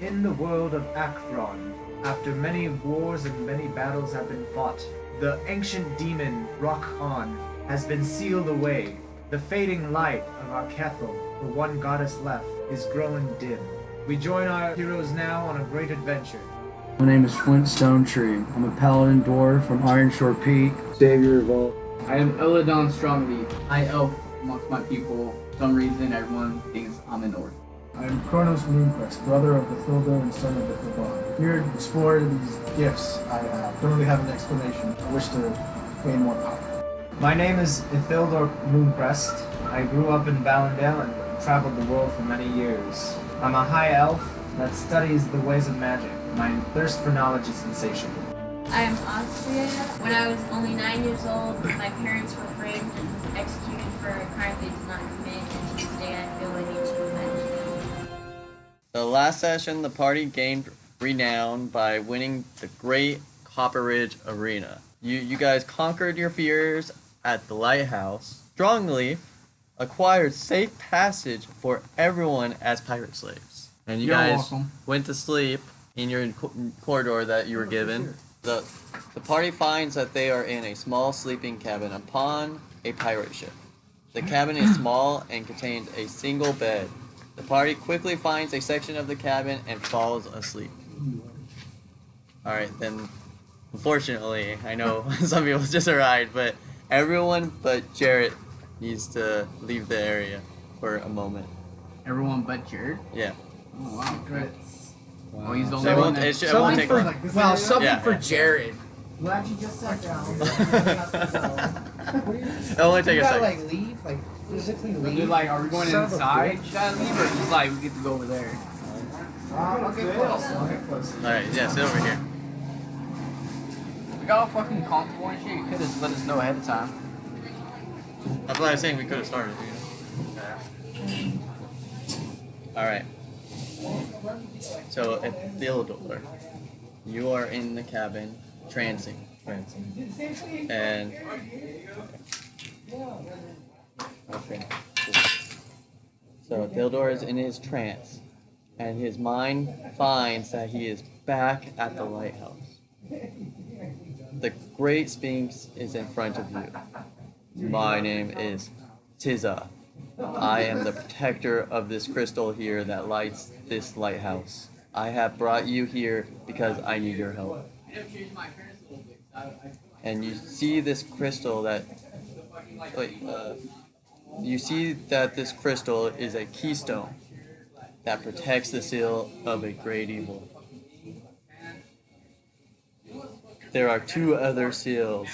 In the world of Akthron, after many wars and many battles have been fought, the ancient demon Rawckhan has been sealed away. The fading light of our Kethel, the one goddess left, is growing dim. We join our heroes now on a great adventure. My name is Flint Stonetree. I'm a Paladin Dwarf from Ironshore Peak, Savior of all. I am Elladon Strongleaf. I elf amongst my people. For some reason, everyone thinks I'm an orc. I am Kronos Mooncrest, brother of Ithildur and son of Ithildur. Here to explore these gifts I don't really have an explanation. I wish to gain more power. My name is Ithildur Mooncrest. I grew up in Boundale and traveled the world for many years. I'm a high elf that studies the ways of magic. My thirst for knowledge is insatiable. I am Astria. When I was only 9 years old, my parents were framed and executed for a crime they did not commit, and to this day I feel I need to avenge them. The last session, the party gained renown by winning the Great Copper Ridge Arena. You guys conquered your fears at the lighthouse. Strongleaf acquired safe passage for everyone as pirate slaves. And you You're guys welcome. went to sleep in your corridor that you were given. The party finds that they are in a small sleeping cabin upon a pirate ship. The cabin is small and contains a single bed. The party quickly finds a section of the cabin and falls asleep. Alright, then, unfortunately, I know some people just arrived, but everyone but Jarrett needs to leave the area for a moment. Everyone but Jared? Yeah. Oh, wow. Great. Oh, he's the So only it one won't, that... it won't take long. something for Jared. Glad you just sat down. It'll only take You a gotta second. leave, physically leave. Dude, are we going Son of a inside? bitch. Should I leave, or just we get to go over there? I'll get close. I'll get close. Alright, yeah, sit over here. We got all fucking comfortable and shit. You could have let us know ahead of time. That's what I was saying, we could have started. Alright. So, Ithildur, you are in the cabin, trancing. And... Okay, cool. So, Ithildur is in his trance, and his mind finds that he is back at the lighthouse. The Great Sphinx is in front of you. My name is Tiza. I am the protector of this crystal here that lights this lighthouse. I have brought you here because I need your help. And you see this crystal that... you see that this crystal is a keystone that protects the seal of a great evil. There are two other seals,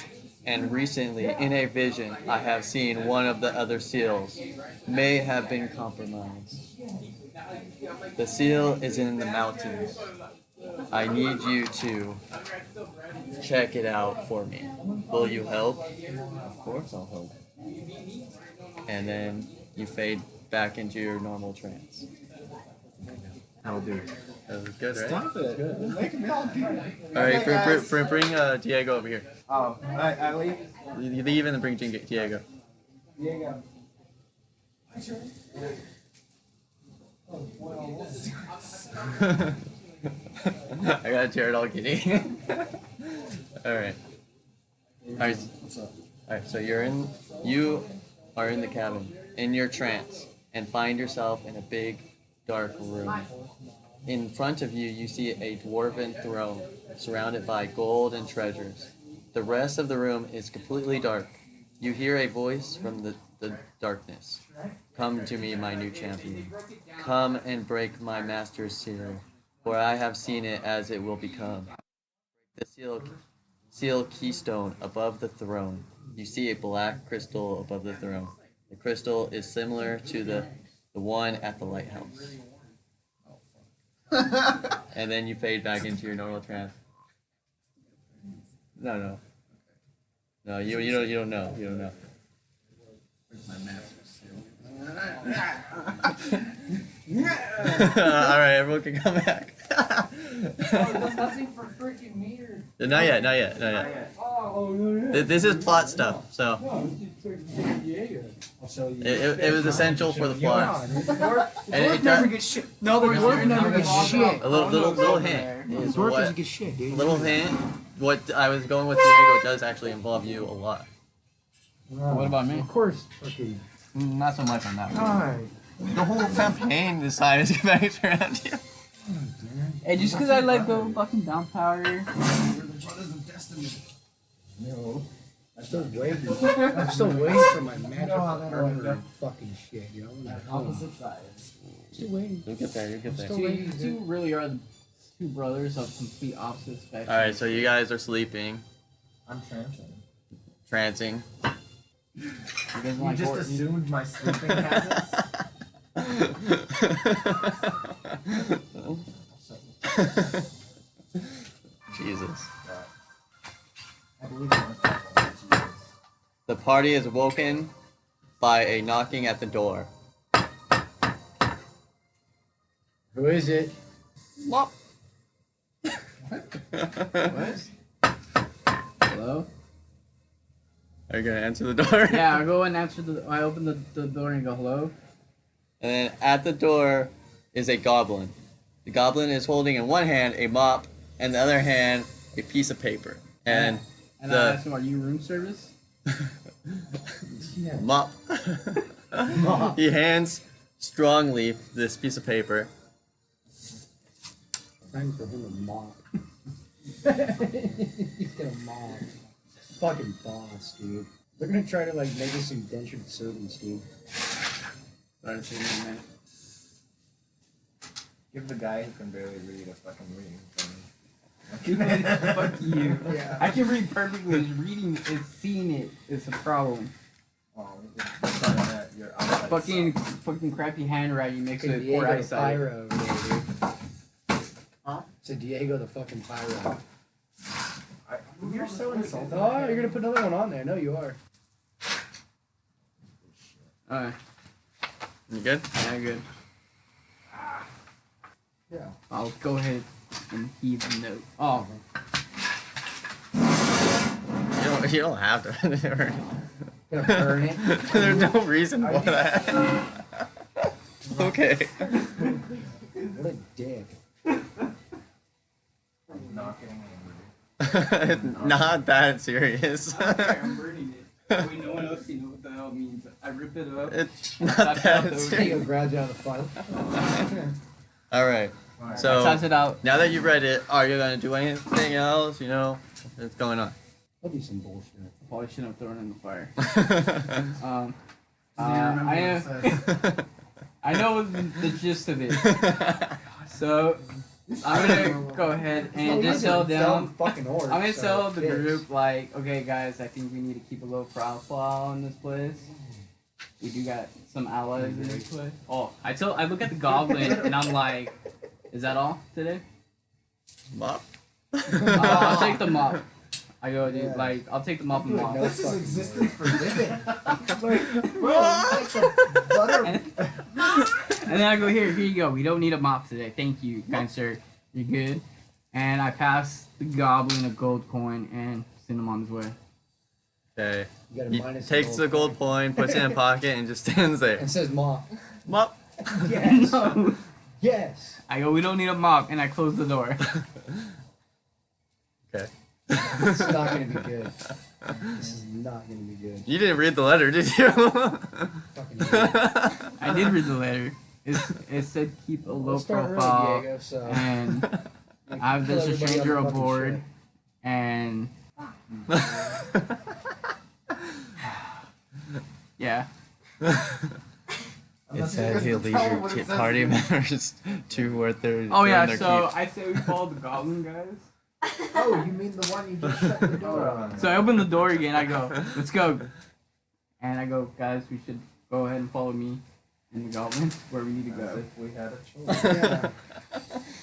and recently, in a vision, I have seen one of the other seals may have been compromised. The seal is in the mountains. I need you to check it out for me. Will you help? Of course I'll help. And then you fade back into your normal trance. I'll do it. That was good, right? Stop it. You're making me all giddy. Alright, bring Diego over here. Oh, I leave? You leave and then bring Diego. Diego. I got Jared all giddy. Alright. Alright. Alright, so you are in the cabin, in your trance, and find yourself in a big, dark room. In front of you, you see a dwarven throne, surrounded by gold and treasures. The rest of the room is completely dark. You hear a voice from the darkness. Come to me, my new champion. Come and break my master's seal, for I have seen it as it will become. The seal keystone above the throne. You see a black crystal above the throne. The crystal is similar to the one at the lighthouse. And then you fade back into your normal trance. No, you don't know. You don't know. Alright, everyone can come back. Nothing for freaking me or... Not yet. Oh, This is plot stuff, so. no, it's just San Diego. I'll show you. It was essential for the plot. The dwarf And never it gets shit. No, The the dwarf never gets shit. a little hint The is dwarf what doesn't get shit, dude. little hint. What I was going with Diego does actually involve you a lot. What about me? Of course. Fucking. Not so much on that one. Alright. The whole campaign decided to get back around you. Hey, just because I let go fucking down power. We're the brothers of destiny. No. I'm still waiting for my magic armor and fucking shit, you know? Opposite sides. Still waiting. You'll get there. You'll get there. Still So waiting, you two really are the two brothers of complete opposite spectrum. All right, so you guys are sleeping, I'm trancing. trancing. You guys You like just horror- assumed my sleeping habits? Jesus. I believe in this. The party is woken by a knocking at the door. Who is it? Mop. Hello? Are you gonna answer the door? Yeah, I go and answer I open the door and go, hello? And then at the door is a goblin. The goblin is holding in one hand a mop, and the other hand a piece of paper. And And the I ask him, are you room service? mop. He hands Strongleaf this piece of paper. Time for him to mop. He's gonna mop. Fucking boss, dude. They're gonna try to like make us indentured servants, dude. Started saying that, man. Give the guy who can barely read a fucking reading from Fuck you. Yeah. I can read perfectly. Reading is seeing it is a problem. Oh, it's not that your eyesight Fucking crappy handwriting makes Fucking it Diego poor the eyesight. Pyro, dude. Huh? So Diego the fucking Pyro. You're so insulting. Oh, you're gonna put another one on there. No, you are. Alright, You good? yeah, good. Yeah. I'll go ahead and heave the note. Oh, You don't have to. Gonna burn it. There's no reason for that. Okay. What a dick. Knocking It's not that serious. I'm burning it. Wait, no one else can know what the hell it means. I rip it up. It's not that Diego serious. grabs you out of the front. Alright. So Toss it out. now that you've read it, are you gonna do anything else? You know, what's going on? That'll be some bullshit. Probably shouldn't have thrown it in the fire. uh, I know the gist of it. So I'm gonna go ahead and just tell them. Fucking orcs, I'm gonna so tell the bitch. group like, okay, guys, I think we need to keep a low profile in this place. We do got some allies in this place. Oh, I look at the goblin and I'm like, is that all today? Mop? I'll take the mop. I go, dude, Yeah. like, I'll take the mop and mop. No This is fucking existence for living. Like, bro, it's like a butter. And then I go, here you go. We don't need a mop today. Thank you, kind sir. You're good. And I pass the goblin a gold coin and send him on his way. Okay. You got a He minus takes the gold coin, puts it in a pocket, and just stands there. and says mop. Mop. Yes. No. Yes. I go, we don't need a mop, and I close the door. Okay. It's not gonna be good. This is not gonna be good. You didn't read the letter, did you? Fucking idiot. I did read the letter. It said keep a low Let's start early, profile, Diego, so and I have kill this everybody stranger on the fucking aboard, ship. and yeah. It said he'll leave your party members to what they're Oh doing yeah, their so keep. I say we follow the goblin guys. Oh, you mean the one you just shut the door on? So I open the door again. I go, let's go. And I go, guys, we should go ahead and follow me and the goblin where we need to As go. if we had a choice. Yeah.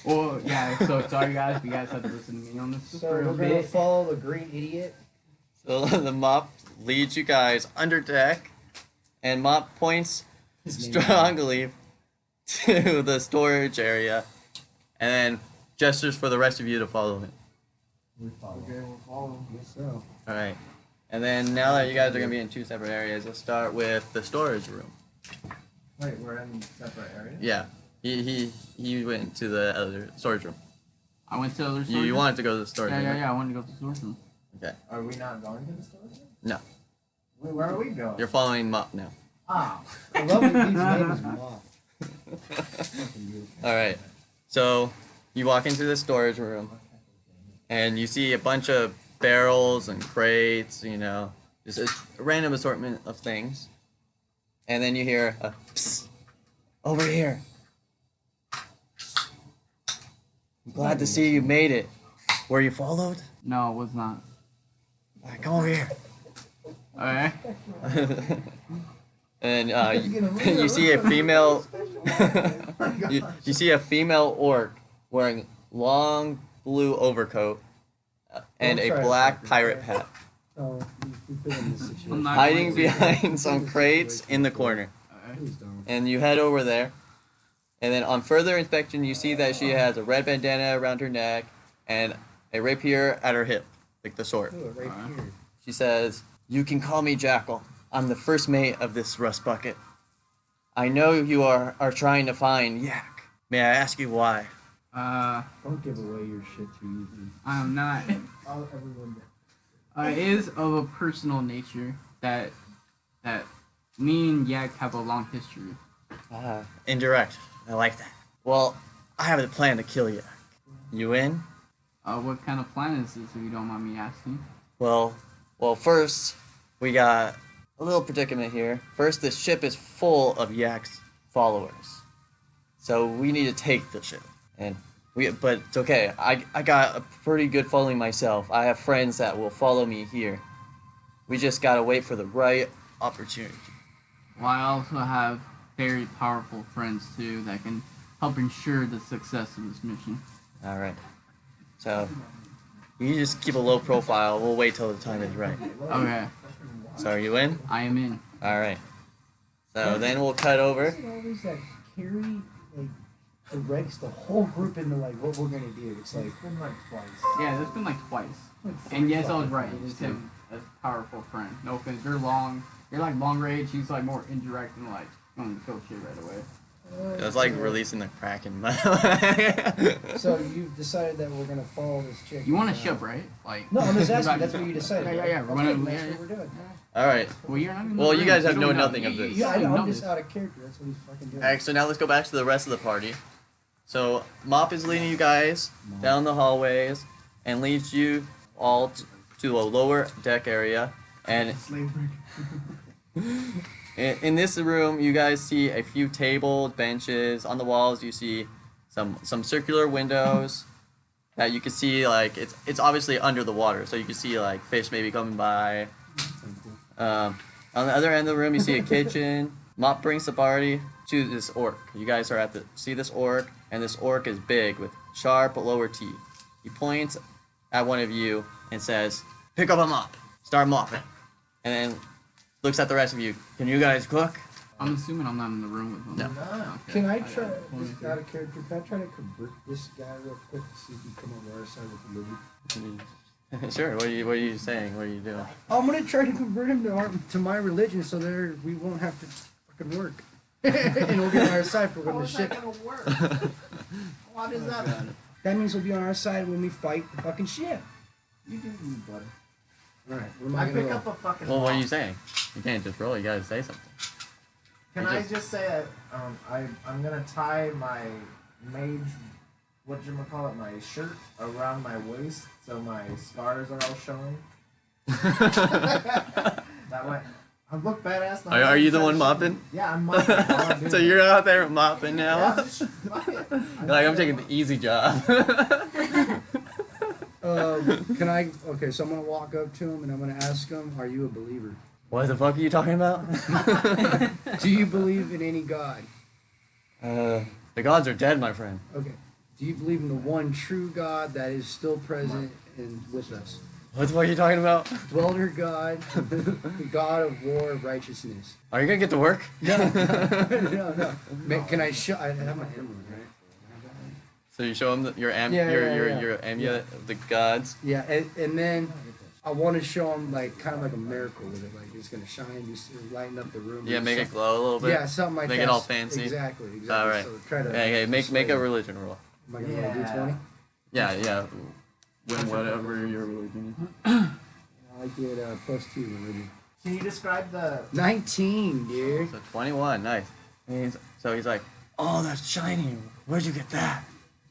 Well, yeah. So sorry, guys. You guys have to listen to me on this So for a we're gonna bit. follow the green idiot. So the mop leads you guys under deck, and mop points His name is- Strongleaf to the storage area, and then gestures for the rest of you to follow him. We follow. Okay, we'll follow. Guess so. All right. And then now that you guys are gonna be in 2 separate areas, let's start with the storage room. Wait, we're in separate areas? Yeah. He went to the other storage room. I went to the other storage You room? wanted to go to the storage room. Yeah. I wanted to go to the storage room. Okay. Are we not going to the storage room? No. Wait, where are we going? You're following Mop now. Ah. I love that Leaf's name is Moth. All right. So you walk into the storage room, and you see a bunch of barrels and crates. You know, just a random assortment of things. And then you hear a psst, over here. I'm glad to see you made it. Were you followed? No, it was not. All right, come over here. Okay. And you see a female. you see a female orc wearing long blue overcoat and a black pirate hat, Oh, we've been in this I'm situation. not hiding going to. behind some crates in the corner. Okay. Please don't. And you head over there, and then on further inspection, you see that she has a red bandana around her neck and a rapier at her hip, like the sword. Oh, right here. She says, "You can call me Jackal. I'm the first mate of this rust bucket. I know you are trying to find Yak. May I ask you why?" Don't give away your shit too easy. I'm not. Everyone. It is of a personal nature that me and Yak have a long history. Indirect. I like that. Well, I have a plan to kill Yak. You in? What kind of plan is this, if you don't mind me asking? Well, first, we got a little predicament here. First, this ship is full of Yak's followers. So we need to take the ship. But it's okay. I got a pretty good following myself. I have friends that will follow me here. We just gotta wait for the right opportunity. Well, I also have very powerful friends too that can help ensure the success of this mission. All right. So you just keep a low profile. We'll wait till the time is right. Okay, So are you in? I am in. All right. So then we'll cut over. Always that carry like directs the whole group into like what we're gonna do. It's like Been like twice. Yeah, there's been like twice. And yes, I was right. It's him, a powerful friend. No offense, you're like long range. He's like more indirect and like going to kill shit right away. It was like releasing the Kraken, by the way. So you've decided that we're gonna follow this chick. You want a ship, right? Like. No, I'm just asking. Right. That's what you decided. Yeah. Right? We're Okay, gonna. that's Yeah, what we're doing. All right. Well, you're not even Well, you guys have You known don't nothing of this. Yeah, I don't know. know I'm just this. out of character. That's what he's fucking doing. All right. So now let's go back to the rest of the party. So Mop is leading you guys down the hallways and leads you all to a lower deck area. And in this room, you guys see a few tables, benches. On the walls, you see some circular windows that you can see, like it's obviously under the water, so you can see like fish maybe coming by. On the other end of the room, you see a kitchen. Mop brings the party to this orc. You guys are see this orc, and this orc is big with sharp lower teeth. He points at one of you and says, "Pick up a mop, start mopping," and then looks at the rest of you. "Can you guys cook?" I'm assuming I'm not in the room with him. No. Okay. Can I try, just out of character, can I try to convert this guy real quick to see if he come over our side with the movie? Sure. What are you saying? What are you doing? I'm gonna try to convert him to my religion, so there we won't have to fucking work, and we'll be on our side for when How the is shit. that gonna work? What is that? That means he'll be on our side when we fight the fucking ship. You do you, buddy. All right, what am I I gonna pick roll? up a fucking. Well, what are rock. you saying? You can't just roll. You gotta say something. Can You I just- just say I'm gonna tie my mage, whatchamacallit, my shirt around my waist so my scars are all showing. That way, I look badass. Are you the one mopping? Yeah, I'm mopping. while I'm doing So it. you're out there mopping Yeah, now? just fuck it. You're like, I'm taking the easy job. Can I? Okay, so I'm gonna walk up to him and I'm gonna ask him, "Are you a believer? What the fuck are you talking about? Do you believe in any god? The gods are dead, my friend. Okay. Do you believe in the one true God that is still present and with us? What the fuck are you talking about? Dweller God, the God of war, righteousness." Are you gonna get to work? No, no. Man, can I show? I have my amulet, right? So you show them your Yeah, your yeah, yeah. your amulet of the gods. Yeah, and then I want to show him like kind of like a miracle with it, like it's gonna shine, just lighten up the room. Yeah, or make it something. glow a little bit. Yeah, something like Make that. it all fancy. Exactly. All right. So try to. Hey, make persuade a him. religion roll. Am I gonna roll D20? Yeah. Win whatever your religion is. I get +2 religion. Can you describe the 19, dude. So 21, nice. So he's like, oh, that's shiny. Where'd you get that?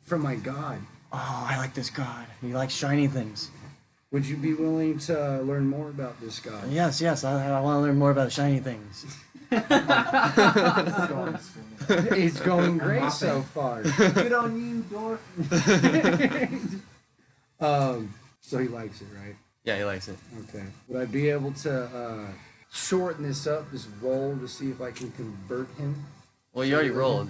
From my god. Oh, I like this god. He likes shiny things. Would you be willing to learn more about this god? Yes, I want to learn more about shiny things. It's going great so far. good on you, Dwarf? So he likes it, right? Yeah, he likes it. Okay. Would I be able to shorten this up, this roll, to see if I can convert him? Well, you already rolled.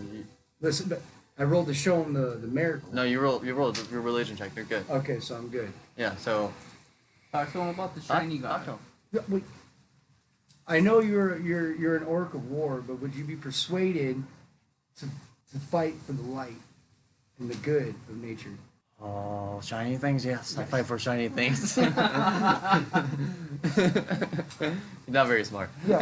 Listen, but I rolled to show him the miracle. No, you rolled your religion check. You're good. Okay, so I'm good. Yeah, so. Talk to him about the shiny guy. Yeah, wait. I know you're an orc of war, but would you be persuaded to fight for the light and the good of nature? Oh, shiny things? Yes, I fight for shiny things. Not very smart. Yeah.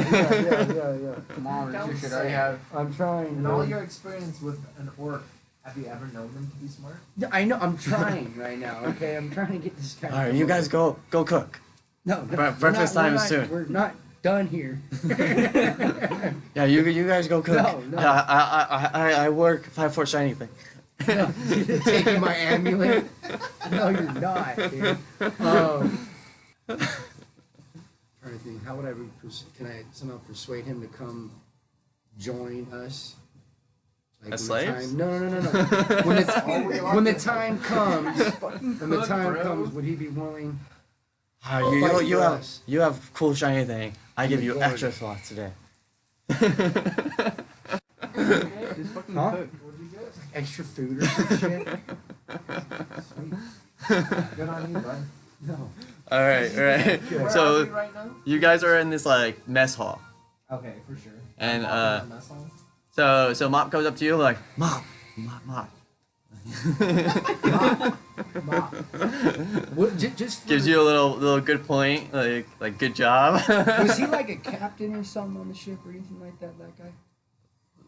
Come on, Don't you should say already have. I'm trying. In all your experience with an orc, have you ever known them to be smart? Yeah, I know. I'm trying right now. Okay, I'm trying to get this guy. All right, you guys go cook. No, Breakfast time is soon. We're not done here. Yeah, you guys go cook. No. I work fight for shiny thing. Taking my amulet. No, you're not, dude. Trying to think. How would I can I somehow persuade him to come join us? Like As when the slaves? time- No. When the time comes, would he be willing? Fight You for have us. you have cool shiny thing. I give you God. extra slots today. Just fucking Huh? cook. Extra food or some shit? Good on you, bud. No. All right. Where are we So right now? you guys are in this like mess hall, Okay, for sure. and Mess hall? so Mop comes up to you like Mop. What, just for, Gives you a little good point, like good job. was he like a captain or something on the ship or anything like that? That guy,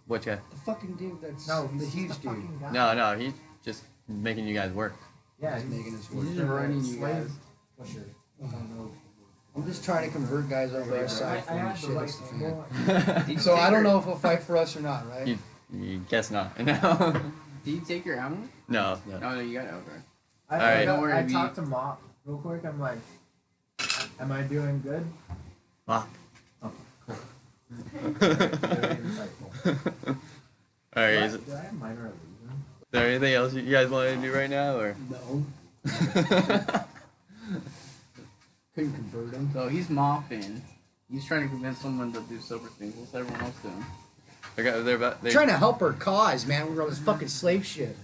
What guy? the fucking dude. That's No, the he's huge just a dude. fucking guy. No, he's just making you guys work. Yeah, He's making us work. He's just running you slave guys. pusher. I'm just trying to convert guys over our side I for him. had the Shit, right it's the fan. angle. So I don't know if he'll fight for us or not, right? You guess not. No. Did you take your ammo? No. No, you got it over. Alright. Don't worry, I we- talked to Mop real quick. I'm like, am I doing good? Mop. Very insightful. All right. Is Do I have minor illusion? there anything else you guys want to do right now, or? No. Couldn't convert him. So he's mopping. He's trying to convince someone to do silver things. What's everyone else doing? They're Trying to help our cause, man. We're on this fucking slave ship.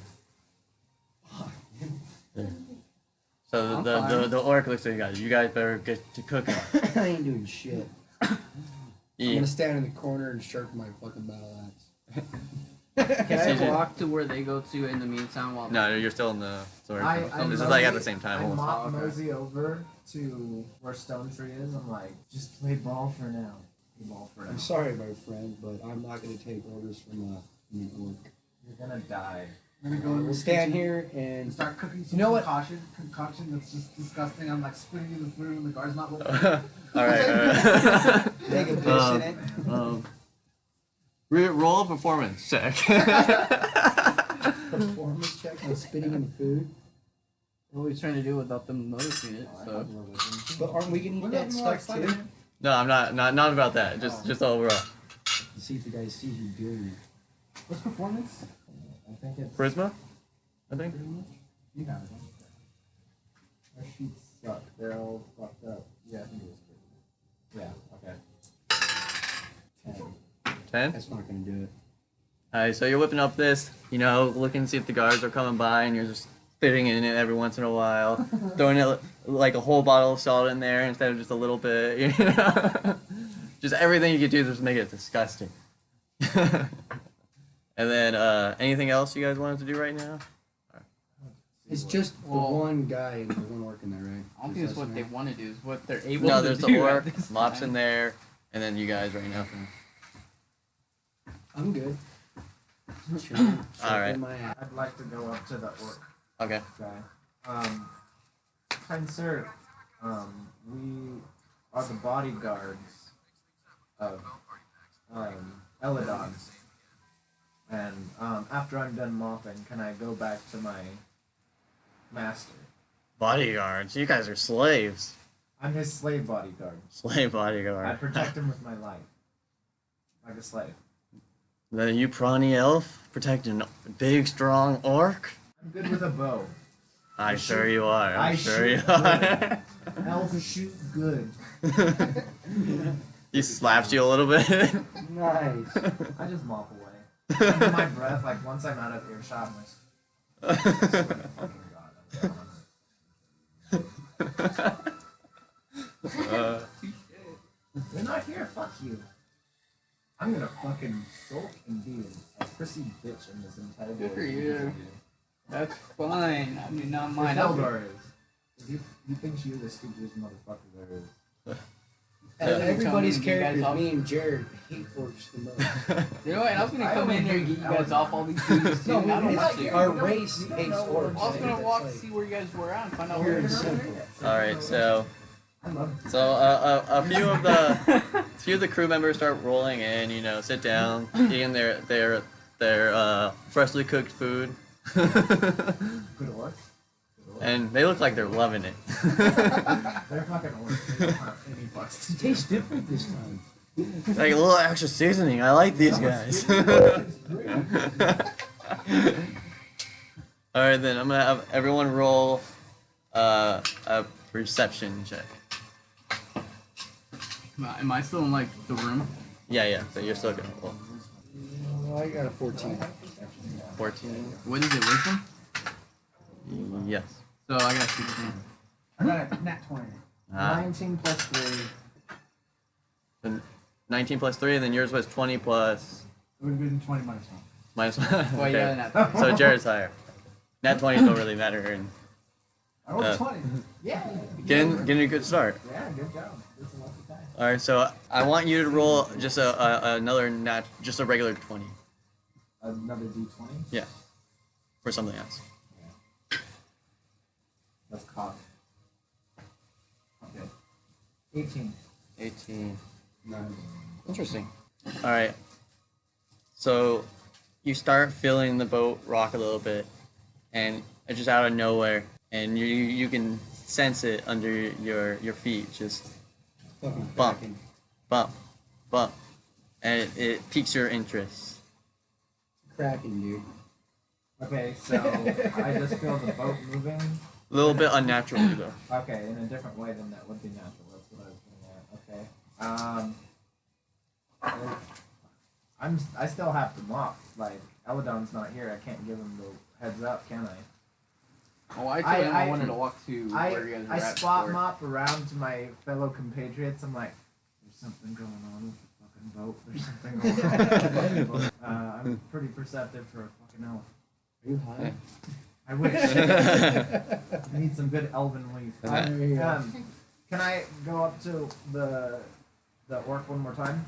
So I'm the fine. orc looks at you guys. You guys better get to cooking. I ain't doing shit. I'm Yeah. gonna stand in the corner and sharpen my fucking battle axe. Can I CJ. walk to where they go to in the meantime while? No, you're still in the story. I This is mosey- like at the same time. I almost. mop Okay. mosey over to where Stonetree is. I'm like, just play ball for now. Play ball for now. I'm sorry, my friend, but I'm not gonna take orders from an orc. You're gonna die. I'm gonna go in We'll the stand kitchen here and and start cooking some You know what? concoction that's just disgusting. I'm like spitting in the food and the guard's not looking. All right. take a piss in it. Roll a performance check. Performance check on spitting in the food. What are we trying to do without them noticing it? So But aren't we gonna eat Look that at more stuff too? excited. No, I'm not about that. Just overall. To see if the guys see you doing it. What's performance? I think it's. Charisma, I think. You have it. Our sheets suck. They're all fucked up. Yeah, I think it was good. Yeah, okay. 10. 10. That's not gonna do it. Alright, so you're whipping up this, looking to see if the guards are coming by, and you're just spitting in it every once in a while, throwing it like a whole bottle of salt in there instead of just a little bit, Just everything you could do to just make it disgusting. And then, anything else you guys wanted to do right now? It's just the Well- one guy and the one orc in there, right? I don't think it's what they want to do. It's what they're able No, to there's do. the at orc, this Mop's time. in there, and then you guys right now. I'm good. Chilling, Alright. shaking my ass. I'd like to go up to the orc Okay. guy. Kind sir, we are the bodyguards of Elladon. And after I'm done mopping, can I go back to my master? Bodyguards. You guys are slaves. I'm his slave bodyguard. Slave I bodyguard. protect him with my life. Like a slave. Then you prawny elf protecting a big strong orc. I'm good with a bow. I'm sure you are. I'm I sure you shoot are. Elves shoot good. He slaps you a little bit. Nice. I just mop away. Under my breath, like once I'm out of earshot, I'm like, fucking God. You're not here, fuck you. I'm gonna fucking sulk and be a prissy bitch in this entire Good for world. you. That's fine. I do not mind. Ithildur is. He thinks you're the stupidest motherfucker there is. Everybody's Tell me, you guys characters, all- me and Jared hate orcs the most. You know what? I was gonna I come only in here and hate get you guys off all these dudes. No, Dude, I don't want to. our race hates know orcs. I was gonna That's walk to like- see where you guys were at and find out We're where in you're simple. All right, so I love a few of the crew members start rolling in. You know, sit down, eating their freshly cooked food, good orc. and they look like they're loving it. They're fucking orcs. They don't have any fucks to It tastes different this time. Like a little extra seasoning. I like these guys. All right, then I'm gonna have everyone roll a perception check. Am I still in like the room? Yeah. So you're still gonna roll. I got a 14. 14. What is it? Wisdom? Yes. So I got 16. I got a nat 20. Ah. 19 plus 3. So 19 plus 3, and then yours was 20 plus It would have been 20 minus 1. minus 1. Well, Okay. yeah, not So Jared's higher. Nat 20s don't really matter. And I rolled Uh, 20. Yeah. getting a good start. Yeah, good job. It's a lucky time. All right, so I want you to roll just just a regular 20. Another d20. Yeah. For something else. That's cock. Okay. 18. 18. Nice. Interesting. All right. So you start feeling the boat rock a little bit, and it's just out of nowhere, and you can sense it under your feet, just Fucking Bump. cracking. bump, and it piques your interest. Cracking, dude. Okay, so I just feel the boat moving. A little bit unnaturally though. Okay, in a different way than that would be natural. That's what I was getting at. Okay. I still have to mop. Like Elladon's not here. I can't give him the heads up, can I? Oh, I told him I I- wanted to walk to where you guys were I at spot before. mop around to my fellow compatriots. I'm like, there's something going on with the fucking boat. There's something going on with the boat. I'm pretty perceptive for a fucking elf. Are you high? I wish. I need some good elven leaf. There you go. Can I go up to the orc one more time?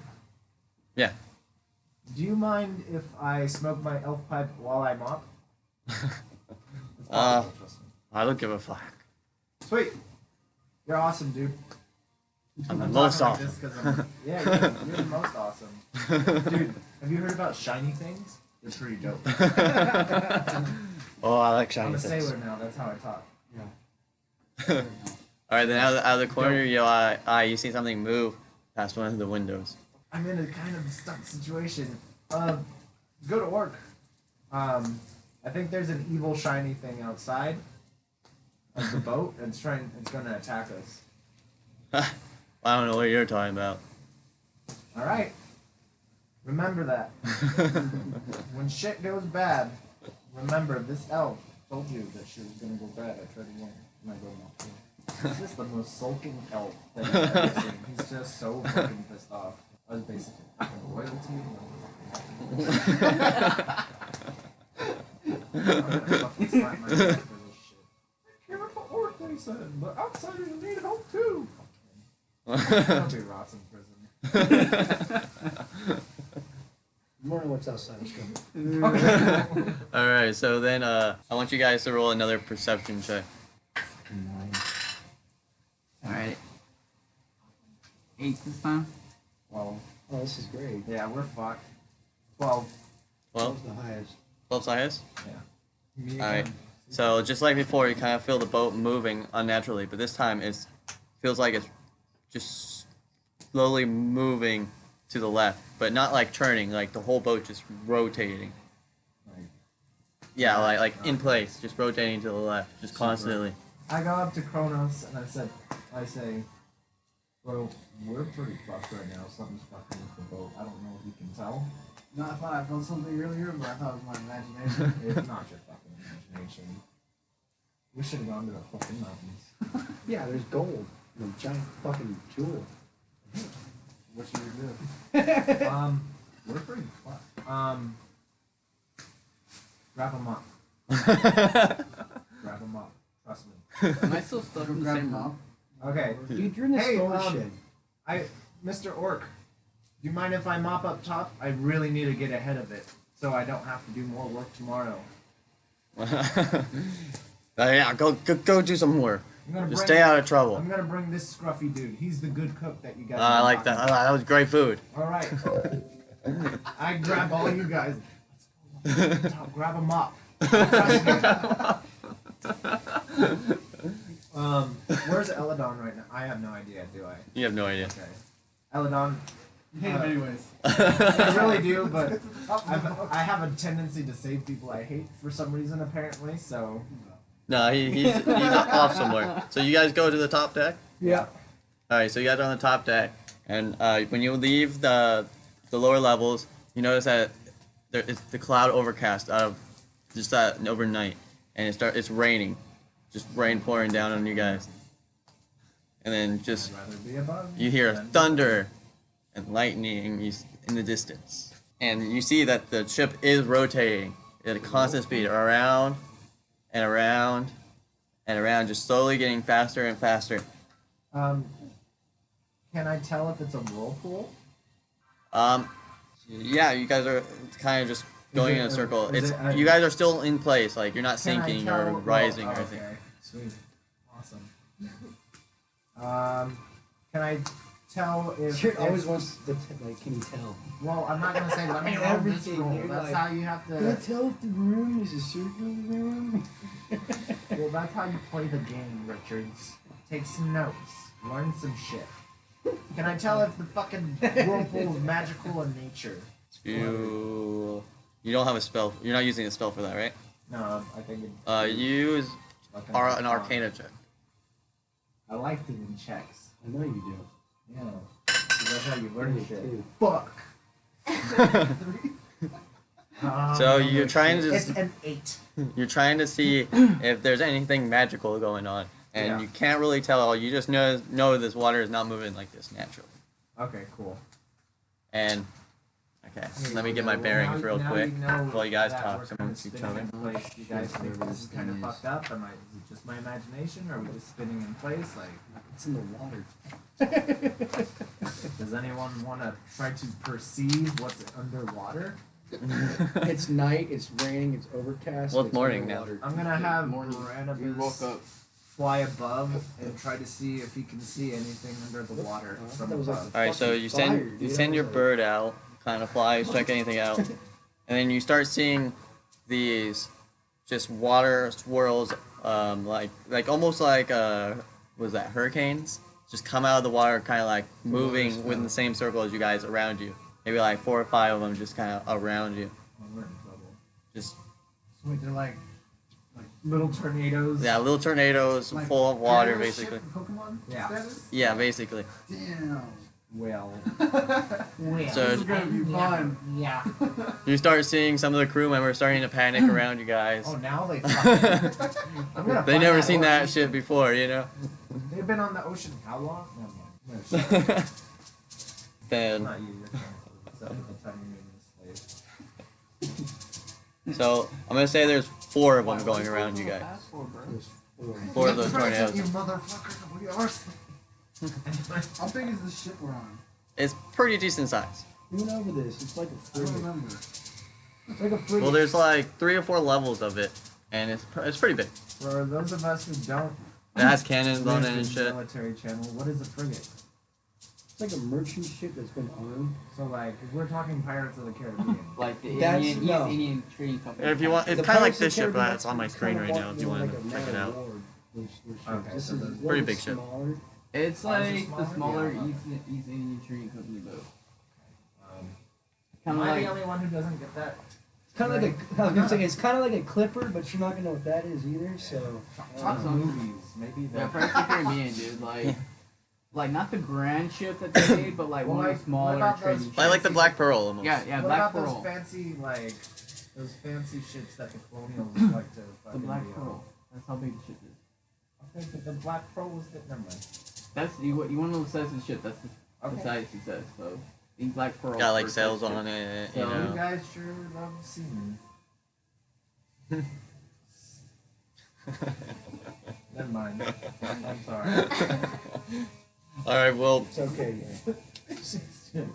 Yeah. Do you mind if I smoke my elf pipe while I mop? It's Uh, possible, trust me. I don't give a fuck. Sweet. You're awesome, dude. I'm the I'm most talking awesome. like this 'cause yeah, you're the most awesome. Dude, have you heard about shiny things? They're pretty dope. Oh, I like I'm shiny a things. sailor now, that's how I talk. All right, then out of the corner of your eye, you see something move past one of the windows. I'm in a kind of stuck situation. Go to orc. I think there's an evil shiny thing outside of the boat. It's gonna attack us. I don't know what you're talking about. Alright. Remember that. When shit goes bad, remember this elf told you that shit was gonna go bad. I tried to warn you. And I go no. He's just the most sulking elf that I've ever seen. He's just so fucking pissed off. I was basically fucking royalty. I'm gonna fucking slap my face for this shit. he said, but outsiders need help too. I'll be rots in prison. More on what's outside. Let's go. All right, so then I want you guys to roll another perception check. 9. Alright. 8 this time? Well, Oh, this is great. yeah, we're fucked. 12. 12? The highest. 12's highest? Me All right. again. So just like before, you kind of feel the boat moving unnaturally, but this time it feels like it's just slowly moving to the left, but not like turning, like the whole boat just rotating. Like, Yeah, like in place, just rotating to the left, just constantly. I go up to Kronos and I say, bro, we're pretty fucked right now. Something's fucking with the boat. I don't know if you can tell. No, I thought I felt something earlier, but I thought it was my imagination. It's not your fucking imagination. We should have gone to the fucking mountains. Yeah, there's gold. A giant fucking jewel. What should we do? We're pretty fucked. Grab them up. Grab them up. Trust me. Am I still stuck in the Grab same him room? up. Okay. Dude, you're in the Hey, storm shed. Mr. Orc, do you mind if I mop up top? I really need to get ahead of it, so I don't have to do more work tomorrow. Yeah, go do some work. I'm gonna Just bring- stay out of trouble. I'm gonna bring this scruffy dude. He's the good cook that you guys. I were like that. talking That was great food. about. All right. I grab all you guys. Let's go. Top, grab him up. Where's Elladon right now? I have no idea. Do I? You have no idea. Okay. Elladon. You hate him anyways. I really do, but I have a tendency to save people I hate for some reason, apparently. So. No, he's off somewhere. So you guys go to the top deck? Yeah. Alright, so you guys are on the top deck, and when you leave the lower levels, you notice that it's the cloud overcast out of just that overnight, and it's raining, just rain pouring down on you guys, and then just I'd rather be above. you hear than- thunder and lightning in the distance, and you see that the ship is rotating at a constant speed around and around and around, just slowly getting faster and faster. Can I tell if it's a whirlpool? Yeah, you guys are kind of just going in a circle. is It's it a- you guys are still in place, like you're not Can I sinking tell- or rising or oh, anything. okay. Sweet. Awesome. Can I tell if Sure, always it's- wants the like, can you tell? Well, I'm not gonna say let me And roll this everything, roll. you're That's like, how you have Can I to. tell if the room is a circle room? Well, that's how you play the game, Richards. Take some notes. Learn some shit. Can I tell if the fucking whirlpool is magical in nature? You don't have a spell. You're not using a spell for that, right? No, I think it. Use fucking an Arcana check. I liked it in checks. I know you do. Yeah. 'Cause that's how you learn Me shit. too. Fuck. So you're trying to It's an 8. you're trying to see if there's anything magical going on, and Yeah. you can't really tell. You just know this water is not moving like this naturally. Okay, cool. And okay, Here let me we get go. my Well, bearings now real quick you know while you guys that talk we're kinda amongst each spinning other. in place. You guys think Whatever this is this kind of thing is. fucked up? Is it just my imagination, or are we just spinning in place? Like, It's in the water. does anyone want to try to perceive what's underwater? It's night, it's raining, it's overcast. Well, it's it's morning now. underwater. I'm gonna have Morning. We woke Barnabas up. fly above and try to see if he can see anything under the water I thought from that was like above. All right, so Fucking you fire, send dude. you That send was your like- bird out, kind of flies, check anything out, and then you start seeing these just water swirls, like almost like was that hurricanes? Just come out of the water, kind of like moving within the same circle as you guys around you. Maybe like 4 or 5 of them just kind of around you. Oh, we're in trouble. Just So wait, they're like little tornadoes. yeah, little tornadoes Like full of water, Kronos basically. ship in Pokemon Yeah. status? Yeah, basically. Damn. Well. So This is gonna be fun. Yeah. you start seeing some of the crew members starting to panic around you guys. Oh, now they. Fucking, I'm gonna They find never that seen orc. that shit before, you know. They've been on the ocean how long? Never mind. No, shit. Then Not you. You're so at the time you made this slave. so I'm gonna say there's 4 of them Why going would around you roll guys. fast for, bro? There's for the You tornadoes. motherfucker. We are. How big is the ship we're on? It's pretty decent size. We went over this. It's like a I don't frigate. remember. It's like a frigate. Well, there's like 3 or 4 levels of it, and it's pretty big. For those of us who don't It has cannons on live it and in shit. military channel, what is a frigate? It's like a merchant ship that's been armed. So like, if we're talking Pirates of the Caribbean. Like the That's- Indian, no. Indian trading company. If you want, it's The kind of like Pirates of this ship, Caribbean, but it's on my that's screen kinda right now. If you like want a to check it man out. of war. Okay, This so is the- a Pretty little big ship. smaller. It's Ours is like the smaller? smaller Yeah. East Indian trading company boat. Am Kind of I the like only one who doesn't get that? It's kind of like a. I was gonna say it's kind of like a clipper, but you're not gonna know what that is either. So. Talk movies, maybe yeah, that. Pirates of the Caribbean, dude. Like not the grand ship that they made, but like Well, one of like, the smaller what about trading those- ships. Like the Black Pearl almost. Yeah, What Black about Pearl. those fancy those fancy ships that the colonials like to The fucking Black be on? Pearl. That's how big the ship is. Okay, but the Black Pearl was the never mind. That's you want to know the size of the ship. That's the Okay. size he says. So the Black Pearl. Got like first sails ship. on it, you So- You know. guys sure love seamen. Never mind. I'm sorry. All right, well, It's okay.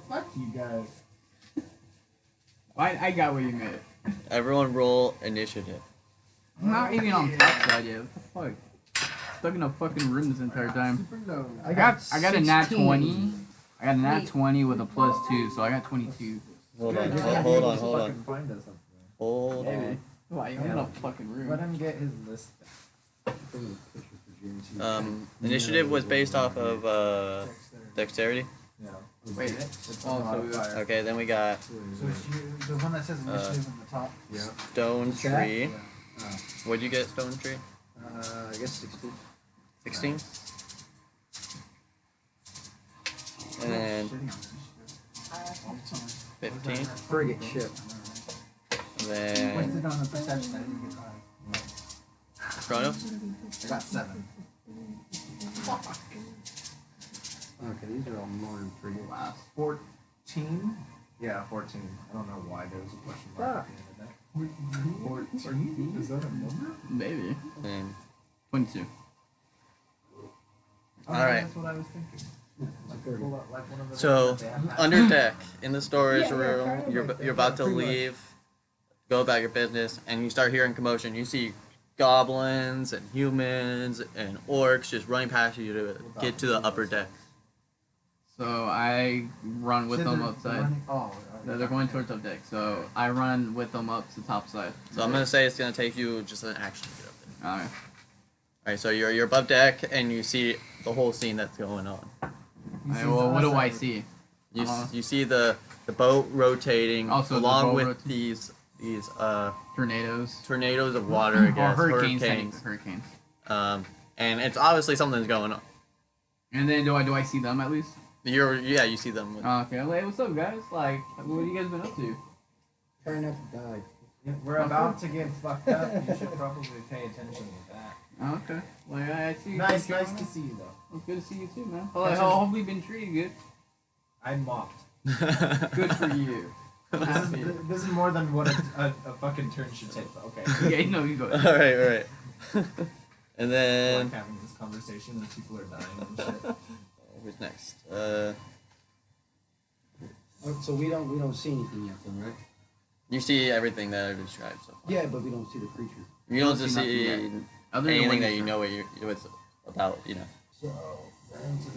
Fuck you guys. I got what you meant. everyone roll initiative. I'm not even on top side yet. What the fuck? Stuck in a fucking room this entire time. I got a nat 20. I got a nat 20 with a +2, so I got 22. Hold on, Yeah, hold he on, just hold fucking on, Find us up hold Maybe. on. Why? I'm in a fucking room. Let him get his list. Initiative was based off of dexterity. Yeah. Wait. It's Oh, on so we- modifier. Okay, then we got So the one that says initiative on the top. Yeah. Stonetree. Yeah. What'd you get, Stonetree? I guess 16. 16. And then 15. Frigate ship. And then What's it on the perception? I didn't get mine. Kronos. I got 7. Okay, these are all modern frigates. Wow. 14? Yeah, 14. I don't know why there was a question mark at the end of that. 14? Is that a number? Maybe. And 22. all right. That's what I was thinking. Like, pull up like one of the So that they have under deck in the storage Yeah, room, kind of you're like that. you're about to Pretty much. leave, go about your business, and you start hearing commotion. You see goblins and humans and orcs just running past you to get to the upper deck. So I run with them outside. Oh, They're going towards up deck, so I run with them up to top side. So I'm gonna say it's gonna take you just an action to get up there. Alright. All right, so you're above deck and you see the whole scene that's going on. Alright, well, what do I see? You Uh-huh. you see the boat rotating Also, the along boat with rota- these Tornadoes. tornadoes of water, I Or guess, hurricanes. hurricanes. Hurricanes. And it's obviously something's going on. And then do I see them at least? You see them. Okay. Like, what's up, guys? Like, what have you guys been up to? Try not to die. If we're about to get fucked up, you should probably pay attention to that. Oh, okay. Like, I see. Nice what's going to on. see you though. Well, good to see you too, man. Hopefully, been treated good. I mocked. Good for you. I'm happy. This is more than what a fucking turn should take, but okay. Yeah, no, you go. all right. And I then like having this conversation and people are dying and shit. who's next? So we don't see anything yet, then, right? You see everything that I described so far. Yeah, but we don't see the creature. You don't see just nothing see yet. Other than anything when that you you know what it's about. You know. So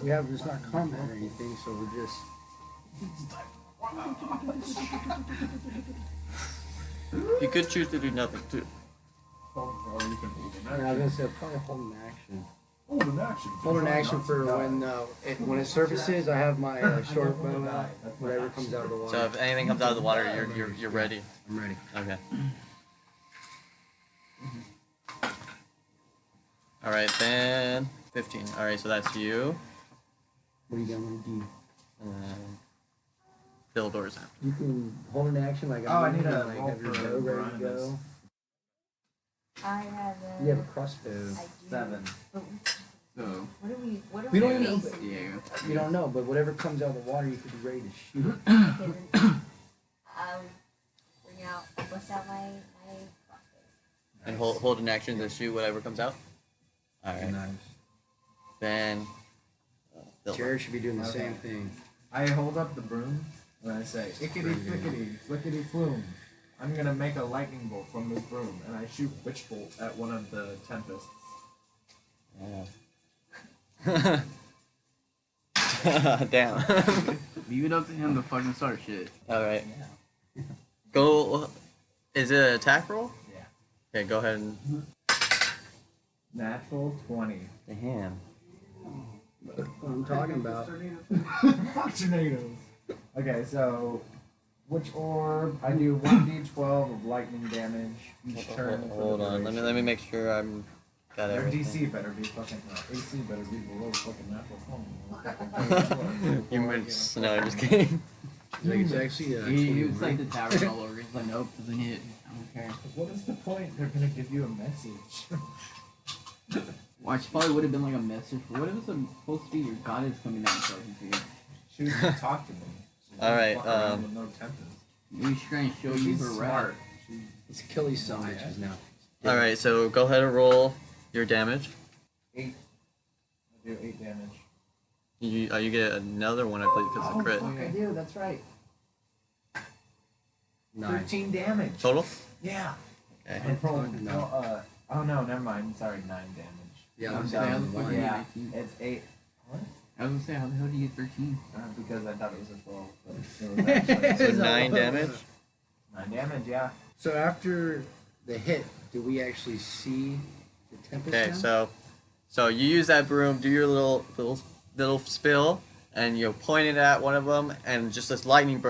we have it's not combat or anything, so we're just. You could choose to do nothing too. Or you can hold I was gonna say probably hold an action. Hold an action. Hold an action for when it surfaces. I have my short bow out. Whatever comes out of the water. So if anything comes out of the water, you're ready. I'm ready. Okay. All right, then 15. All right, so that's you. What are you gonna do? And then Ithildur's after. You can hold an action like Oh, I need a like roll have your for bow ready to Ronimus. go. I have a. You have a crossbow. I do. 7. But So, what are We we don't even know. facing? yeah. You don't know, but whatever comes out of the water, you could be ready to shoot it. Okay, then I'll bring out, bust out my crossbow. And hold an action to shoot whatever comes out. All right. Nice. Then. Philip. Jared should be doing the Okay. same thing. I hold up the broom and I say, "Ickety flickety, flickety flume." I'm gonna make a lightning bolt from this broom, and I shoot witch bolt at one of the tempests. Yeah. Damn. Leave it up to him to fucking start shit. All right. Go. Is it an attack roll? Yeah. Okay, go ahead and. Natural 20. Damn. What I'm talking about. Tornadoes. Okay, so which orb? I do 1d12 of lightning damage each turn. for Hold the on. duration. Let me make sure I'm got Their everything. DC better be fucking AC better be below fucking natural 20. You might. No, I'm just kidding. It's like it's actually He was 21. like the tavern all over. He's like, nope, doesn't hit. I don't care. What is the point? They're gonna give you a message. Watch, probably would have been like a message. What if it's supposed to be your goddess coming down and talking to you? She was gonna talk to me. She All right, walk around with no tempest. Maybe she's trying to show you She's her smart. rap. It's Achilles sandwiches now. All right, so go ahead and roll your damage. 8. I do 8 damage. You get another one, I believe, because of crit. I do. That's right. 9. 13 damage. Total. Yeah. Okay. And No. oh no, never mind. Sorry, 9 damage. Yeah, I'm I'm saying, down how the fuck one. do you Yeah, 19? it's 8. What? I was gonna say, how the hell do you get 13? Because I thought it was a 12. But it was actually So 9 damage. 9 damage. Yeah. So after the hit, do we actually see the tempest Okay, now? so you use that broom, do your little spill, and you point it at one of them, and just this lightning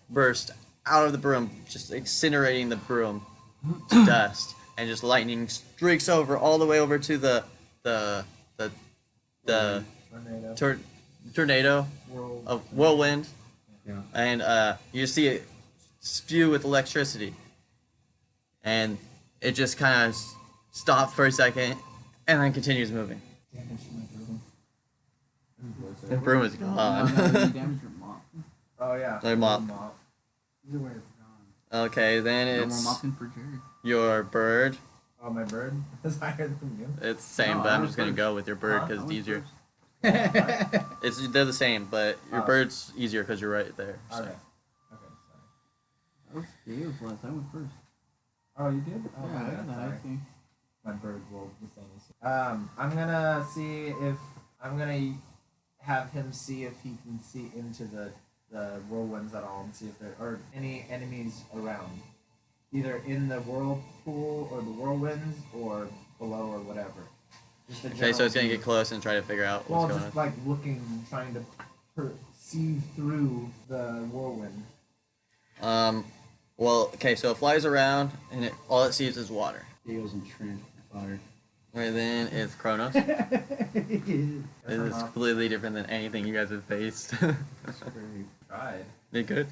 burst out of the broom, just incinerating the broom to dust, and just lightning streaks over all the way over to the Tornado. tornado Whirl. of whirlwind, Yeah. and you just see it spew with electricity, and it just kind of stops for a second, and then continues moving. Damage to my broom. The broom is No, gone. you damage your mop. Oh yeah. Their mop. Either way, it's gone. Okay, then No more it's mopping for Jared. your bird. Oh, my bird is higher than you. It's the same, No, but I I'm was just gonna first. go with your bird Huh? because I it's was easier. first. They're the same, but your Oh. bird's easier because you're right there. So. Okay. Okay. Sorry. That was Dave's last. I went first. Oh, you did? Oh, Yeah, I okay, got that. sorry. I think. My bird rolled the same as you. I'm gonna see if I'm gonna have him see if he can see into the whirlwinds at all and see if there are any enemies around, either in the whirlpool or the whirlwinds or below or whatever. Just a Okay, so it's gonna general get close and try to figure out Well, what's going just like looking, trying to perceive through the whirlwind. on. Well, okay, so it flies around and all it sees is water. He was entrenched in fire. Right then it's Kronos. That's This is enough. completely different than anything you guys have faced. Tried. They good?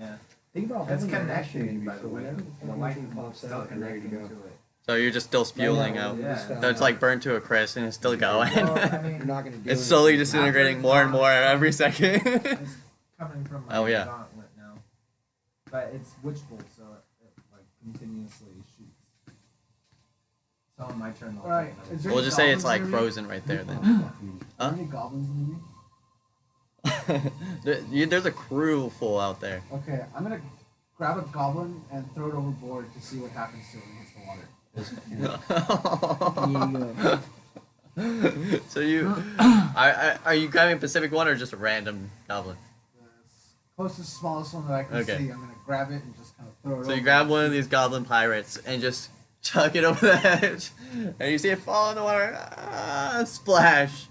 Yeah. Think about That's holding an connected, action by the so way. whenever The the lightning lightning pops still out and ready to connecting go. to it. So you're just still spewing Yeah, out. we just Yeah. found So it's out. like burned to a crisp and it's still going. Well, I You're mean, not gonna do It's slowly anything. disintegrating more and more every second. it's coming from my Oh, yeah. gauntlet now. But it's witch bolt, so it like continuously shoots. So on my turn, I'll Alright, take is another- We'll just say it's like Goblins near me? frozen right there then. Are there any goblins near me? There's a crew full out there. Okay, I'm gonna grab a goblin and throw it overboard to see what happens to it when it hits the water. So you, are you grabbing a Pacific one or just a random goblin? The closest, smallest one that I can Okay. see, I'm gonna grab it and just kind of throw it So you over. grab one of these goblin pirates and just chuck it over the edge, and you see it fall in the water, splash,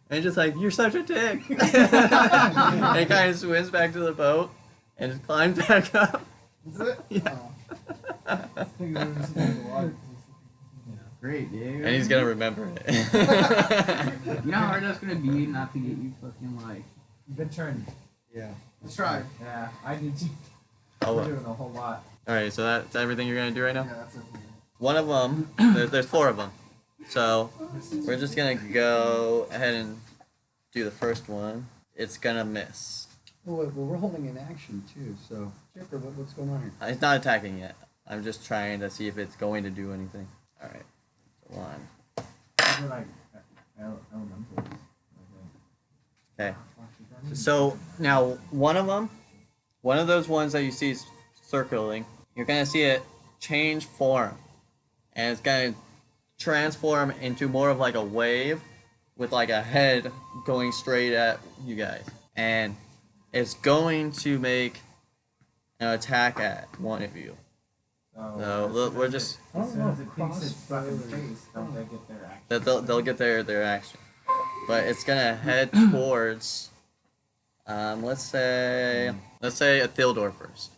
and just like you're such a dick. And it kind of swims back to the boat and just climbs back up. Is it? Yeah. Oh. I think it was in the water. Great, dude. And he's gonna remember it. You know how hard that's gonna be not to get you fucking like. Good turn. Yeah. Let's try. Yeah, I did too. Oh, We're well. doing a whole lot. All right, so that's everything you're gonna do right now. Yeah, that's it. One of them, there's 4 of them, so we're just gonna go ahead and do the first one. It's gonna miss. Well, we're holding an action too, so Chipper, what's going on here? It's not attacking yet. I'm just trying to see if it's going to do anything. All right, 1. I feel like I remember this. Okay. So now one of those ones that you see circling, you're gonna see it change form, and it's gonna transform into more of like a wave with like a head going straight at you guys, and it's going to make an attack at one of you. So look, we're just As soon as it peeks its fucking face, don't they get their action? they'll get their action, but it's gonna head towards let's say Ithildur first,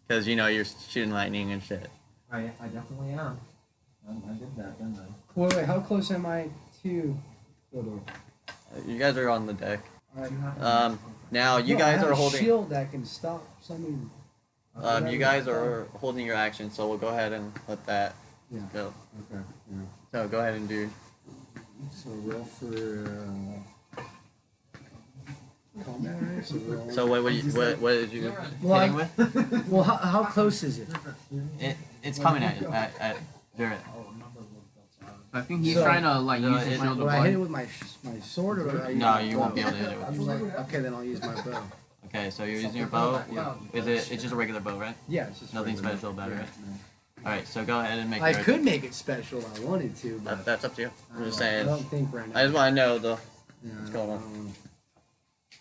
because you know you're shooting lightning and shit. I definitely am. I did that, didn't I? Wait, how close am I to Ithildur? You guys are on the deck. Alright. Now you No, guys I have are a holding. shield that can stop something. You guys are holding your action, so we'll go ahead and let that Yeah. go. Okay. Yeah. So go ahead and do. So roll for combat. So, roll. So what did you Well, hitting with? Well, how close is it? It's coming at you at Jared. I think he's So- trying to like No, use his shield to Will I hit it block. with my sword or? I use No, my you bow? won't be able to hit it with your sword. Okay, then I'll use my bow. Okay, so you're using your bow. Yeah. It's just a regular bow, right? Yeah, it's just Nothing regular. special about it, Yeah, right? no. All right, so go ahead and make. I your- could make it special if I wanted to, but That's up to you. I'm just I saying. don't think right now. I just want to know though. Yeah, what's I going don't on. wanna-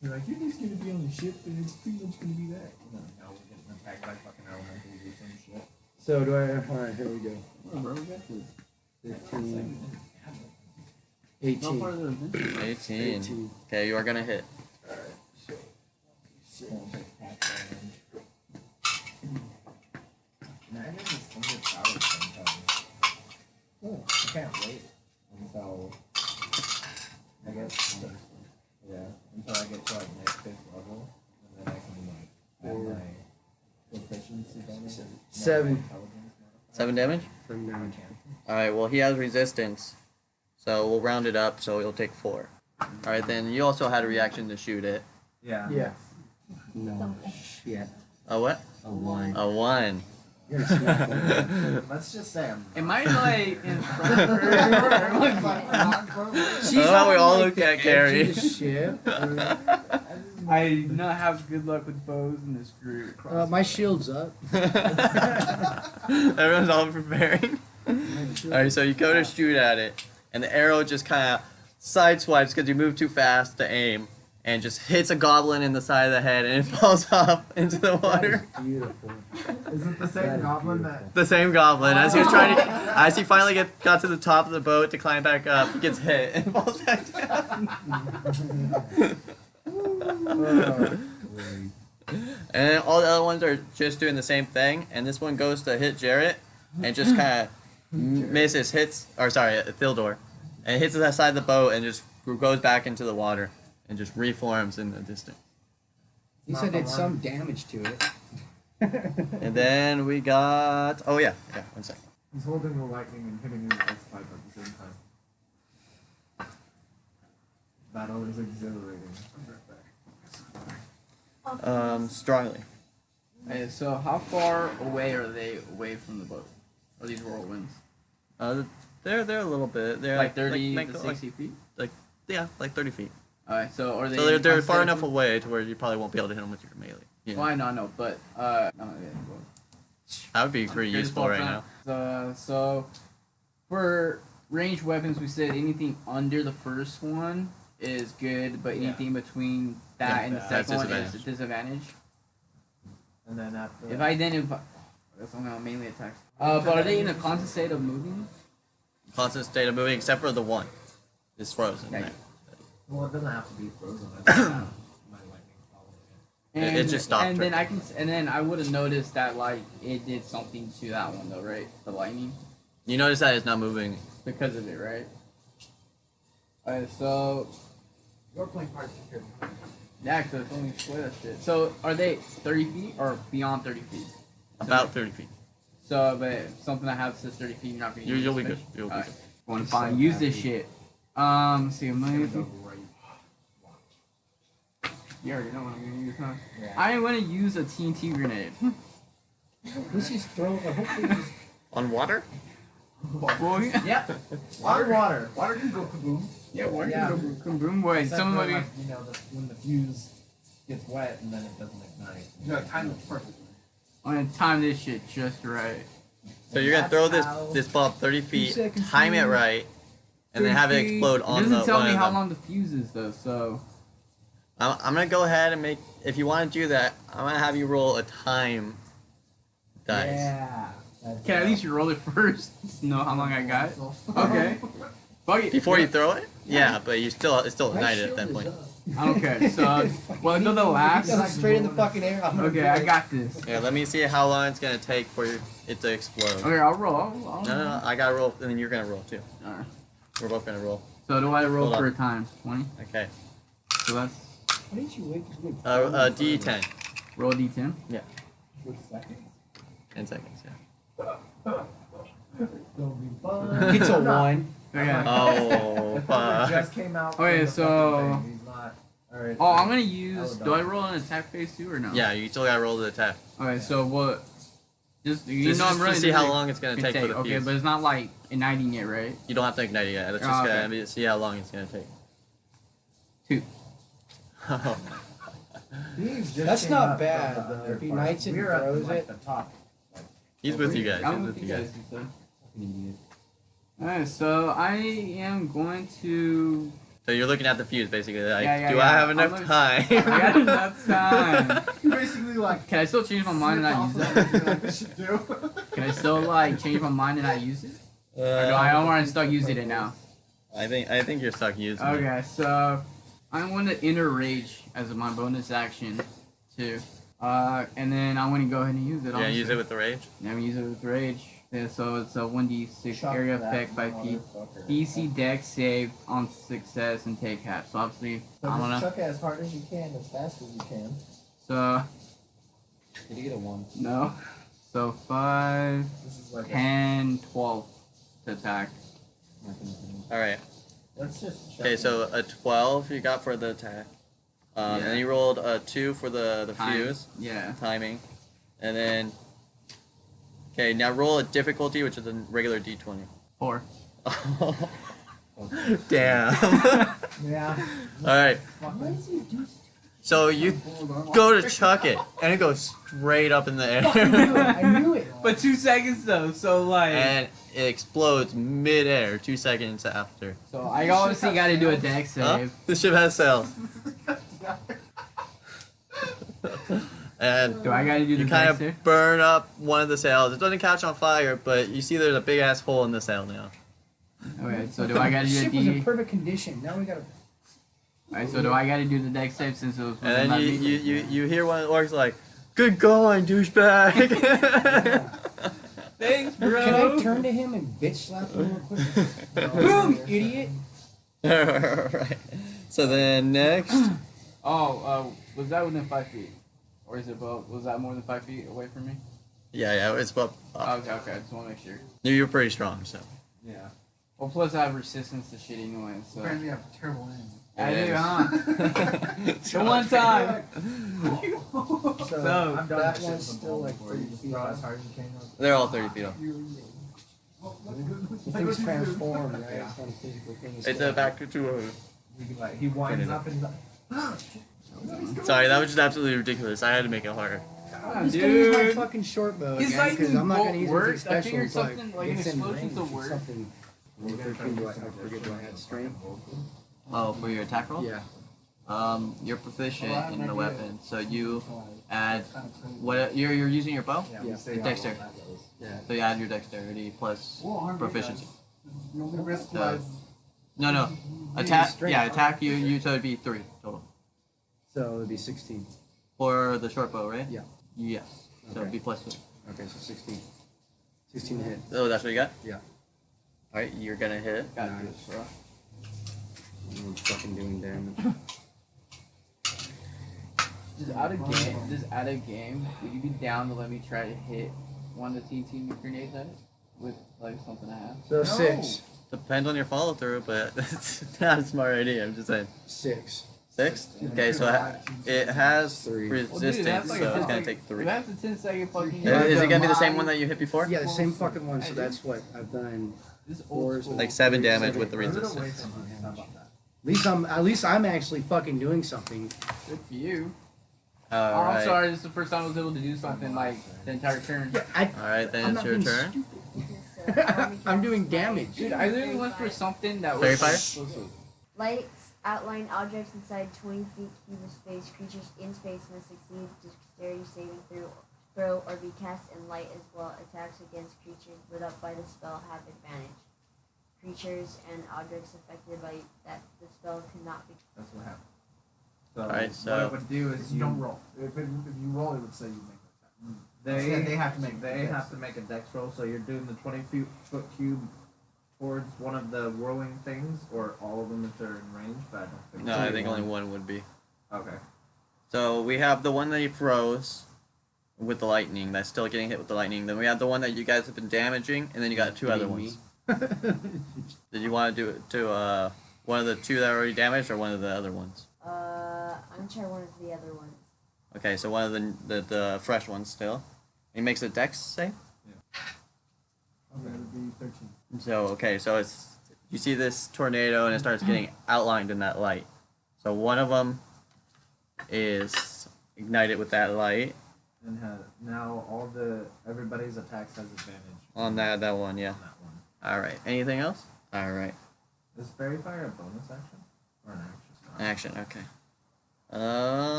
You're like, you're just gonna be on the ship, and it's pretty much gonna be that. No, we're getting attacked by fucking elementals or some shit. So do I? All right, here we go. Bro, we got this. 15, No 18. farther than this. 18. 18. Okay, you are gonna hit. Imagine this underpowered sometimes. Oh, I can't wait until I get until I get to like my 5th level, and then I can like add my proficiency bonus. 7. Intelligence 7 damage. 7 damage. All right. Well, he has resistance, so we'll round it up. So he'll take 4. All right. Then you also had a reaction to shoot it. Yeah. Yeah. No. Shit. A what? A 1. A 1. You're gonna smack me. Let's just say I'm. Am I like in front of her? She's I love how we on, all like, looked the at edge Carrie. of the ship. I do not have good luck with bows in this group. My shield's up. Everyone's all preparing. All right. So you go to shoot at it, and the arrow just kind of sideswipes because you move too fast to aim, and just hits a goblin in the side of the head, and it falls off into the water. That is beautiful. Is it the That same is goblin that? The same goblin, as he was trying to, as he finally got to the top of the boat to climb back up, he gets hit and falls back down. And then all the other ones are just doing the same thing, and this one goes to hit Jarrett, and just kind of misses, Ithildur, and hits the side of the boat, and just goes back into the water, and just reforms in the distance. He said it's some damage to it. And then we got, oh yeah, 1 second. He's holding the lightning and hitting his ice pipe at the same time. Battle is exhilarating. Strongly. Okay, so how far away are they away from the boat? Are these whirlwinds? They're a little bit. They're Like 30 like, to like, 60 feet? yeah, like 30 feet. Alright, so are they? So they're in far contact enough with- away to where you probably won't be able to hit them with your melee. Yeah. Well, I know, but no, yeah, well. That would be pretty Here's useful full right time. now. So for ranged weapons, we said anything under the first one is good, but Yeah. anything between that Yeah, and the that's second one is disadvantage. a disadvantage. And then after If that, I that's only on mainly attacks. But are they in a constant state of moving? Constant state of moving, except for the one. It's frozen. Yeah. Right? well, it doesn't have to be frozen. I just have my lightning following It just stopped And right then and then I would have noticed that like it did something to that one though, right? The lightning You notice that it's not moving. because of it, right? Alright, so You're playing parts here. yeah, because it's only split that shit. So are they 30 feet or beyond 30 feet? About 30 feet. So, but if something that has says 30 feet, you're not gonna use You'll it, be good. right? You'll be Alright. good. Going fine. Use this shit. Let's see, I'm gonna Go right. You already know what I'm gonna use, huh? Yeah. I am gonna use a TNT grenade. Let's just throw. Hopefully, just On water? Well, Yep. Water. Water can go kaboom. yeah, why Yeah. Boom boy. Except for, Somebody. like, you know, when the fuse gets wet and then it doesn't ignite. You gotta time it perfectly. I'm gonna time this shit just right. So you're gonna throw That's how- this ball 30 feet, seconds, time it right, and then have it explode It on doesn't the tell one me of how them. long the fuse is though, so. I'm gonna go ahead and make. If you want to do that, I'm gonna have you roll a time dice. Yeah. That's Can I at least roll it first? to know how long I got? Okay. Fuck it. Before you throw it? Yeah, but it's still My ignited at shield that is point. up. Okay, so well, I know the last. Got it straight in the fucking air. I'm gonna Okay, do I it. got this. Yeah, let me see how long it's gonna take for it to explode. Okay, I'll roll. No, I gotta roll, and then you're gonna roll too. Alright. We're both gonna roll. So do I roll Hold for on. a time? 20? Okay. So that's Why didn't you wait to do it? D10. roll a d10. With seconds. 10 seconds. Yeah. It's gonna be fun. It's a 1. Okay. Oh, The fuck. just came out. Okay, from the so- fucking thing. He's not. Alright. Oh, I'm gonna use. Elladon. Do I roll an attack phase too or no? Yeah, you still gotta roll the attack. Okay, so what? Just you Just, know, I'm just really to see how long it's gonna take for the Okay, fuse. but it's not like igniting it, right? You don't have to ignite it yet. Let's Oh, just okay. see how long it's gonna take. 2. These just That's came not up bad, from the though. other If he part. knights it and We're up throws to, like, it. the top. He's with you guys. I'm He's with with you you guys. guys. Alright, so I am going to. So you're looking at the fuse basically. Like, Yeah, do yeah. I have I'm enough looking- time? I got enough time. You basically like. Can I still change my mind and not use it? Like this should do. Can I still like change my mind and not use it? Or do Uh, I don't want to start using it now? I think you're stuck using it. Okay, so I want to enter rage as my bonus action too. And then I want to go ahead and use it. Yeah, use it with the rage. Yeah, we use it with rage. Yeah, so it's a 1d6 Chuck area that effect by P. motherfucker. DC dex save on success and take half. So obviously, So I just wanna. chuck it as hard as you can, as fast as you can. So Did you get a 1? no. So 5, This is like 10, 12 to attack. All right. let's just chuck Okay, it. so a 12 you got for the attack. Yeah. And then you rolled a 2 for the Time. fuse Yeah. timing, and then. Okay, now roll a difficulty, which is a regular D20. 4. Damn. Yeah. All right. Fuck it. So you go to chuck it, and it goes straight up in the air, I knew it. But 2 seconds though, so like. and it explodes mid-air 2 seconds after. So I obviously got to do a dex Huh? save. The ship has sails. And Do I got to do the you kind dex save? of burn up one of the sails. It doesn't catch on fire, but you see there's a big ass hole in the sail now. Okay, so do I got to The do a ship was in D? perfect condition. Now we gotta. Alright, so do I got to do the dex save since it was? And then not you, me? you hear one of the orcs like, "Good going, douchebag." Thanks, bro. Can I turn to him and bitch slap him real quick? Boom, idiot! Right. So then next, Oh, was that within 5 feet, or is it about? Was that more than 5 feet away from me? yeah, it's about. Oh, okay, I just want to make sure. You're pretty strong, so. Yeah. Well, plus I have resistance to shit anyway, so. Apparently you have terrible aim. I do, huh? So The one time. So, So, I'm done that with one's shit still like before you 30 just feet throw off. as hard as you can. They're all 30 feet off. The thing's transformed, right? It's not a physical thing. It's a back to You can, like, he winds up and Sorry, that was just absolutely ridiculous. I had to make it harder. Yeah, He's gonna use my dude. fucking short bow His again, because I'm not gonna lightning use bolt anything works. I special. figured It's like, something like an it's in explosion's range, a word. Something. Roll 13, do I forget, do I add strength? Oh, for your attack roll? Yeah. You're proficient in the weapon, so you add what you're using your bow? Yeah. Dexter. Yeah. So you add your dexterity plus proficiency. The only risk So- lies. No. use Attack. strength. Yeah, attack you. So it'd be 3 total So it'd be 16. for the short bow, right? Yeah. Yes. So it'd Okay. be plus 2. Okay, so 16. 16 to hit. Oh, that's what you got. Yeah. All right, you're gonna hit it. Got Nice. this, bro. I'm fucking doing damage. Just out of game, would you be down to let me try to hit one of the TNT grenades at it with like something I have? So 6. Depends on your follow through, but it's not a smart idea. I'm just saying. 6. 6? Okay, so it has 3. resistance, that's like so a it's gonna 10 take 3. That's a 10-second fucking. Is it gonna be the same one that you hit before? Yeah, the same fucking one. So that's what I've done. This old 4, school. Like 7 damage with the Wait resistance. some money. How about that? At least I'm actually fucking doing something. Good for you. Oh, Alright. I'm sorry. This is the first time I was able to do something like the entire turn. Alright, then I'm it's not your being turn. I'm doing damage. Dude, I literally went for something that Fairy was fire? explosive. Lights outline objects inside 20 feet cube of space. Creatures in space must succeed dexterity saving throw or be cast in light as well. Attacks against creatures lit up by the spell have advantage. Creatures and objects affected by the spell cannot be. That's what happened. So Alright, what so- it would do is You don't roll. If you roll, it would say you make an attack. They Instead, they have to make. They have to make a dex roll, so you're doing the 20-foot cube towards one of the whirling things, or all of them if they're in range. But I don't think. No, I think only one would be. Okay. So we have the one that you froze with the lightning, that's still getting hit with the lightning. Then we have the one that you guys have been damaging, and then you got 2 other ones. Did you want to do it to one of the 2 that are already damaged, or one of the other ones? I'm sure one of the other ones. Okay, so one of the fresh ones still. He makes a dex save. Okay, it would be 13. So okay, so it's you see this tornado and it starts getting outlined in that light. So one of them is ignited with that light And now everybody's attacks has advantage on that one, yeah. on that one. All right. Anything else? All right. Is fairy fire a bonus action or an action? Action. Okay.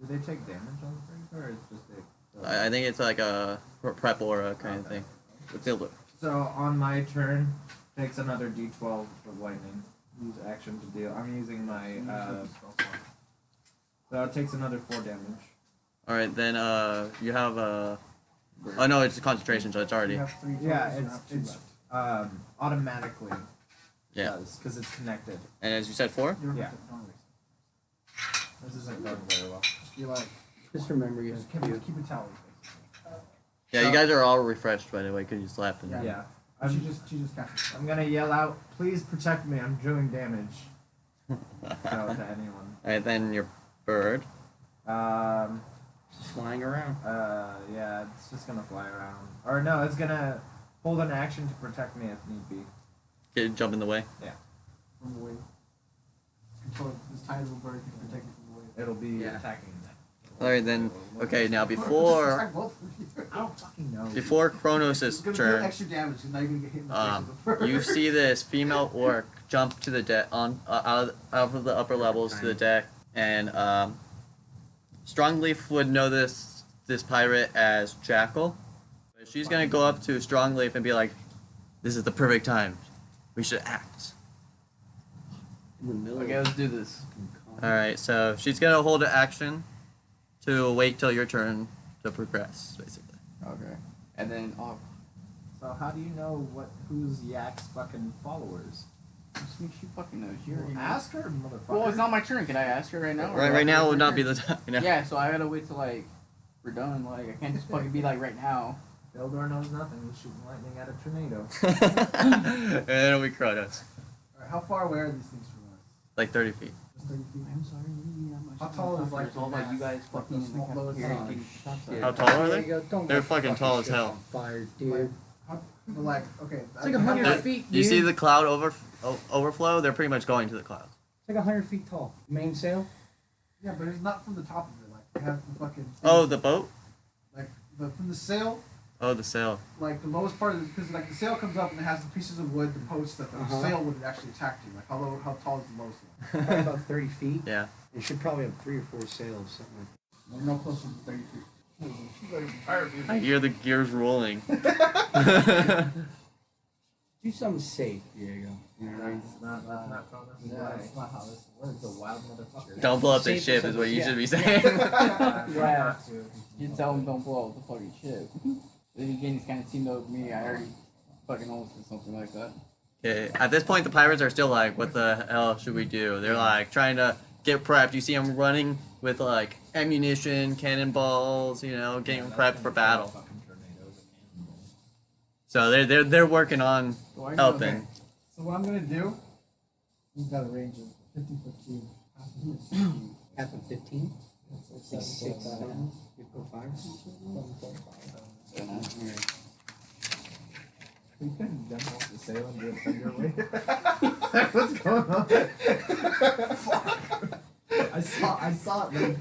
Do they take damage on the fairy fire, or it's just I think it's like a prep aura kind of thing. Ithildur. So on my turn, takes another D12 of lightning. Use action to deal. I'm using my. So it takes another 4 damage. All right, then you have Oh no, it's a concentration, so it's already. You have 3 totals, Yeah, you have 2 it's left. automatically Yeah. does because it's connected. And as you said, 4. You don't Yeah. have to- don't waste This isn't going very well. it. Just be like, Just remember you. just keep a tally. Yeah, you guys are all refreshed by the way because you slept. And Yeah. She just cast it. I'm gonna yell out, "Please protect me! I'm doing damage." So to anyone. All right, then your bird. Just flying around. Yeah, it's just gonna fly around. Or no, it's gonna hold an action to protect me if need be. Get jump in the way. From the way. Control this tiny little bird can protect you from the way. It'll be Yeah. attacking that. All right, then. Okay, now before Attack both of you. I don't fucking know. before Kronos' It's gonna do turn, extra damage, and now you're gonna get hit in the face with the bird. you see this female orc jump to the deck out of the upper levels to the deck, and Strongleaf would know this pirate as Jackal. She's gonna go up to Strongleaf and be like, "This is the perfect time. We should act." In the middle. Okay, let's do this. All right, so she's gonna hold an action to wait till your turn to progress, basically. Okay. And then So how do you know who's Yak's fucking followers? just make sure fucking knows. You already know. Ask her, motherfucker. Well, it's not my turn. Can I ask her right now? or Right now after would not her be turn? the time. You know? Yeah, so I gotta wait till like we're done. Like I can't just fucking be like right now. Ithildur knows nothing. He's shooting lightning at a tornado. And then it'll be Kronos, Alright, how far away are these things from us? like 30 feet. Just 30 feet. I'm sorry. How tall is, like, It's all about the you guys mass? fucking Like the in the small lower cafeteria size. getting shots at. How tall are There they? you go. Don't They're get the fucking tall as shit hell. on fire, Like, dude. but like, okay. It's like 100 They're- feet, You dude. see the cloud overflow? They're pretty much going to the clouds. It's like 100 feet tall. Main sail. Yeah, but it's not from the top of it. Like, you have the fucking. Oh, the boat? Like, from the sail, Oh, the sail. like the lowest part of it, because like the sail comes up and it has the pieces of wood, the posts that the Uh-huh. sail would actually attack you. Like, how tall is the lowest one? Probably about 30 feet. Yeah. It should probably have 3 or 4 sails, something like that. Like, no closer than 30 feet. I hear the gears rolling. Do something safe, Diego. You know what I mean? That's not Kronos. Yeah, that's not how this works. It's a wild motherfucker. Don't blow up the Safe ship or is what you something, should be I'm saying. trying Yeah. not to. You tell him don't blow up the fucking ship. Then again, he's kind of teamed up with me. I already fucking almost did something like that. Okay. At this point, the pirates are still like, "What the hell should we do?" They're like trying to get prepped. You see them running with like ammunition, cannonballs, getting prepped for battle. Fucking tornadoes and animals. So they're working on So I helping. So what I'm gonna do, we've got a range of 50-foot cube. Half of 15? It's like 6, 7, 5 or something? Alright. You couldn't jump off the sail and do a thunder wave. What's going on? Fuck. I saw it like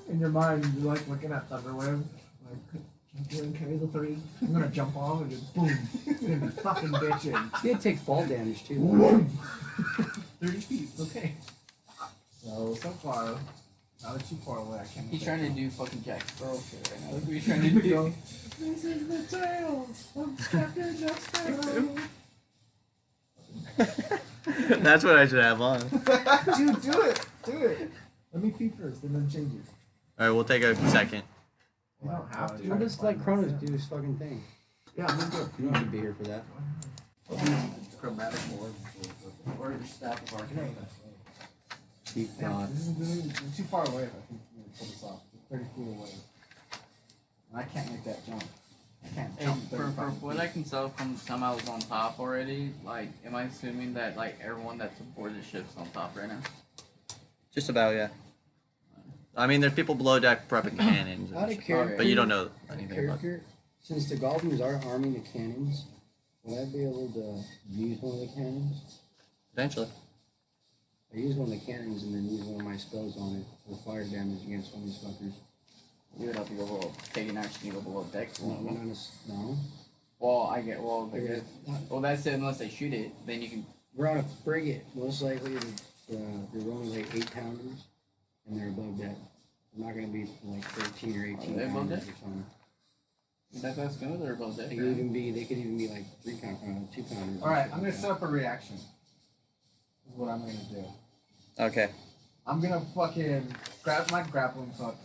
in your mind. You're like looking at Thunderwave. Like, I'm doing carry the 3. I'm gonna jump off and just boom. It's gonna be fucking bitching. It's gonna take fall damage too. 30 feet. Okay. So far, not too far away. I can't. He's trying to do fucking Jack Sparrow shit right now. Look what he's trying to do. This is the tale of Captain Jack Sparrow. That's what I should have on. Dude, do it. Let me pee first and then change it. All right, we'll take a second. You don't have to. I'll just let Kronos do his fucking thing. Yeah, I'm gonna do it. You don't have to be here for that. Chromatic orb or your staff of arcane. Deep thought. This is too far away. If I think I'm gonna pull this off. It's 30 feet away. And I can't make that jump. I can't Hey, jump for 35 what feet. I can tell from some I was on top already, like, am I assuming that, like, everyone that's aboard the ship's on top right now? Just about, yeah. I mean, there's people below deck prepping cannons, Out of and shit, character. but you don't know anything about it. Character, since the goblins are arming the cannons, will I be able to use one of the cannons? Eventually. I use one of the cannons and then use one of my spells on it for fire damage against one of these fuckers. You would have to go below, taking action, go below deck. No. Well, I get, well, Okay. because, well, that's it, unless they shoot it, then you can, We're on a frigate. Most likely, they're rolling like 8-pounders, and they're above deck. They're not going to be like 13 or 18 Are they above pounders deck? or something. that's good, or above deck. They could even be like 2-pounders. Alright, I'm gonna set up a reaction. This is what I'm gonna do. Okay. I'm gonna fucking grab my grappling hook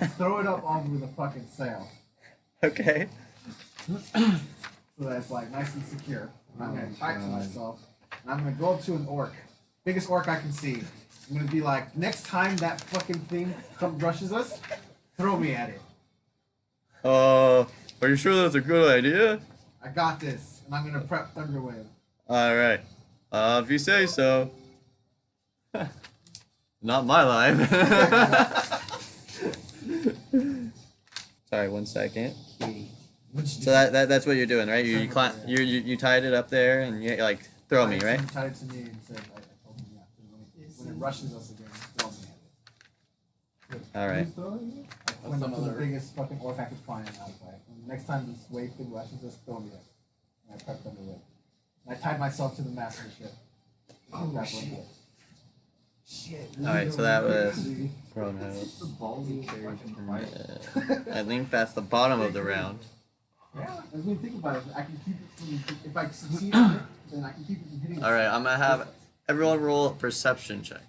and throw it up onto the fucking sail. Okay. So that it's like nice and secure. And I'm gonna tie it to myself. And I'm gonna go up to an orc. Biggest orc I can see. I'm gonna be like, next time that fucking thing rushes us, throw me at it. Are you sure that's a good idea? I got this. And I'm gonna prep Thunderwave. Alright. If you say so. Not my life. Sorry, 1 second. So that's what you're doing, right? You tied it up there and you like throw me, right? Tied it to me and said, I told him, yeah, when it rushes us again, throw me at it. Alright. I went up to the biggest fucking orc I could find, and I was like, next time this wave thing rushes us, throw me at it. And I prepped under it. And I tied myself to the mast of the ship. Oh, shit. Alright, so that was Kronos. The ballsy fucking fight. I think that's the bottom of the round. Yeah, as we think about it, I can keep it from, if I succeed on it, then I can keep it from hitting. Alright, I'm gonna have everyone roll a perception check.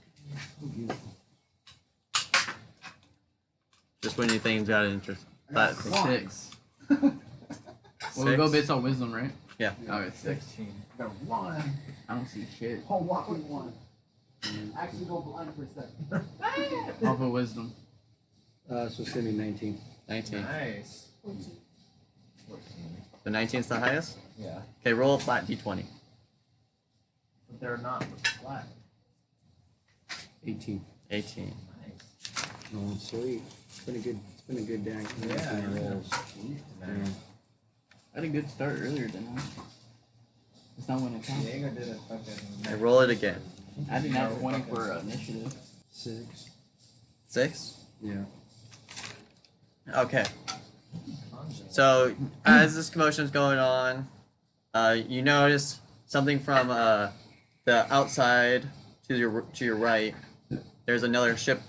Just when you think it's got an interest. That, 6. Well, we go based on wisdom, right? Yeah. Okay, 6. I got 1. I don't see shit. Oh, what we 1. Actually go blind for a second. Off of wisdom. So it's gonna be 19. 19. Nice. The 19's the highest? Yeah. Okay, roll a flat d20. But they're not flat. 18. 18. Nice. Oh, sweet. It's been a good day. Yeah. Rolls. I had a good start earlier than that. It's not when it counts. Diego did a fucking. Okay, roll it again. I didn't have 20 for initiative. 6. 6? Yeah. Okay. So, as this commotion is going on, you notice something from the outside to your right. There's another ship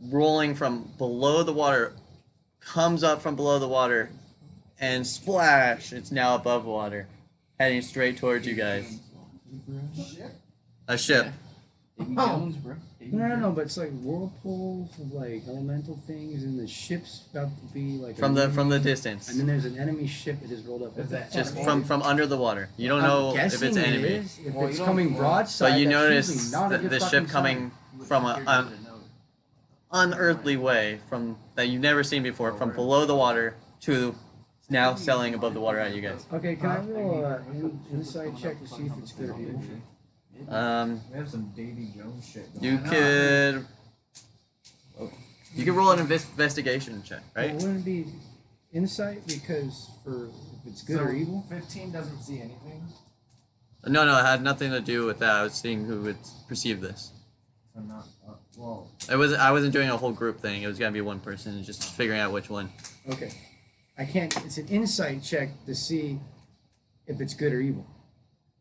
rolling from below the water, comes up from below the water, and splash! It's now above water, heading straight towards you guys. A ship. Davy Jones, bro. Davy No, Jones. but it's like whirlpools of like elemental things, and the ship's about to be like From the distance. And then there's an enemy ship that just rolled up. Is that Just from under the water. You don't I'm know if guessing it's it enemy. is. If Well, it's you don't- coming broadside, But you that's notice usually not a good the fucking ship coming from an unearthly way, from that you've never seen before, from below the water to now sailing above the water at you guys. sign. Okay, can I roll an inside check to see if it's good or evil? Um, We have some Davy Jones shit going you on. could You can roll an investigation check, Well, right? wouldn't it be insight because for if it's good or evil? 15 doesn't see anything. No, it had nothing to do with that. I was seeing who would perceive this. So not. Well. I wasn't doing a whole group thing. It was gonna be one person, just figuring out which one. Okay. I can't. It's an insight check to see if it's good or evil.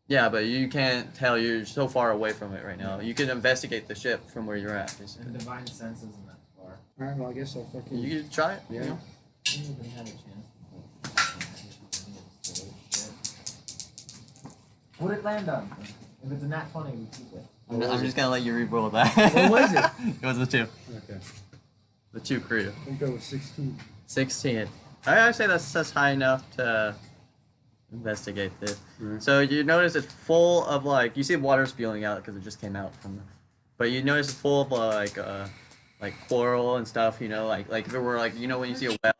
Yeah, but you can't tell. You're so far away from it right now. You can investigate the ship from where you're at. basically. And divine sense isn't that far. All right. Well, I guess I'll fucking. You can try it. Yeah. You know? Didn't even have a chance. What did it land on? If it's a nat 20, we keep it. I'm just gonna let you re-roll that. What was it? It was the 2. Okay. The 2 crew. We'll go with 16. 16. I'd say that's high enough to investigate this. Right. So you notice it's full of like you see water spewing out because it just came out from the, but you notice it's full of like coral and stuff. You know, like if it were like you know when you see a whale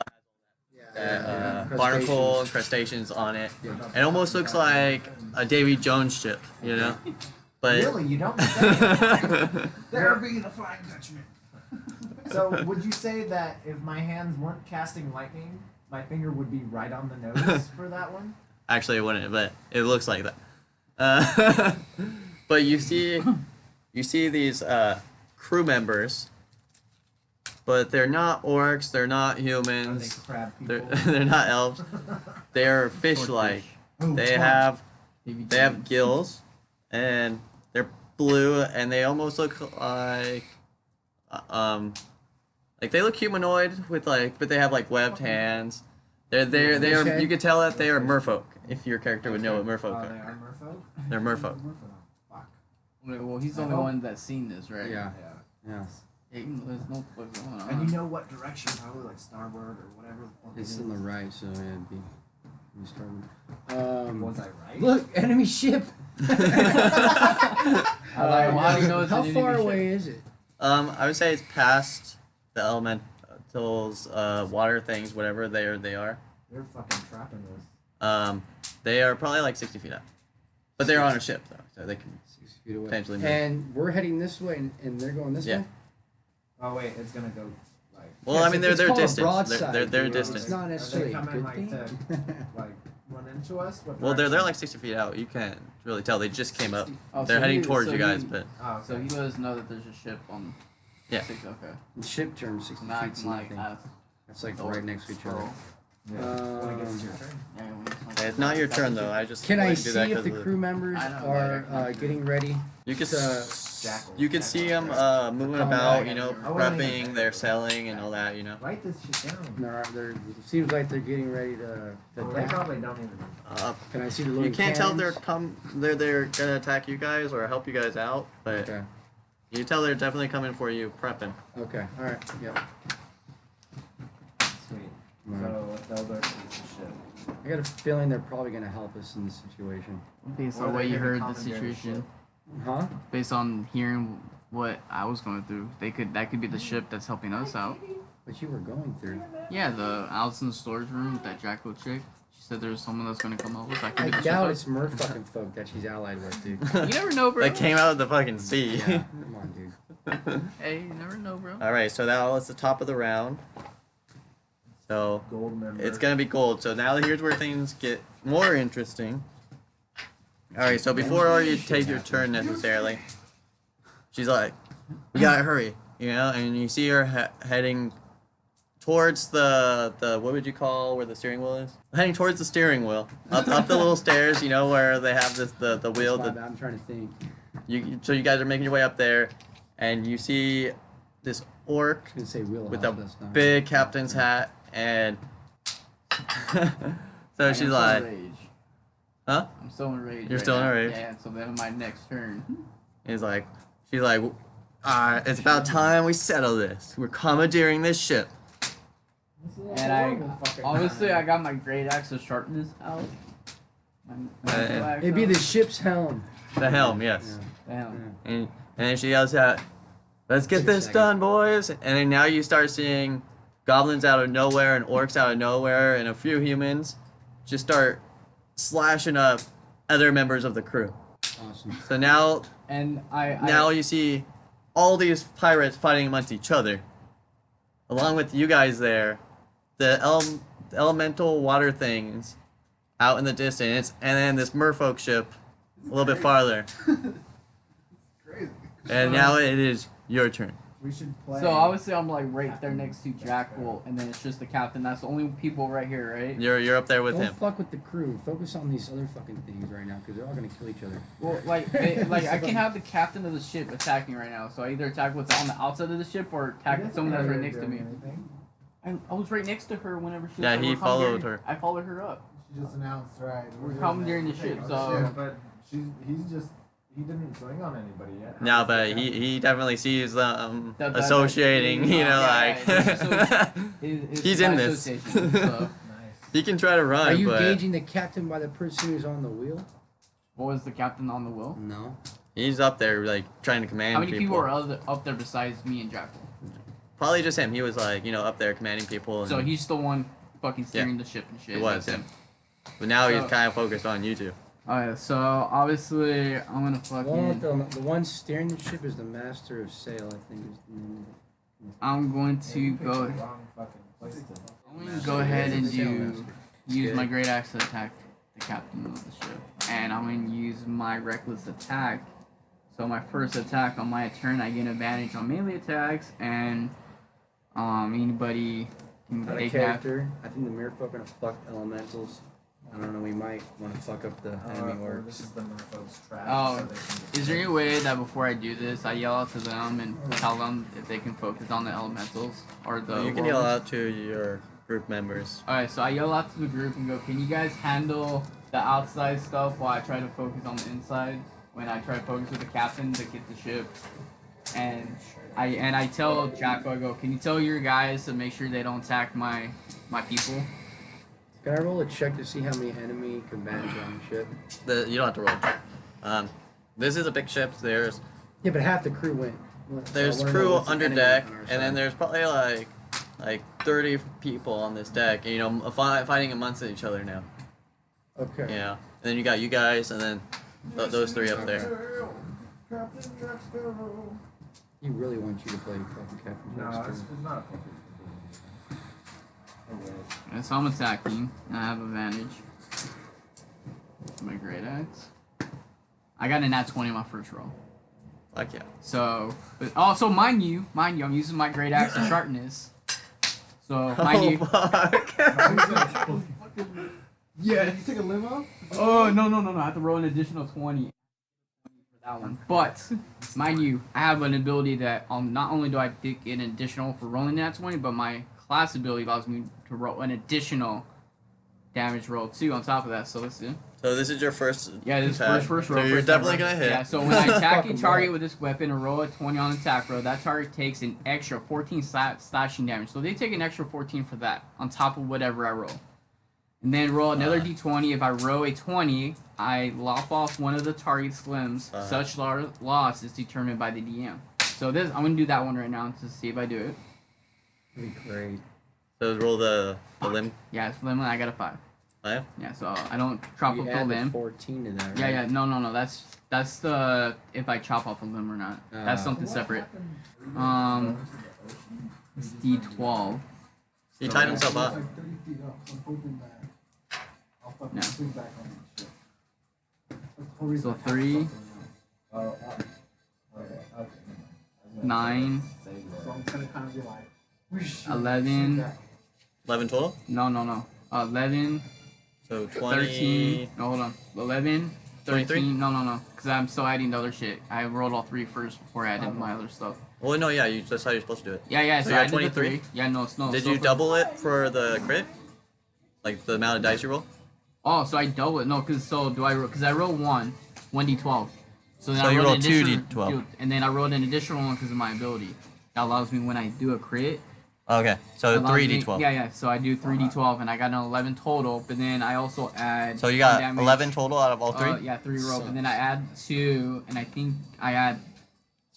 that barnacle and crustaceans on it. Yeah. It almost looks like a Davy Jones ship. You know, but Really? You don't say? There be the Flying Dutchman. So, would you say that if my hands weren't casting lightning, my finger would be right on the nose for that one? Actually, it wouldn't, but it looks like that. But you see these crew members, but they're not orcs, they're not Are they humans, crab they're people? they're not elves. They're fish-like. Oh, They fuck. have gills, and they're blue, and they almost look like they look humanoid with but they have like webbed hands. They are you could tell that they are merfolk if your character would know what merfolk They are. are merfolk? They're merfolk. Fuck. Well, he's the only one that's seen this, right? Yeah. Yeah. Yeah. Yeah, there's no what's going on. And you know what direction? Probably like starboard or whatever. the fuck It's it on the is. right, so yeah, it'd be. Was I right? Look, enemy ship. How do you know it's How an far enemy away is it? I would say it's past the elementals, water things, whatever they are. They're fucking trapping us. They are probably like 60 feet up, but they're on a ship though, so they can 6 feet away. potentially move. And we're heading this way, and they're going this Yeah. way. Oh wait, it's gonna go like. Well, Yeah, I mean it's they're called a distance. broadside, They're dude. distance. It's not necessarily a coming, good like, thing. like run into us? What Well, they're direction? like 60 feet out. You can't really tell. They just came up. Oh, They're so heading he- towards so you guys, he- but Oh, So he let us know that there's a ship on. Yeah. Okay. The ship turns 60 So now I feet. can like Nothing. ask. It's like right next to each other. yeah. When it gets to your turn. Yeah, when it's okay, it's not your turn though. I just Can I wanted to see do that if 'cause the of crew members I know, are like, getting ready? You could Jackal. you could see them moving Come about. back. You know, I wanna make prepping, they're selling and all that. You know. Write this shit down. It seems like they're getting ready to Oh, they attack. probably don't even. Can I see the little You can't tell if cannons? they're gonna attack you guys or help you guys out, but Okay. you tell they're definitely coming for you, prepping. Okay. All right. Yep. Sweet. Alright. So they'll go to the ship. I got a feeling they're probably gonna help us in this situation. Based Or on what they're you gonna heard the commandeer the situation, Huh? based on hearing what I was going through, that could be the ship that's helping us out. What you were going through. Yeah, the Allison storage room with that Jacko chick. She said there's someone that's gonna come over. So I could I be the doubt ship. it's merfucking folk that she's allied with, dude. You never know, bro. That came out of the fucking sea. Yeah. Come on, dude. Hey, you never know, bro. All right, so that was the top of the round. So Gold member. it's gonna be gold. So now here's where things get more interesting. All right, so before you take your turn necessarily, she's like, "We gotta hurry," you know, and you see her heading towards the what would you call where the steering wheel is? Heading towards the steering wheel, up the little stairs, you know, where they have the wheel. That's why I'm trying to think. So you guys are making your way up there, and you see this orc I was gonna say wheelhouse. with a that's not- big captain's hat, and so she's like, "Huh?" I'm still in rage. You're right still in now. a rage? Yeah, so then my next turn. She's like, "It's about time we settle this. We're commandeering this ship." And I obviously I got my great axe of sharpness out. My axe It'd be out. the ship's helm. The helm, yes. Damn. And then she yells out, "Let's get Take a this second. done, boys!" And then now you start seeing goblins out of nowhere and orcs out of nowhere, and a few humans just start slashing up other members of the crew. Awesome. So now And you see all these pirates fighting amongst each other, along with you guys there, the elemental water things out in the distance, and then this merfolk ship a little bit farther. Crazy. And now it is your turn. We should play. So obviously I'm like right there next to Jackal, and then it's just the captain. That's the only people right here, right? You're up there with Don't him. fuck with the crew. Focus on these other fucking things right now, because they're all gonna kill each other. Well, like I can have the captain of the ship attacking right now. So I either attack what's on the outside of the ship or attack someone that's right next to me. I was right next to her whenever she. Yeah, was he like, followed her. I followed her up. She just announced, right? We're commandeering the ship, so. Yeah, but he didn't swing on anybody yet. No, but he definitely sees That- associating, you know, yeah, like he's in by this. association, so. Nice. He can try to run, Are you but gauging the captain by the person who's on the wheel? What was the captain on the wheel? No. he's up there like trying to command How many people are up there besides me and Jackal? Probably just him. He was like, you know, up there commanding people. And So he's the one fucking steering the ship and shit. It was That's him. But now So- he's kind of focused on you two. Alright, so obviously I'm gonna The one, fucking. with the one steering the ship is the master of sail, I think is the name. I'm going to You picked go. the wrong fucking place to. I'm gonna go ahead and use Yeah. my great axe to attack the captain of the ship, and I'm gonna use my reckless attack. So my first attack on my turn, I get advantage on melee attacks, and anybody can Not a take that. character. I think the merfolk are gonna fuck elementals. I don't know, we might want to fuck up the enemy Or orcs. this is the merfolk's trap. Oh, so they can Is there any way that before I do this, I yell out to them and tell them if they can focus on the elementals or the? You can yell warlords? out to your group members. Alright, so I yell out to the group and go, can you guys handle the outside stuff while I try to focus on the inside? When I try to focus with the captain to get the ship. And I tell Jacko, I go, can you tell your guys to make sure they don't attack my people? Can I roll a check to see how many enemy combatants are on the ship? You don't have to roll. This is a big ship. There's Yeah, but half the crew went. there's So I wanna know crew what's the under enemy deck, on our and side. then there's probably like 30 people on this deck. You know, fighting amongst each other now. Okay. You know, and then you got you guys, and then those three up there. Captain Jack Sparrow. He really wants you to play fucking Captain No, Jack it's Sparrow. not appropriate. And so I'm attacking, and I have advantage. My great axe. I got a nat 20 on my first roll. Fuck yeah. So, but also mind you, I'm using my great axe of sharpness. So, mind you. fuck. Yeah, did you take a limb off? Oh, no. I have to roll an additional 20 for that one. But, mind you, I have an ability that not only do I get an additional for rolling that 20, but my class ability allows me to roll an additional damage roll too on top of that. So let's see. So this is your first. Yeah, this is attack. first roll. So you're first definitely ever. gonna hit. Yeah, so when I attack a Fucking target right. with this weapon and roll a 20 on attack roll, that target takes an extra 14 slashing damage. So they take an extra 14 for that on top of whatever I roll. And then roll another d20. If I roll a 20, I lop off one of the target's limbs. Such loss is determined by the DM. So this, I'm gonna do that one right now to see if I do it. That'd be great. So roll the limb. Yeah, it's limb. I got a 5. 5. Yeah, so I don't chop You off the add the limb. 14 to that, right? Yeah, no. That's the if I chop off a limb or not. That's something separate. It's D12. He tied himself up. Like 30 feet up. I'm hoping that I'll fucking No. swing back on that shit. That's the whole reason So I have 3, something Oh, okay. 9, else. So I'm gonna kind of be like, whoosh, 11. back. 11 total. No. 11, So 20. 13. No, hold on. 11, 13. 23? No. Because I'm still adding the other shit. I rolled all 3 first before I added my other stuff. Well, no, yeah, that's how you're supposed to do it. Yeah. So So, you're I did the 23? 3. Yeah, no. Did so you for- double it for the crit? Like the amount of dice you roll? Oh, so I double it. No, because I roll 1d12. So then So I you rolled roll an 2 additional- D12. And then I rolled an additional one because of my ability. That allows me when I do a crit. Okay, so allows 3d12. me- Yeah. So I do 3d12 and I got an 11 total. But then I also add. So you got damage. 11 total out of all 3? Yeah, 3 roll. And then I add 2, and I think I add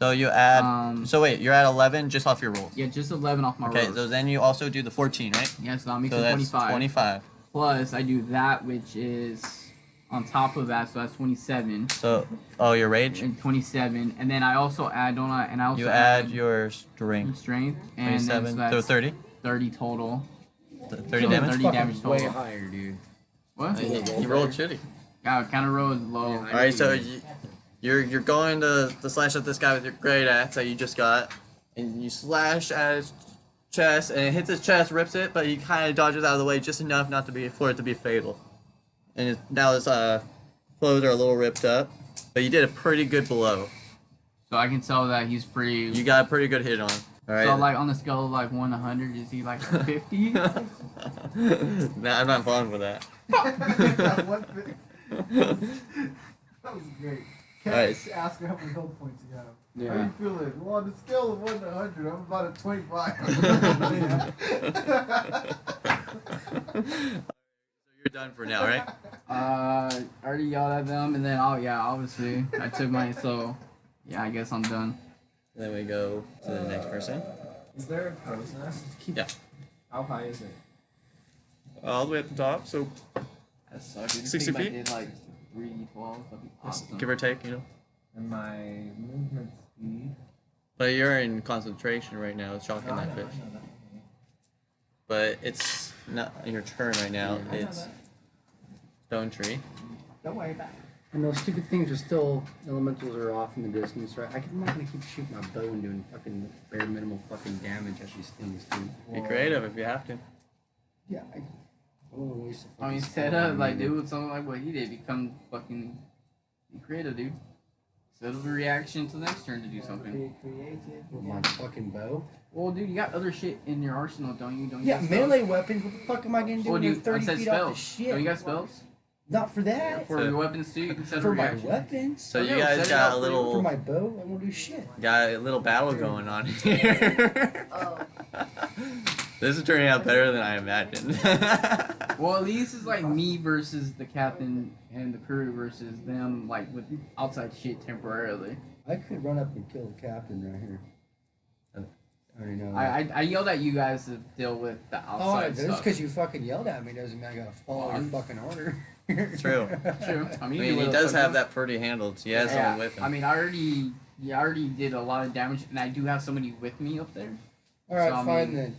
So you add. So wait, you're at 11 just off your rolls. just 11 off my Okay, rolls. so then you also do the 14, right? Yeah, so that makes So it that's 25. 25. Plus I do that, which is on top of that, so that's 27. So, oh, your rage? And 27, and then I also add, don't I? And I also You add your strength. strength, and then 27. so So that's 30? 30 total. 30 So damage? 30 Fucking damage way total. higher, dude. What? You rolled shitty. Yeah, kind of rose low. Yeah, Alright, so you're going to slash at this guy with your great axe that you just got, and you slash at his chest, and it hits his chest, rips it, but he kind of dodges out of the way just enough not to be for it to be fatal. And now his clothes are a little ripped up, but you did a pretty good blow. So I can tell that he's pretty. You got a pretty good hit on. All right. So like on the scale of like 1 to 100, is he like 50? Nah, I'm not falling for that. That one thing. That was great. Alright. Can't ask her how many health points you have. Yeah. How you feeling? Well, on the scale of 1 to 100, I'm about at 25. You're done for now, right? I already yelled at them, and then obviously I took mine. So yeah, I guess I'm done. Then we go to the next person. Is there a crow's nest? Yeah. How high is it? All the way at the top, so That sucks. 60 If I feet? did like 3d12, that'd be awesome. give or take, you know. And my movement speed? But you're in concentration right now, it's shocking I that know, fish. I know that. But it's not your turn right now. I know It's that. Stonetree. Don't worry about it. And those stupid things are still, elementals are off in the distance, right? I'm not gonna keep shooting my bow and doing fucking bare minimal fucking damage at these things, dude. Be creative if you have to. Yeah, I don't wanna waste the I mean, fucking set spell up on like you. do something like what he did. Become fucking be creative, dude. Set up a reaction to the next turn to do something. Be creative. With my fucking bow. Well, dude, you got other shit in your arsenal, don't you? Don't you? Yeah, got spells? melee weapons. What the fuck am I gonna do Well, when dude, you're I 30 said feet off the spells. shit? Don't you got spells? Not for that. For your weapons too, you can set a For my reaction. weapons. So Okay, you well, guys set it got up a for you. For little my bow, I won't do shit. got a little battle going on here. Oh, This is turning out better than I imagined. Well, at least it's like me versus the captain and the crew versus them, like with outside shit temporarily. I could run up and kill the captain right here. I already know. I yelled at you guys to deal with the Oh, outside just stuff. because you fucking yelled at me doesn't mean I gotta follow your Um, fucking order. True. True. I I mean, mean, he does have that pretty handled. He has someone with him. I mean, I already did a lot of damage, and I do have somebody with me up there. Alright, So, I fine mean- then.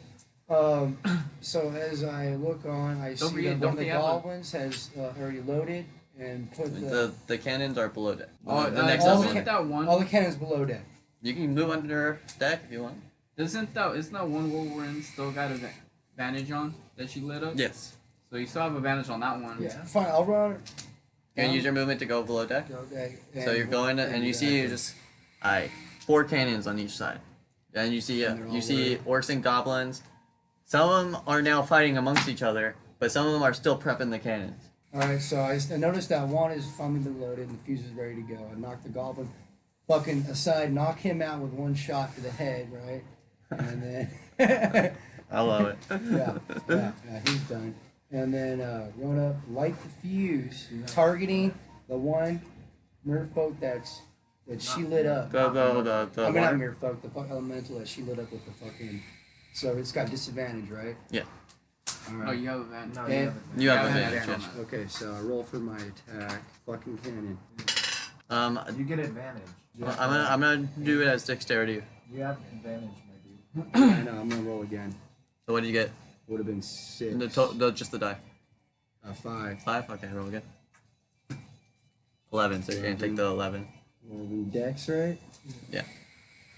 So as I look on, I Don't see forget- that don't one of the they have a- goblins has already loaded and put The cannons are below deck. Oh, the next all level. the isn't that one? all the cannons below deck. You can move under deck if you want. Isn't that one Wolverine still got an advantage on that she lit up? Yes. So you still have advantage on that one. Yeah, fine. I'll run. You can use your movement to go below deck. So you're going, and you see just, 4 cannons on each side, and you see And they're all orcs and goblins. Some of them are now fighting amongst each other, but some of them are still prepping the cannons. Alright, so I noticed that one is finally been loaded and the fuse is ready to go. I knocked the goblin fucking aside, knock him out with one shot to the head, right? And then I love it. yeah, he's done. And then run up, light the fuse, targeting the one merfolk that she lit up. The I mean, not one. merfolk, the fuck elemental that she lit up with the fucking. So it's got disadvantage, right? Yeah. Oh, Alright. you have advantage. No, And- you haven't. You have Yeah, advantage. yeah, yes. Okay, so I roll for my attack. Fucking cannon. You get advantage. I'm gonna do it as dexterity. You have advantage, my dude. I know, I'm gonna roll again. So what do you get? Would have been 6. Just the die. 5. 5. Okay, roll again. 11. So you're gonna take the 11 Dex, right? Yeah.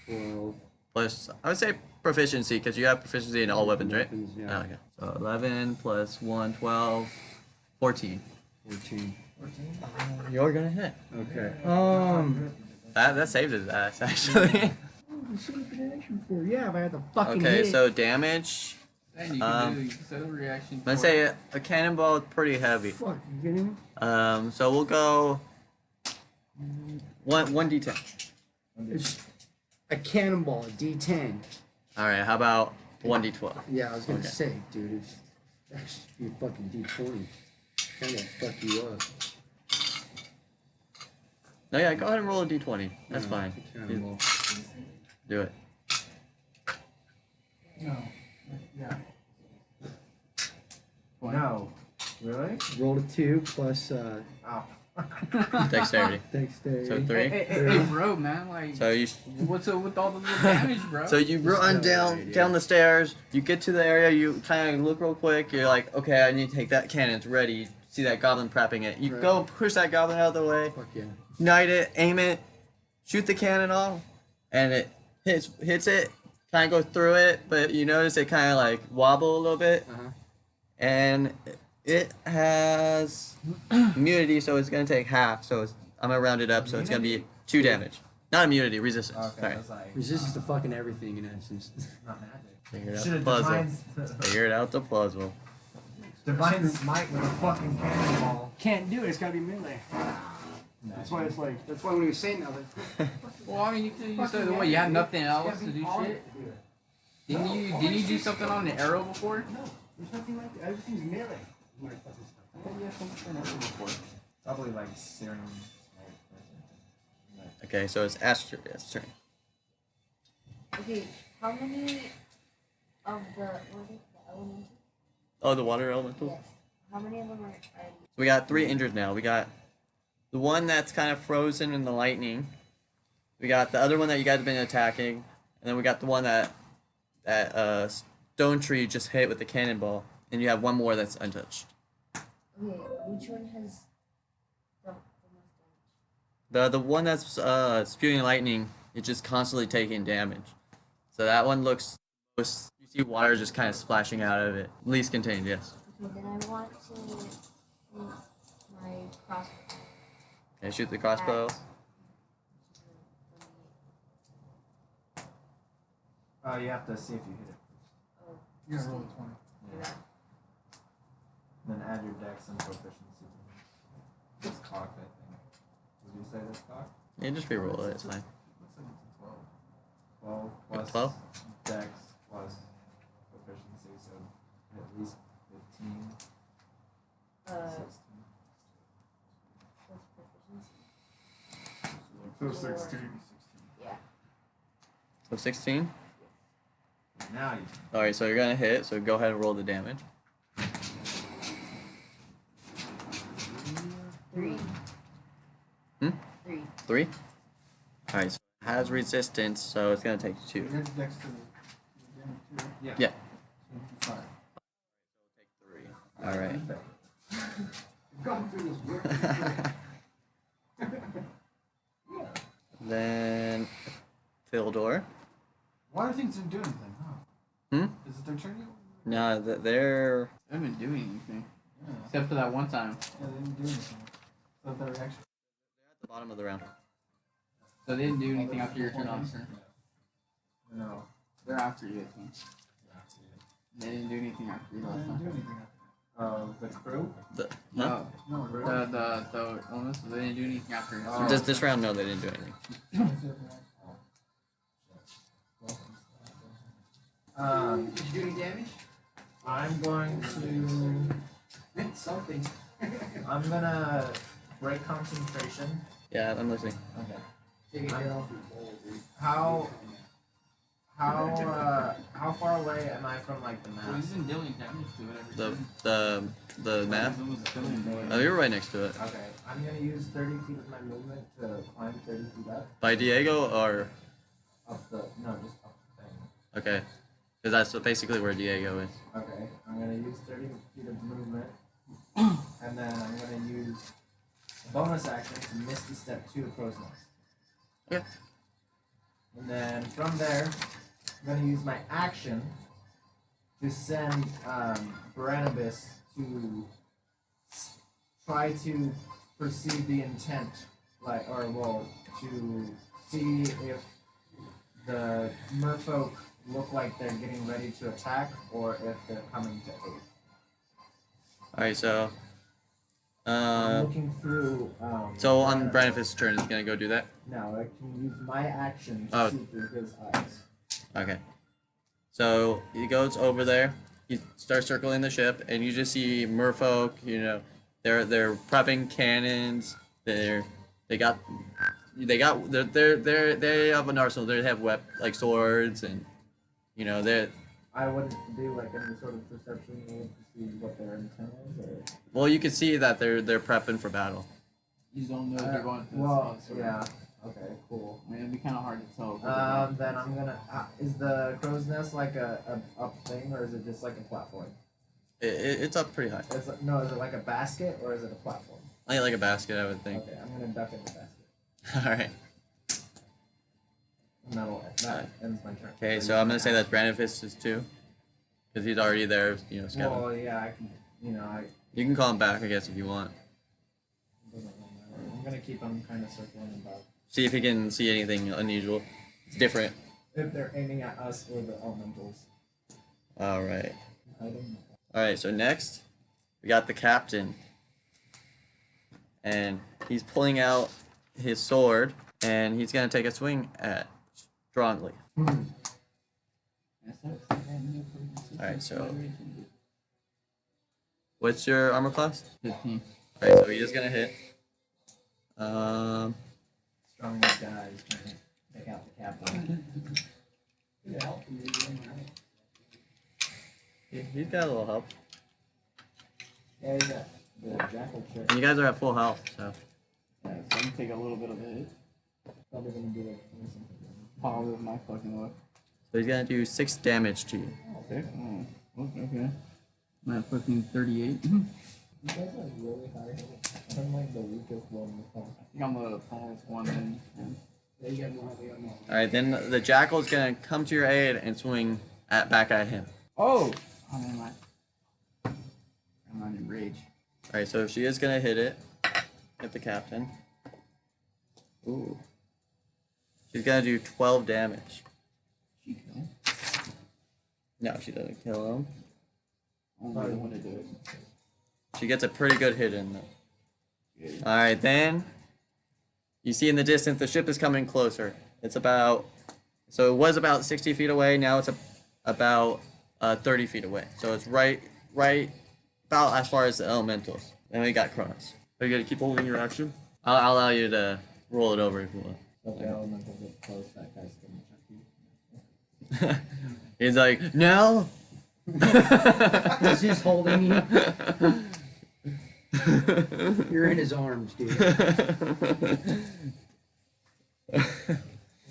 12. plus. I would say proficiency because you have proficiency in all weapons, right? Yeah. Oh, okay. So 11 plus 1, 12, 14. 14. You're gonna hit. Okay. That saved his ass actually. Yeah, if I had the fucking Okay, hit. so damage. And you can you can set a reaction. Let's for it. say a cannonball is pretty heavy. Fuck, you kidding me? So we'll go 1d10. It's a cannonball, a D10. All right. How about 1d12? Yeah, I was gonna Okay. say, dude, that should be fucking D20. Kind of fuck you up. No, yeah. Go ahead and roll a d20. That's No, fine. it's a cannonball. Do it. No. Yeah. What? No. Really? Rolled a 2 plus Oh. Dexterity. dexterity. So 3. Hey, bro, man, like, So you what's up with all the little damage, bro? so you run down the stairs. You get to the area. You kind of look real quick. You're like, okay, I need to take that cannon. It's ready. See that goblin prepping it. You Right. go push that goblin out of the way. Fuck yeah. Ignite it. Aim it. Shoot the cannon off, and it hits it. Kind of goes through it, but you notice it kind of like wobble a little bit, and it has immunity, so it's gonna take half. So I'm gonna round it up, so it's gonna be 2 damage. Not immunity, resistance. Okay, Sorry. I was like, Resistance to fucking everything in essence. not magic. Figure it out Should the have puzzle. Figured out the puzzle. divine smite with a fucking cannonball. Can't do it. It's gotta be melee. That's why it's like. That's why when he was saying that, like, Well, I mean, you said what? You have nothing else to do shit. Didn't you do something on the arrow before? no, there's nothing like that. Everything's melee. Probably like serum. Okay, so it's Astria's turn. Okay, how many of the what is it, the elemental? Oh, the water elemental. Yes. How many of them are? So we got 3 injured now. We got the one that's kind of frozen in the lightning. We got the other one that you guys have been attacking, and then we got the one that Stonetree just hit with the cannonball, and you have one more that's untouched. Okay, which one has the most damage? The one that's spewing lightning is just constantly taking damage. So that one looks, you see water just kind of splashing out of it. Least contained, yes. Okay, then I want to use my crossbow. Okay, shoot the crossbow. Oh, you have to see if you hit it. Oh, You gotta roll a 20. Yeah. Then add your dex and proficiency. It's cocked, I think. Did you say this cocked? Yeah, just reroll it, it's fine. Looks like it's a 12. 12 plus 12? dex plus proficiency, so at least 15, 16. plus proficiency. Yeah. So 16? Now you Alright, so you're gonna hit, so go ahead and roll the damage. 3. Hmm? 3. 3? Alright, so it has resistance, so it's gonna take 2. You have dex to the damage too, right? Yeah. Yeah. So 5. Take 3. Alright. We've gone through this work. Then Ithildur. Water things didn't do anything, huh? Hmm? Is it their turn yet? No, they're I haven't been doing anything Yeah. except for that one time. Yeah, they didn't do anything. So their reaction. at the bottom of the round. So they didn't do anything after your turn, officer. No. They're after you, I think. They didn't do anything after you They last didn't do time. anything after The crew? Huh? No, No, the illness. They didn't do anything after. your turn. This round, no, they didn't do anything. Did you do any damage? I'm going to. Something. I'm gonna break concentration. Yeah, I'm listening. Okay. Take a hit off your bowl, dude. How far away am I from like the Well, map? he's been dealing damage to it The map. map. Oh, you're right next to it. Okay, I'm gonna use 30 feet of my movement to climb 30 feet up. By Diego or Up the no, just up the thing. okay, because that's basically where Diego is. Okay, I'm gonna use 30 feet of movement, and then I'm gonna use a bonus action to Misty Step to the crow's nest. Okay. And then from there, I'm gonna use my action to send Barnabas to try to perceive the intent, to see if the merfolk look like they're getting ready to attack or if they're coming to aid. All right, so I'm looking through. so on Branifus' turn, is gonna go do that. Now I can use my action to Oh. see through his eyes. Okay. So he goes over there. He starts circling the ship, and you just see merfolk. You know, they're prepping cannons. They have an arsenal. They have swords, and you know I wouldn't do like any sort of perception roll to see what their intent is, or. Well, you can see that they're prepping for battle. You don't know if they're going to the Well, south, so yeah. Okay, cool. I mean, it'd be kind of hard to tell. Then I'm gonna. Is the crow's nest like a up thing, or is it just like a platform? It's up pretty high. It's no. Is it like a basket, or is it a platform? I like a basket, I would think. Okay, I'm gonna duck in the basket. All right. And that ends my turn. Okay, so I'm gonna say that Brandifist is 2, because he's already there, scouting. Well, yeah, I can. You can call him back, I guess, if you want. It doesn't really matter. I'm gonna keep him kind of circling about. See if he can see anything unusual. It's different. If they're aiming at us or the elementals. All right. I don't know. All right. So next, we got the captain, and he's pulling out his sword, and he's gonna take a swing at Strongleaf. Alright, so what's your armor class? 15. Alright, so he is gonna hit. Strongest guy is trying to take out the captain. He's got a little help. Yeah, he's got the jackal trick. And you guys are at full health, so Yeah, so I'm gonna take a little bit of a hit. Probably gonna do like 20 something. Probably with my fucking luck. so he's gonna do 6 damage to you. Okay. Oh, okay. I'm at fucking 38. I You guys are really high. I'm like the weakest one with all. think I'm the tallest one in. Yeah, you got more. They got more. Alright, then the jackal is gonna come to your aid and swing back at him. Oh! I'm on rage. Alright, so she is gonna hit it. Hit the captain. Ooh. She's gonna do 12 damage. She kill. No, she doesn't kill him. Only the one to do it. She gets a pretty good hit in though. Alright, then you see in the distance the ship is coming closer. It was about 60 feet away, now it's about 30 feet away. So it's right about as far as the elementals. Then we got Kronos. Are you gonna keep holding your action? I'll allow you to roll it over if you want. If the elemental gets close, that guy's gonna chuck you. He's like, no! He's just holding you. You're in his arms, dude. He's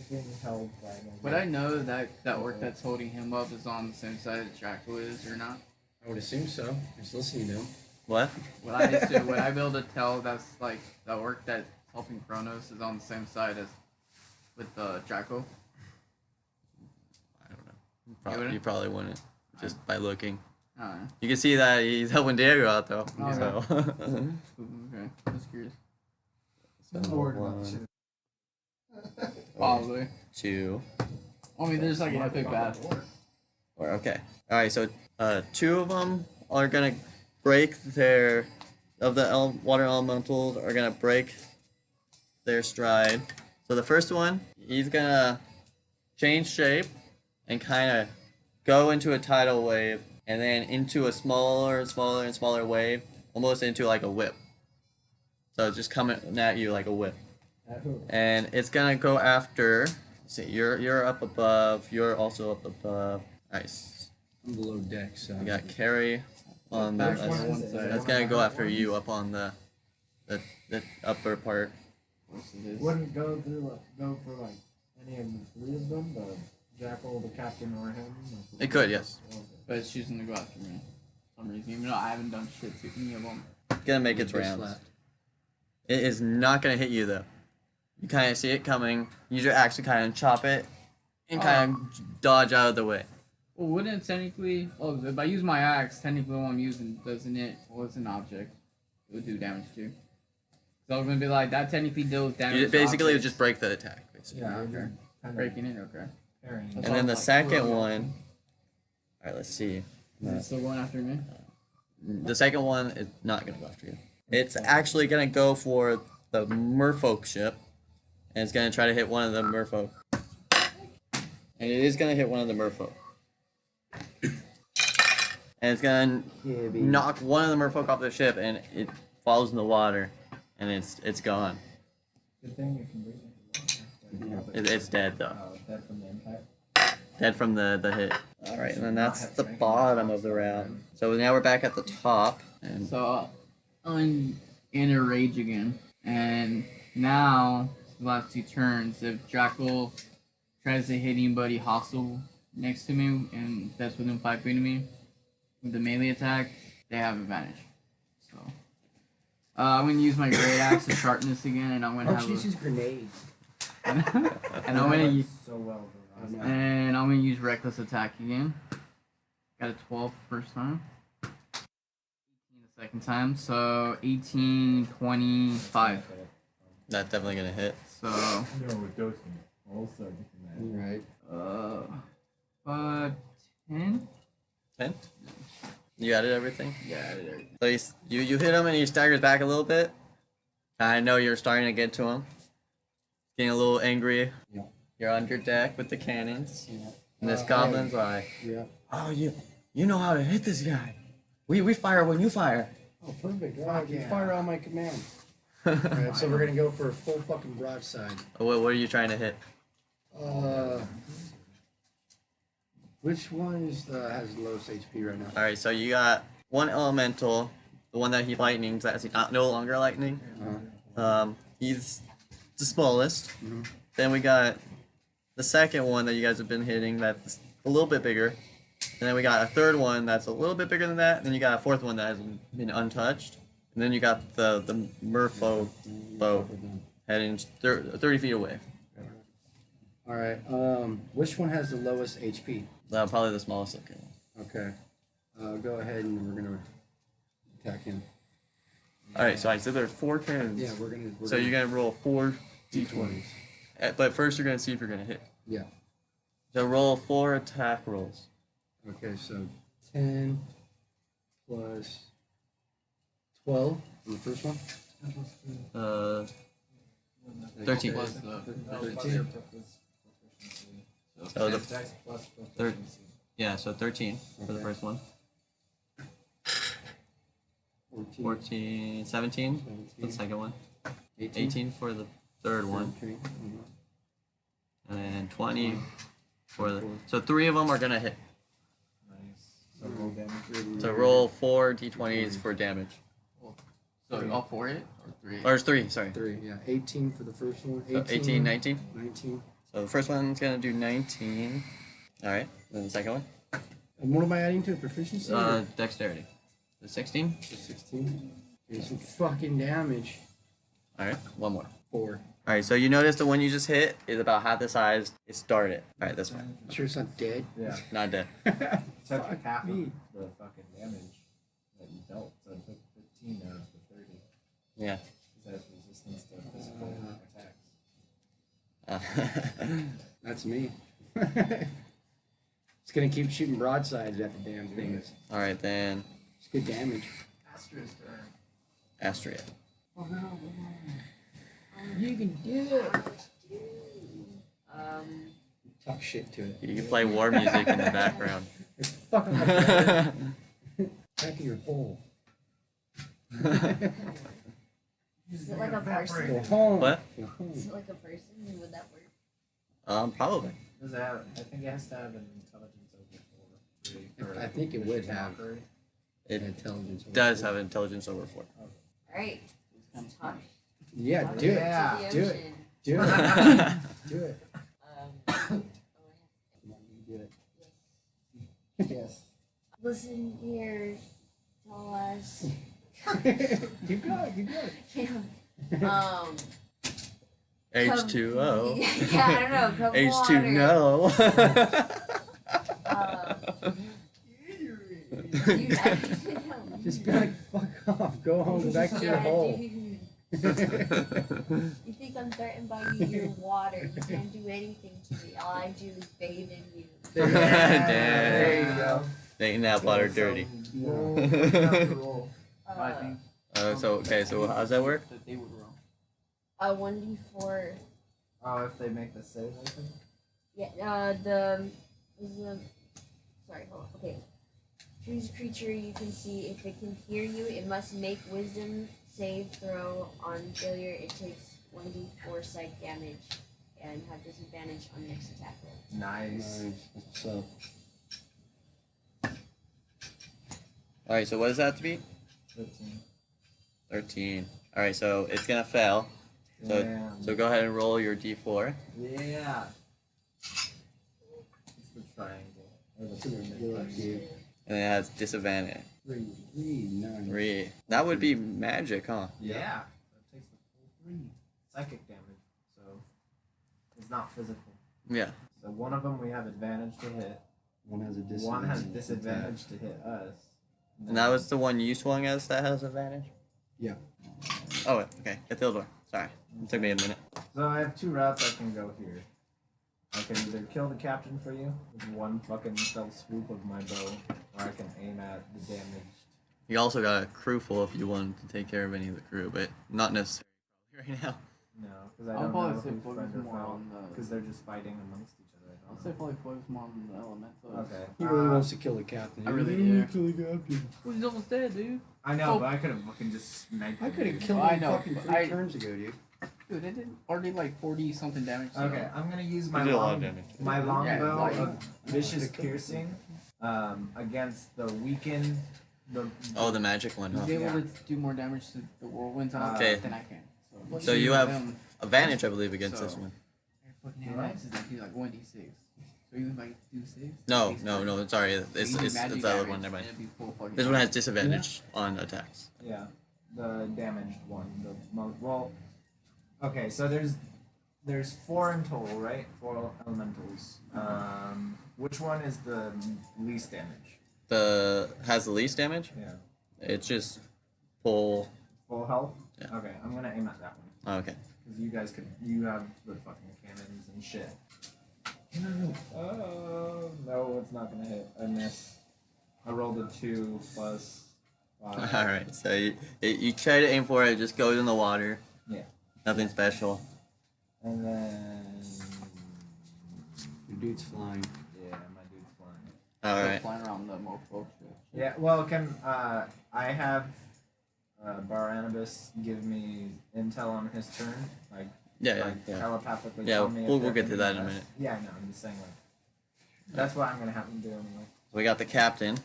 being held by an Would I know that orc that's holding him up is on the same side that Jackal is or not? I would assume so. Just listening to him. What? Would I be able to tell that's like the orc that's helping Kronos is on the same side as with the Jackal? I don't know. You probably wouldn't, just by looking. Alright. You can see that he's helping Diego out though. Okay. So. Okay. Just curious. I'm not worried about the shit. Probably. 2. I mean, there's like an epic battle. Or okay. All right. So 2 of them are gonna break water elementals are gonna break their stride. So the first one, he's gonna change shape and kind of go into a tidal wave, and then into a smaller and smaller wave, almost into like a whip. So it's just coming at you like a whip. And it's gonna go after. Let's see, you're up above. You're also up above. Nice. I'm below deck, so. We got Carrie on the. Which one is it? That's gonna go after you up on the upper part. Wouldn't go for like any of the 3 of them, the jackal, the captain, or him. It could, yes. But it's choosing to go after me for some reason, even though I haven't done shit to any of them. It's gonna make its Just rounds. left. It is not gonna hit you though. You kind of see it coming. Use your axe to kind of chop it, and kind of dodge out of the way. Well, wouldn't it technically? Oh, if I use my axe, technically what I'm using, doesn't it? Well, it's an object. It would do damage too. So I'm gonna be like, that technically deals damage. You to basically would objects. just break the attack. Basically. Yeah, Okay. kind of Breaking it, okay. pairing. And then the second one. All right, let's see. Is it still going after me? The second one is not gonna go after you. It's actually gonna go for the merfolk ship, and it's gonna try to hit one of the merfolk. And it is gonna hit one of the merfolk. And it's gonna knock one of the merfolk off the ship, and it falls in the water, and it's gone. Good thing you can breathe. It's dead though. Dead from the impact. Dead from the hit. All right, and then that's the bottom of the round. So now we're back at the top, and So I'm in a rage again, and now the last 2 turns, if Jackal tries to hit anybody hostile next to me and that's within 5 feet of me with the melee attack, they have advantage. So I'm gonna use my great axe to sharpness again, and I'm gonna Oh, have she's his grenade. and I'm gonna So well. Oh, no. and I'm gonna use reckless attack again. Got a 12 first time. 18 the second time, so 18, 25. that's definitely gonna hit. So No, we're dosing. Also, Right. 5, 10. 10. You added everything. Yeah, there. So you hit him and he staggers back a little bit. I know you're starting to get to him. Getting a little angry. Yeah. You're on your deck with the cannons. Yeah. And this goblin's like, Yeah. oh, you know how to hit this guy. We fire when you fire. Oh, perfect. All Fuck right, you yeah. fire on my command. Alright, so we're gonna go for a full fucking broadside. What are you trying to hit? Which one has the lowest HP right now? All right, so you got one elemental, the one that he lightnings. That's not no longer lightning. He's the smallest. Mhm. Then we got the second one that you guys have been hitting. That's a little bit bigger. And then we got a third one that's a little bit bigger than that. And then you got a fourth one that hasn't been untouched. And then you got the Merfolk bow heading 30 feet away. All right. Which one has the lowest HP? Probably the smallest looking one. Okay. Go ahead and we're gonna attack him. All right, so I said there's 4 cannons. Yeah, we're gonna. So you're gonna roll 4 d20s. But first you're gonna see if you're gonna hit. Yeah. So roll 4 attack rolls. Okay, so 10 plus 12 on the first one. 13. Plus the 13. So the yeah, so 13 for the Okay. first one. 14. 14, 17 for the second one. 18 for the third one. 13. And then 20 for the. So 3 of them are gonna hit. So roll damage. So roll 4 d20s for damage. So all 4 hit or 3? Or it's 3, sorry. 3, yeah. 18 for the first one. So 18, 19. 19. So the first one's gonna do 19. Alright. Then the second one. And what am I adding to it? Proficiency? or Dexterity. The 16. 16. Okay, some fucking damage. Alright, one more. 4. Alright, so you notice the one you just hit is about half the size. It's darted. Alright, that's fine. Sure it's not dead? Yeah. Not dead. It's actually Fuck half of me. the fucking damage that you dealt. So it took 15 out of the 30. Yeah. Because that's resistance to physical attacks. That's me. It's gonna keep shooting broadsides at the damn things. Alright, then It's good damage. Astra's turn. Astria. You can do it. Talk shit to it. You can play war music in the background. It's fucking like back of your hole. Is it like a person? Go home. What? Go home. Is it like a person? Would that work? Probably. Does it have? I think it has to have an intelligence over 4. I think it would have. It Intelligence. does have intelligence over 4. Alright. Talk Yeah, do it. Yeah. to the do it. ocean. Do it. Do it. Um, Come on, you do it. Yes. listen here, tell us. Keep going. Keep going. H2O. Yeah, I don't know. Come H2 no. Just be like, fuck off. Go home. Go back to your hole. You think I'm threatened by you? You're water. You can't do anything to me. All I do is bathe in you. Damn. There you go. Making that water dirty. Roll. What do you have to roll? I think So how's that work? that they would roll. 1d4. Oh, if they make the save, I think. Yeah, sorry, hold on. Okay. Choose a creature you can see. If it can hear you, it must make wisdom save throw. On failure, it takes 1d4 psych damage. and have disadvantage on next attack roll. Nice. What's up? Alright, so what does that have to be? 13. 13. Alright, so it's gonna fail. Damn. So go ahead and roll your d4. Yeah. It's the triangle. Or the pyramid. Good luck, dude. And it has disadvantage. 3, 9. 3. That would be magic, huh? Yeah. That takes the full 3. Psychic damage. So it's not physical. Yeah. So one of them we have advantage to hit. One has a disadvantage. One has disadvantage to hit us. And that was the one you swung as that has advantage? Yeah. Oh, okay. Ithildur. Sorry. It took me a minute. So I have 2 routes I can go here. I can either kill the captain for you with one fucking stealth swoop of my bow, or I can aim at the damaged. You also got a crew full if you wanted to take care of any of the crew, but not necessarily right now. No, because I I'll don't probably know say who's focus friend or more foe, on the- because they're just fighting amongst each other. I'll say probably focus more on the elemental. Okay. He really wants to kill the captain. I really He do. wants to kill the captain. Well, he's almost dead, dude. I know, Oh. but I could have fucking just sniped I him, could have dude. killed I him know, fucking but 3 I- turns ago, dude. Dude, it did already like 40 something damage. So. Okay, I'm gonna use my did a lot of long, damage. my longbow like- of vicious piercing against the weakened. Oh, the magic one, huh? He's able Yeah. to do more damage to the whirlwinds on Okay. than I can. So you have advantage, I believe, against So- this one. Fucking axes that do like 1d6. So even if I do 6. No, sorry. It's the other one, never mind. This one has disadvantage on attacks. Yeah, the damaged one. The well, okay. So there's 4 in total, right? 4 elementals. Which one is the least damage? Has the least damage? Yeah. It's just full. Full health. Yeah. Okay, I'm gonna aim at that one Oh, okay. because you have the fucking cannons and shit. Oh no, it's not gonna hit. I miss. I rolled a 2 plus 5. All right. So you try to aim for it, it just goes in the water. Yeah. Nothing special. And then Your dude's flying. yeah, my dude's flying. All right. Flying around the mofo shit. Yeah, well, can I have Baranabas give me intel on his turn, like Yeah. telepathically? Yeah, tell me if we'll they're get to that in a gonna minute. be Yeah, I know. I'm just saying like that's what I'm gonna have him do anyway. We got the captain.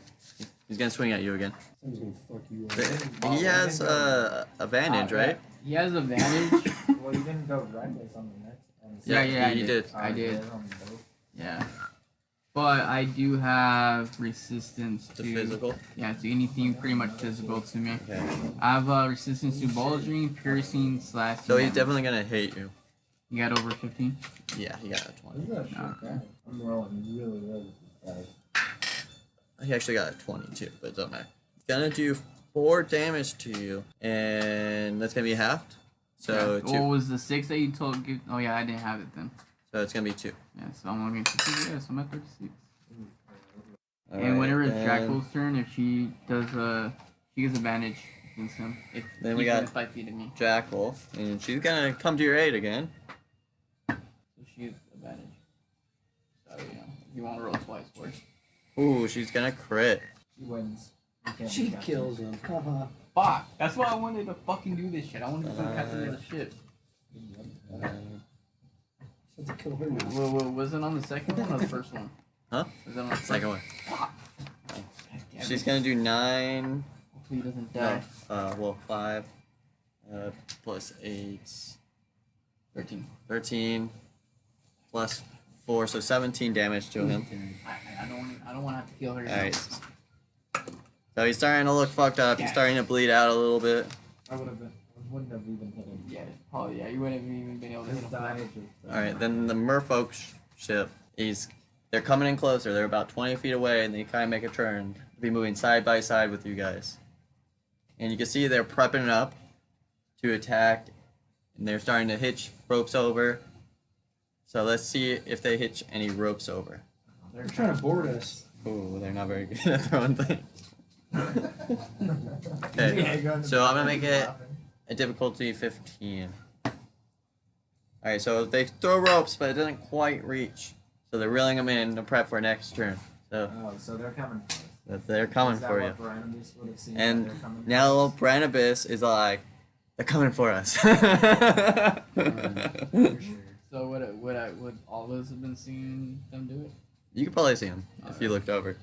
He's gonna swing at you again. Someone's gonna fuck you up. He has advantage, right? He has advantage. Well, you didn't go reckless on the next. On the Yeah, Yeah, I you did. Oh, I you did. on both? Yeah. But I do have resistance The to physical. Yeah, to anything pretty much physical to me. Okay. I have resistance to bouldering, piercing, slashing. So he's definitely gonna hate you. You got over 15? Yeah, he got a 20. Isn't that shit? Okay. I'm rolling really well. He actually got a 22, but it doesn't matter. It's gonna do 4 damage to you, and that's gonna be halved. So Yeah. 2. What was the 6 that you told? Oh yeah, I didn't have it then. So it's gonna be 2. Yeah, so I'm looking at 56. Yeah, so I'm at 36. All And right, whenever it's then- Jackal's turn, if she does she gets advantage against him. If Then we he's got- within 5 feet of me. Jackal, and she's gonna come to your aid again. So she gets advantage. So you know, if you want to roll twice for it. Ooh, she's gonna crit. She wins. You can't She be captain. kills him. Haha. Fuck! That's why I wanted to fucking do this shit. I wanted to become captain of the ship. Have to kill her now. Well, was it on the second one or the first one? Huh? Was it on the first Second one. Fuck. Damn She's it. gonna do 9. Hopefully he doesn't No. die. Well, 5. Plus 8. 13. 13. Plus 4, so 17 damage to him. I don't want to have to kill her. Alright. So he's starting to look fucked up. He's starting to bleed out a little bit. I wouldn't have even hit him. Yeah. Oh yeah, you wouldn't have even been able to hit His him. die. Alright, then the merfolk ship, they're coming in closer. They're about 20 feet away, and they kind of make a turn. They'll be moving side by side with you guys. And you can see they're prepping up to attack, and they're starting to hitch ropes over. So let's see if they hitch any ropes over. They're trying to board us. Ooh, they're not very good at throwing things. Okay, Yeah, go in the so I'm gonna back make and it laughing. a difficulty 15. Alright, so they throw ropes, but it doesn't quite reach. So they're reeling them in to prep for next turn. So Oh, so they're coming for us. they're coming Is that for you. what Barnabas would have seen And that they're coming now for us? Branabis is like, they're coming for us. For sure. So So would all of us have been seeing them do it? You could probably see him if you looked over.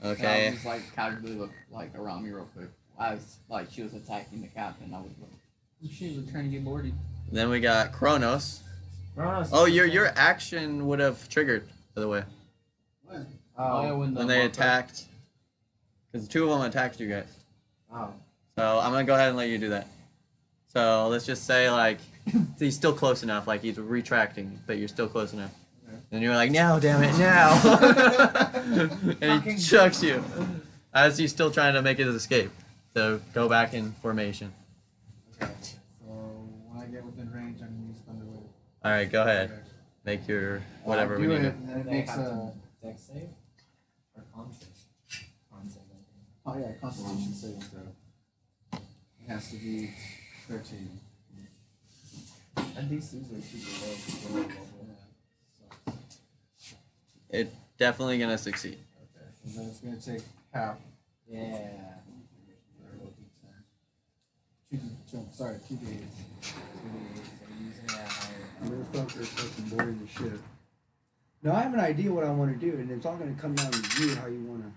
So I Okay. was just like casually look like around me real quick. As like she was attacking the captain, I was like, oh shit, we're trying to get boarded. Then we got Kronos. Kronos. Oh, your action would have triggered, by the way, Oh. when they attacked. Because two of them attacked you guys. Oh. So I'm gonna go ahead and let you do that. So let's just say like he's still close enough, like he's retracting, but you're still close enough. Okay. And you're like, now, damn it, now! And he chucks you as he's still trying to make his escape. So go back in formation. Okay. So when I get within range, I'm gonna use Thunder Wave. All right, go ahead. Make your whatever I'll we do need. it, and then it makes a. Dex save? Or con save? Con save, I think. Oh yeah, Constitution saving throw. It has to be 13. And DCs are super low level. It's definitely gonna succeed. Okay. And then it's gonna take half. Yeah. Sorry, 2 days. 2 days. I'm using that higher. Motherfucker, fucking boring as shit. No, I have an idea what I want to do, and it's all going to come down to you how you want to.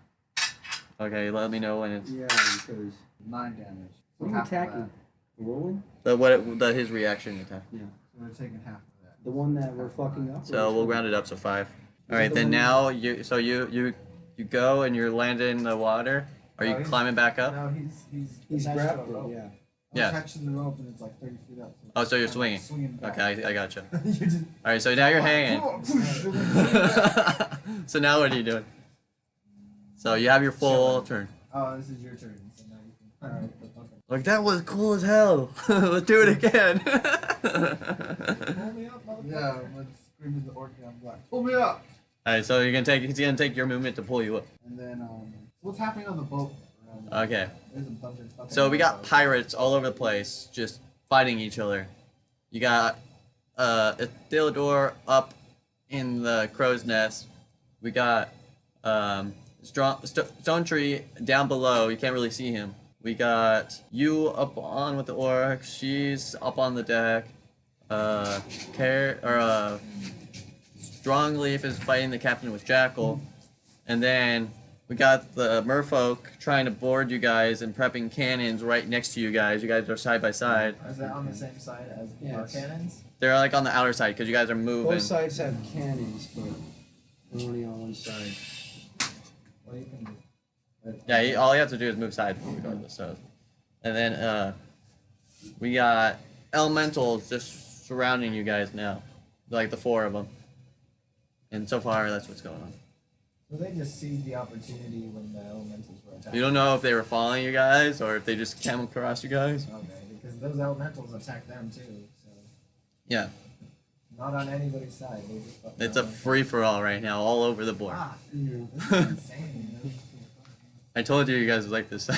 Okay, let me know when it's. Yeah, because 9 damage. what are you half of attacking? that. The rolling? His reaction attack. So we're taking half of that. The one that we're fucking up? So we'll round it up to 5. All that right, the then one- now you go and you're landing in the water. Are you Oh, he's- climbing back up? No, he's He's attached to a grappled, rope. yeah. Yeah. I'm catching the rope and it's like 30 feet up. Oh, so you're I'm swinging. Swinging back. Okay, I gotcha. You just. All right, so now you're hanging. So now what are you doing? So you have your full turn. Oh, this is your turn. So now you can. Alright. Like that was cool as hell. Let's do it again. Pull me up, motherfucker. Yeah, let's scream to the orc down black. Pull me up! All right, so he's gonna take your movement to pull you up. And then, what's happening on the boat? Okay. There's a bunch of fucking. So we got boats. pirates all over the place, just fighting each other. You got Ithildur up in the crow's nest. We got Stonetree down below. You can't really see him. We got you up on with the orc. She's up on the deck. Strongleaf is fighting the captain with Jackal, and then we got the merfolk trying to board you guys and prepping cannons right next to you guys. You guys are side by side. Is that on the same side as the Yes. cannons? They're like on the outer side because you guys are moving. Both sides have cannons, but we're only on one side. Well, you can do. Yeah, all you have to do is move side regardless. So, and then we got elementals just surrounding you guys now, like the 4 of them. And so far, that's what's going on. So they just seized the opportunity when the elementals were attacking. You don't know if they were following you guys or if they just came across you guys. Okay, because those elementals attacked them too. So Yeah, not on anybody's side. They just fucking it's a free for all right now, all over the board. Ah, this is insane. I told you guys would like this.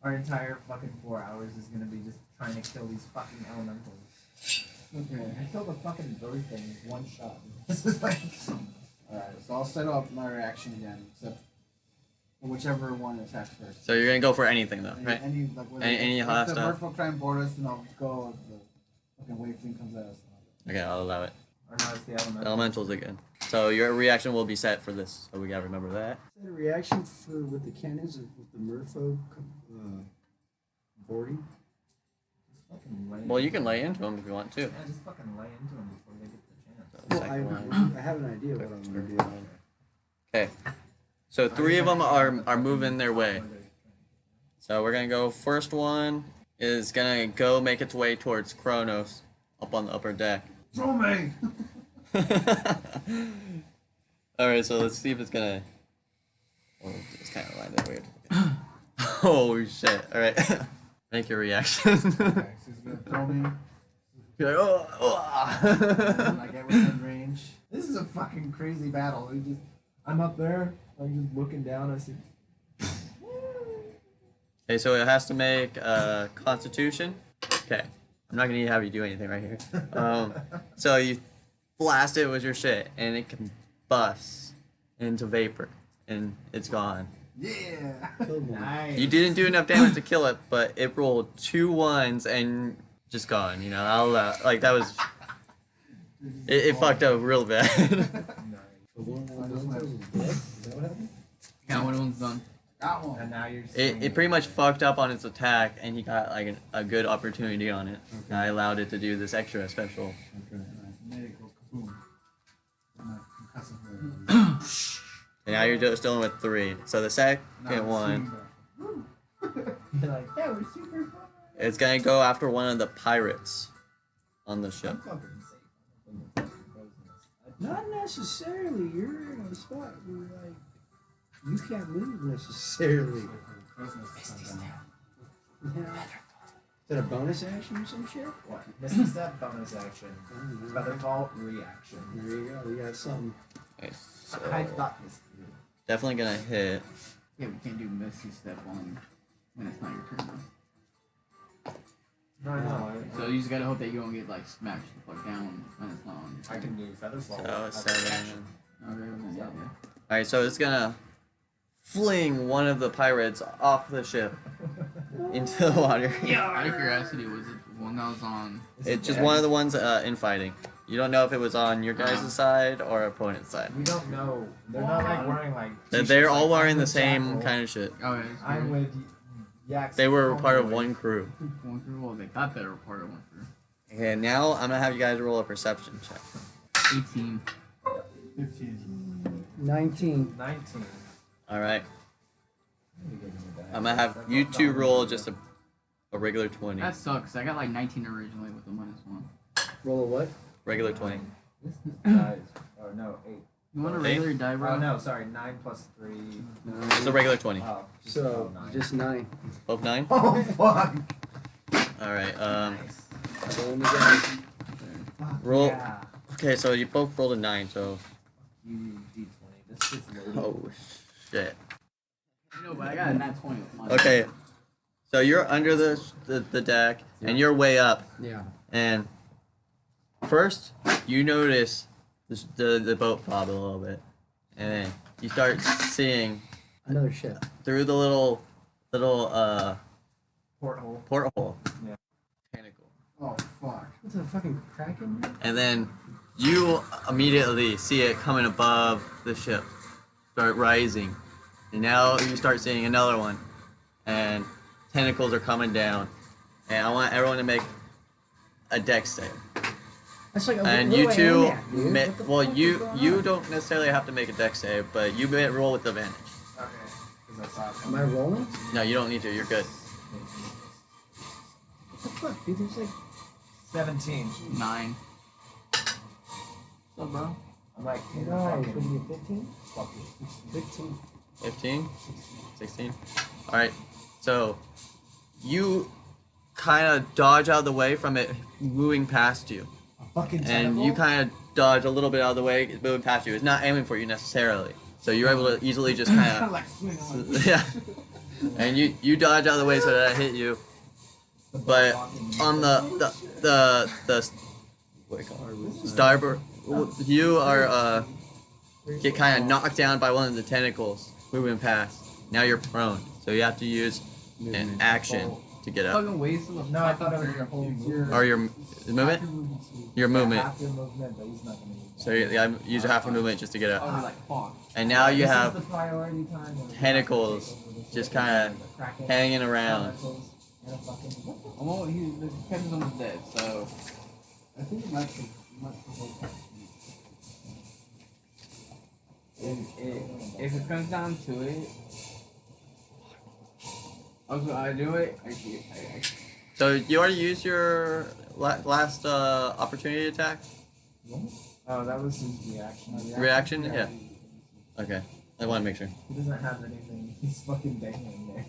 Our entire fucking 4 hours is gonna be just trying to kill these fucking elementals. Okay. I killed a fucking bird thing with one shot. This is like. Alright, so I'll set up my reaction again, except for whichever one attacks first. So you're gonna go for anything though, right? Any, like, whether- Any if hostile? the merfolk try and board us, then I'll go if the fucking wave thing comes at us. Okay, I'll allow it. Or no, it's the elemental. Elementals again. So your reaction will be set for this. So we gotta remember that. Is that a reaction for with the cannons and with the merfolk boarding? Just fucking lay Well, you can lay into them if you want to. Yeah, just fucking lay into them before they get the chance. Well, Second one. I have an idea what I'm going to do. Okay. So 3 of them are moving their way. So we're gonna go. First one is gonna go make its way towards Kronos up on the upper deck. Throw me! All right, so let's see if it's gonna. Oh, it's kind of lined up weird. Holy shit! All right, make your reaction. Okay, so he's gonna throw me. You're like, oh, And I get within range. This is a fucking crazy battle. I'm up there. I'm just looking down. I see. Okay, so it has to make a Constitution. Okay, I'm not gonna have you do anything right here. So you blast it with your shit, and it combusts into vapor, and it's gone. Yeah! Killed one. Nice. You didn't do enough damage to kill it, but it rolled 2 1s, and just gone. You know, I'll like that was. It fucked up real bad. One of the elementals is dead? Is that what happened? Yeah, one of them's done. Got one. And now you're It pretty much fucked up on its attack, and he got like a good opportunity on it. Okay. I allowed it to do this extra special. Okay. Made it go kaboom. I'm a concussive And now you're just dealing with 3. So the second one, You're like, yeah, we're super fun. it's gonna go after one of the pirates on the ship. Not necessarily. You're in a spot where like you can't move necessarily. Yeah. Is that a bonus action or some shit? What? Misty step, bonus action. Featherfall, reaction. There you go. You got something. Okay, so I thought this through. definitely gonna hit. Yeah, we can't do Misty Step on when it's not your turn. No, I know. So you just gotta hope that you don't get like smashed the fuck down when it's not on your I turn. can do Featherfall. So as a 7. reaction. Okay, well, then, yeah. All right, so it's gonna fling one of the pirates off the ship into the water. Out of curiosity, was it one that was on? It's just one of the ones in fighting. You don't know if it was on your guys' side or opponent's side. We don't know. They're not like wearing like. They're t-shirts, all like, wearing I'm the with same Jackal. kind of shit. Okay, I'm with Yaks. They were part of Homeboy. one crew. one crew. Well, they thought they were part of one crew. Okay, now I'm gonna have you guys roll a perception check. 18. 15. 19. 19. All right. I'm gonna have you two roll just a regular 20. That sucks. I got like 19 originally with the -1. Roll a what? Regular 20. Dies. Oh no, 8. You want a Eight? regular die roll? Oh no, sorry, 9 plus 3. It's a regular 20. Oh, So oh, 9. just 9. Both 9? Oh fuck! All right. Rolling again. Roll. Yeah. Okay, so you both rolled a 9. So. You D20. This is loaded. Oh shit. No, but I got a nat 20 with mine. Okay. So you're under the deck and you're way up. Yeah. And first, you notice the boat bob a little bit, and then you start seeing Another ship. through the little Porthole. porthole. Yeah. Tentacle. Oh, fuck. What's a fucking kraken? And then you immediately see it coming above the ship, start rising, and now you start seeing another one, and tentacles are coming down, and I want everyone to make a dex save. That's like a And what you do I two, aim at, dude? What the well, fuck is you going on? don't necessarily have to make a dex save, but you may roll with advantage. Okay. Because I saw it. Am I rolling? No, you don't need to. You're good. What the fuck, dude? There's like 17. 9. What's up, bro? I'm like, in the no. It's fucking. gonna be a 15. Fuck you. 15. 15, 16. All right. So you kind of dodge out of the way from it moving past you, A fucking and tentacle? you kind of dodge a little bit out of the way, it's moving past you. It's not aiming for you necessarily, so you're able to easily just kind Like swing on of yeah. And you dodge out of the way so that I hit you, but on the what do you call it? Starboard, you are get kind of knocked down by one of the tentacles moving past. Now you're prone, so you have to use an action to get up. Fucking waste of a No, I thought it was your whole movement. Or your movement, your movement. Half your movement, but he's not gonna use So you gotta use half your movement just to get I up. was like, fuck. And now you This is have the priority time when tentacles just kind of hanging around. Well, the captain's almost dead, so. I think it might be. If it comes down to it, I do it. I So you already used your last opportunity attack? Oh, that was his reaction. Reaction? Yeah. Okay. I want to make sure. He doesn't have anything. He's fucking dangling there.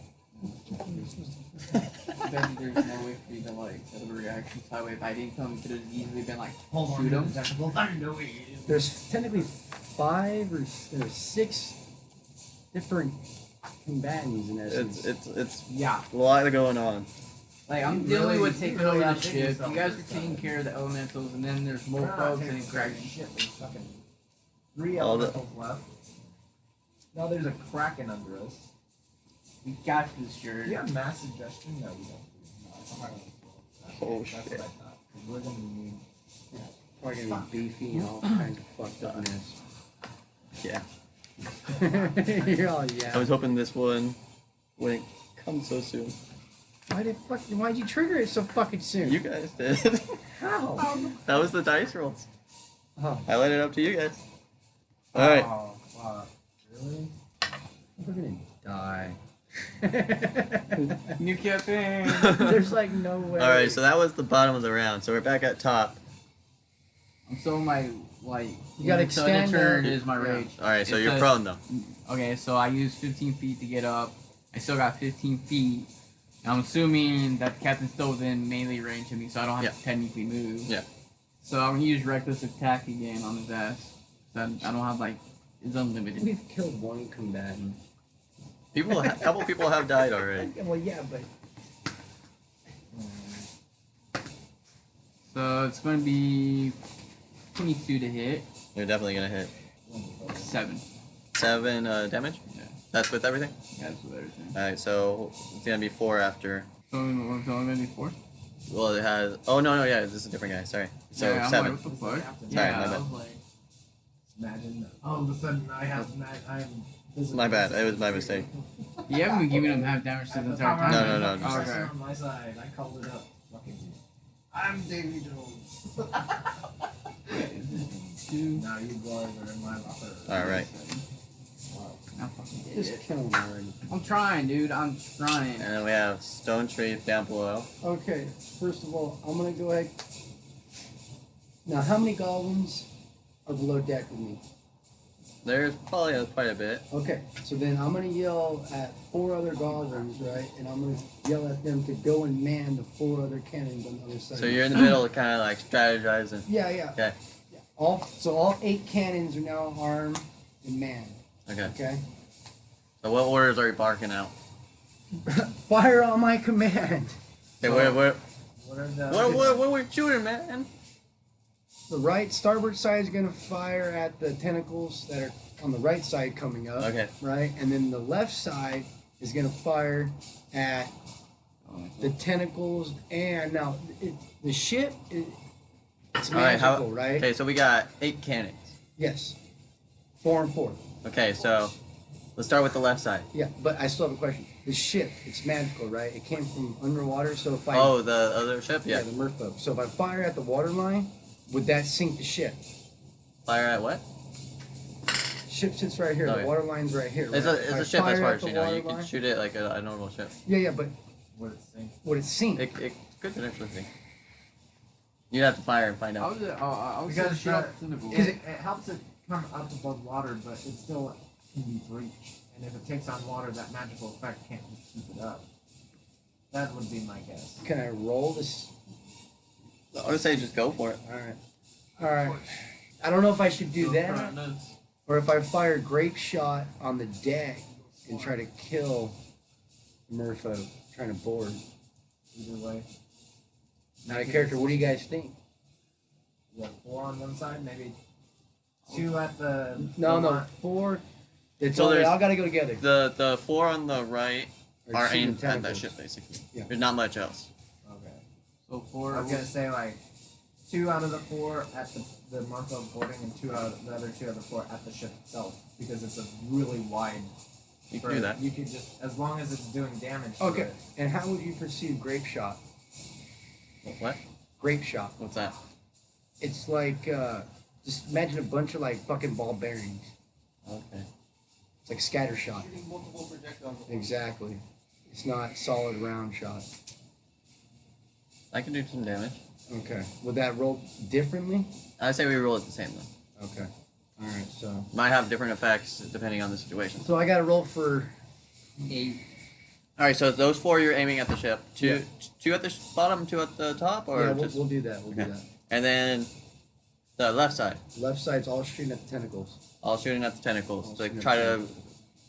then there's no way for you to like set up a reaction. So that way, if I didn't come, it could have easily been like, Hold on shoot to him. the tentacle thunderwave. There's technically 5 or 6 different combatants in essence. It's Yeah. a lot going on. Like I'm You dealing really- with taking you really over the outdid ship. yourself You guys are this taking time. care of the elementals, and then there's more We're not folks taking and care of cracking. shit. There's fucking 3 All the- elementals left. Now there's a kraken under us. We got this shirt. Do you have mass suggestion? No, we don't. Oh That's shit. what I thought. 'Cause we're gonna need. Probably gonna be beefy and all kinds of fucked upness. Yeah. You're all I yeah. was hoping this one wouldn't come so soon. Why'd you trigger it so fucking soon? You guys did. How? That was the dice rolls. Oh, I let it up to you guys. All right. Oh, fuck. Really? we're gonna die. New campaign. There's like no way. All right. So that was the bottom of the round. So we're back at top. So my like. You gotta so the extend turn the- is my rage. All right. So It you're says- prone though. Okay, so I used 15 feet to get up. I still got 15 feet. And I'm assuming that the captain's still within melee range of me, so I don't have to technically move. Yeah. So I'm gonna use reckless attack again on his ass. So I don't have like it's unlimited. We've killed one combatant. People, a couple people have died already. Well, yeah, but So it's gonna be 22 to hit. You're definitely gonna hit 7. 7 damage. Yeah. That's with everything. That's with everything. All right. So it's gonna be 4 after. So it's only gonna be 4. Well, it has. Oh no, yeah. This is a different guy. Sorry. So yeah, I'm 7. like, what the fuck? Captain. Sorry, Yeah, my I bad. was like, Imagine all of a sudden I'm. My bad. It was my mistake. you haven't been giving him half damage the entire time. No, no, no. Just Okay. on my side. I called it up. Fucking. I'm Davy Jones. 2. Now you boys are in my locker. All right. I fucking did just it. kill him already. I'm trying, dude. I'm trying. And then we have Stonetree down below. Okay, first of all, I'm gonna go ahead. Now, how many goblins are below deck with me? There's probably quite a bit. Okay, so then I'm gonna yell at 4 other goblins, right? And I'm gonna yell at them to go and man the 4 other cannons on the other side. So you're in the middle, kind of like strategizing. Yeah, yeah. Okay. Yeah. All 8 cannons are now armed and manned. Okay. Okay. So what orders are you barking out? Fire on my command. Okay, So- what What are the? what we're shooting, man? The right starboard side is gonna fire at the tentacles that are on the right side coming up. Okay. Right, and then the left side is gonna fire at the tentacles, and now the ship it's All right. magical, right? Okay, so we got 8 cannons. Yes, 4 and 4. Okay, so let's start with the left side. Yeah, but I still have a question. The ship, it's magical, right? It came from underwater, so if I Oh, the other ship. Yeah. the merfolk. So if I fire at the water line, would that sink the ship? Fire at what? Ship sits right here. Oh, the yeah. water line's right here. It's right? a If I ship as fire far at as the you know. You water can line- shoot it like a normal ship. Yeah, but What it sink? would it sink? It could potentially sink. You'd have to fire and find I out. was Because shoot the- off the tentacle. It helps it come up above water, but it still can be breached. And if it takes on water, that magical effect can't just keep it up. That would be my guess. Can I roll this? I would say just go for it. All right. I don't know if I should do that Nuts. or if I fire grape shot on the deck and try to kill Merfolk trying to board. Either way. Not a character. What do you guys think? You have 4 on one side, maybe 2 at the. No, the no, line. 4. It's So all, they there's- all got to go together. The 4 on the right Or are shooting aimed at that tentacles. ship basically. Yeah. There's not much else. Okay. So 4. I was gonna say like 2 out of the 4 at the Marco boarding and 2 out of the other 2 out of the 4 at the ship itself because it's a really wide. You can do that. You could just as long as it's doing damage. To Okay. it. And how would you perceive grape shot? What? Grape shot. What's that? It's like just imagine a bunch of like fucking ball bearings. Okay. It's like scatter shot. Exactly. It's not solid round shot. I can do some damage. Okay. Would that roll differently? I say we roll it the same though. Okay. All right. So. Might have different effects depending on the situation. So I got to roll for 8. All right, so those 4 you're aiming at the ship. Two, Yeah. 2 at the bottom, 2 at the top, or yeah, just we'll do that. We'll Okay. do that. and then the left side, Left side's all shooting at the tentacles. all shooting at the tentacles All to shooting at try the to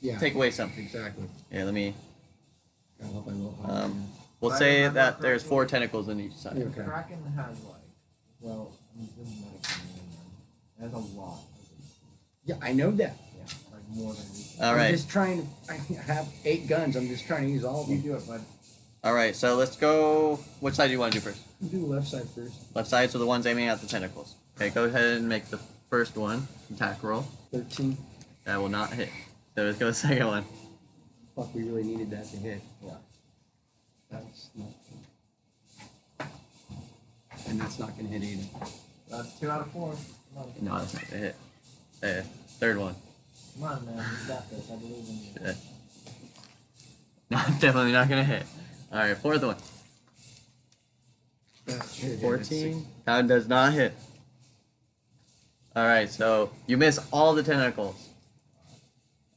Yeah. take away something. Exactly. Yeah, let me. I hope I roll high. We'll If I say remember that there's 4 correctly- tentacles in each side. Yeah. The Okay. Kraken has like, well, I mean, this is medicine. It has a lot. Yeah, I know that. Yeah, like more than we. All I'm right, just trying to. I have 8 guns. I'm just trying to use all of You them. do it, bud. all right. So let's go. Which side do you want to do first? You do the left side first. Left side, so the ones aiming at the tentacles. Okay, go ahead and make the first one. Attack roll. 13. That will not hit. So let's go the second one. Fuck, we really needed that to hit. Yeah. That's not. And that's not gonna hit either. That's 2 out of 4. Come on, No, that's not gonna hit. Third one. come on, man. You got this. I believe in you. Shit. No, definitely not gonna hit. Alright, fourth one. That's hit. 14. That does not hit. Alright, so you miss all the tentacles.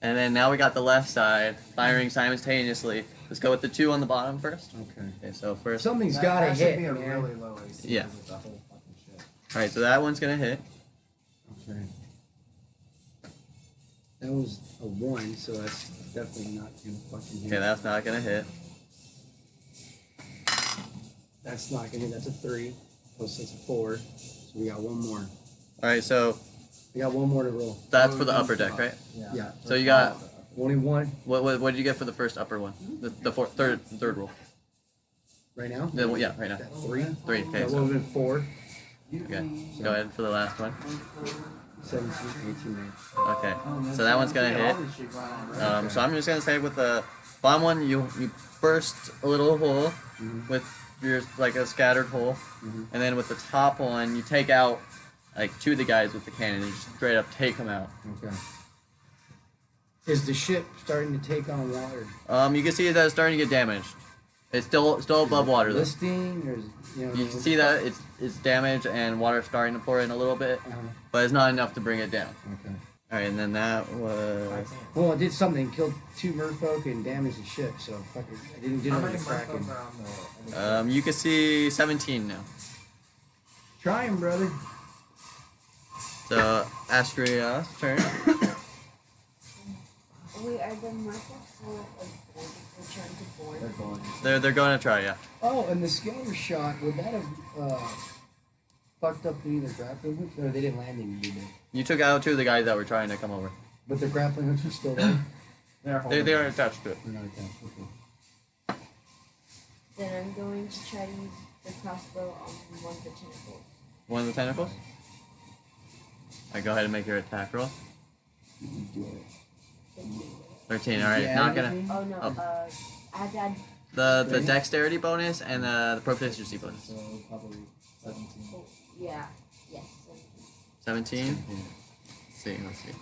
And then now we got the left side firing simultaneously. Let's go with the 2 on the bottom first. Okay. Okay, so first. Something's That- gotta that hit, should be a man. really low AC. Yeah. because of the whole fucking shit. Alright, so that one's gonna hit. Okay. That was a 1, so that's definitely not gonna fucking hit. Okay, that's not gonna hit. That's not gonna hit. That's a 3. Plus that's a 4. So we got one more. Alright, so We got one more to roll. that's for the upper deck, right? Yeah. Yeah. So you got Only one what did you get for the first upper one? The third roll. right now. Yeah, right now. That 3. 3. Okay, That so would have been 4. okay. Go ahead for the last one. 17, 18. Okay. So that one's gonna hit. So I'm just gonna say with the bottom one, you burst a little hole with your like a scattered hole, and then with the top one, you take out like 2 of the guys with the cannon and just straight up take them out. Okay. Is the ship starting to take on water? You can see that it's starting to get damaged. It's still above water though. Listing, or You can see that it's damaged and water starting to pour in a little bit, but it's not enough to bring it down. Okay. All right, and then that was Well, it did something. Killed 2 merfolk and damaged the ship. So fuck it. I didn't do How nothing many to Kraken. merfolk are on the? you can see 17 now. Try him, brother. So Astria's turn. Wait, are the merfolk still return to board? They're going. They're going to try, yeah. Oh, and the scatter shot, would that have fucked up any of their grappling hooks? Or they didn't land any, did they? You took out 2 of the guys that were trying to come over. But the grappling hooks are still there? They are attached to it. They're not attached, okay. Then I'm going to try to use the crossbow on one of the tentacles. One of the tentacles. Alright, go ahead and make your attack roll. You do it. 13. All right, Yeah, not gonna. anything? Oh no, Oh. I had to add The dexterity bonus and the proficiency bonus. So probably 17. oh, yeah, yes. 17. Let's see.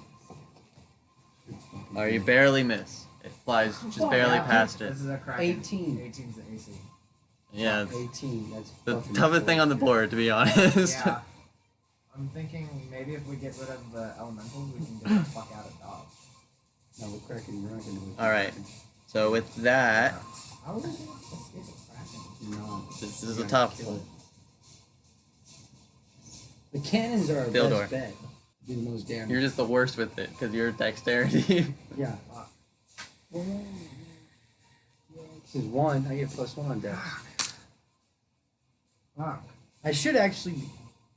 Oh, you barely miss. It flies just barely past it. This is a crack. 18. 18's the AC. Yeah, it's 18. That's the fucking toughest thing on the board, to be honest. Yeah. I'm thinking maybe if we get rid of the elementals, we can get the fuck out of dodge. No, we're cracking. We're not gonna do it. All right. So with that, How are we gonna escape a kraken? No. this is a tough Kill one. it. The cannons are our Ithildur. best bet. Do the most damage. You're just the worst with it because you're dexterity. Yeah. This is 1. I get +1 on dex. Fuck. I should actually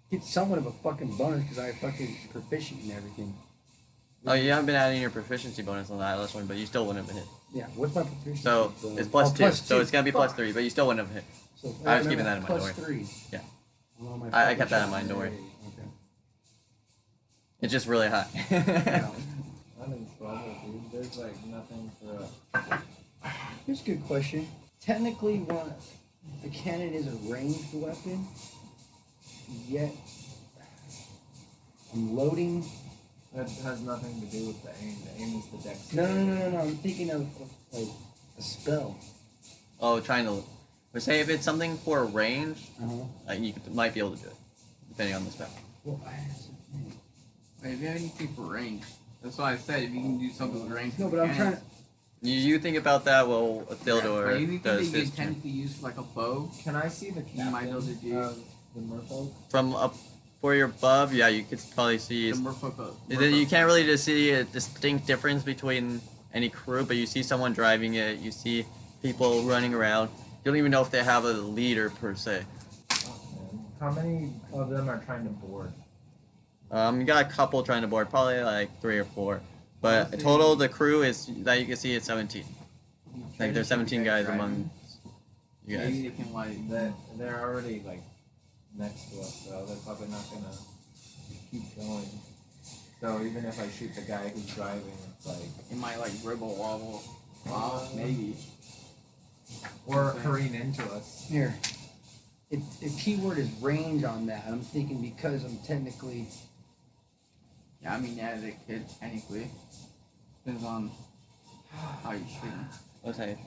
get somewhat of a fucking bonus because I'm fucking proficient in everything. Oh, you haven't been adding your proficiency bonus on that last one, but you still wouldn't have hit. Yeah. What's my proficiency? So it's plus 2. So it's gonna be plus 3, but you still wouldn't have hit. So, I was keeping that in mind, Plus don't 3. Yeah. Well, my I fucking kept that in shot- mind, don't worry. Okay. It's just really high. I'm in trouble, dude. There's like nothing for a. Here's a good question. Technically, the cannon is a ranged weapon, yet I'm loading. That has nothing to do with the aim. The aim is the dex. No. I'm thinking of like a spell. Oh, trying to. But say if it's something for range, Uh-huh. might be able to do it, depending on the spell. Well, Wait, if you have anything for range, that's why I said if you can do something with range. no, but I'm trying to. You think about that while Ithildur You think does they his could turn. technically use for like a bow? Can I see the You might be able to captain do- of the merfolk? From up where you're above, yeah, you could probably see. The merfolk bow. Then you can't really just see a distinct difference between any crew, but you see someone driving it. You see people running around. You don't even know if they have a leader per se. Oh, man. How many of them are trying to board? You got a couple trying to board, probably like 3 or 4. But total, the crew is that you can see is 17. Like there's 17 guys among You guys. Maybe they can like They're already like next to us, so they're probably not gonna keep going. So even if I shoot the guy who's driving, it's like it might like ribble wobble. Wow, maybe. or careen into us. Here. The keyword is range on that. I'm thinking because I'm technically. Yeah, I mean, yeah, they could technically. Depends on how you shoot them. Let's say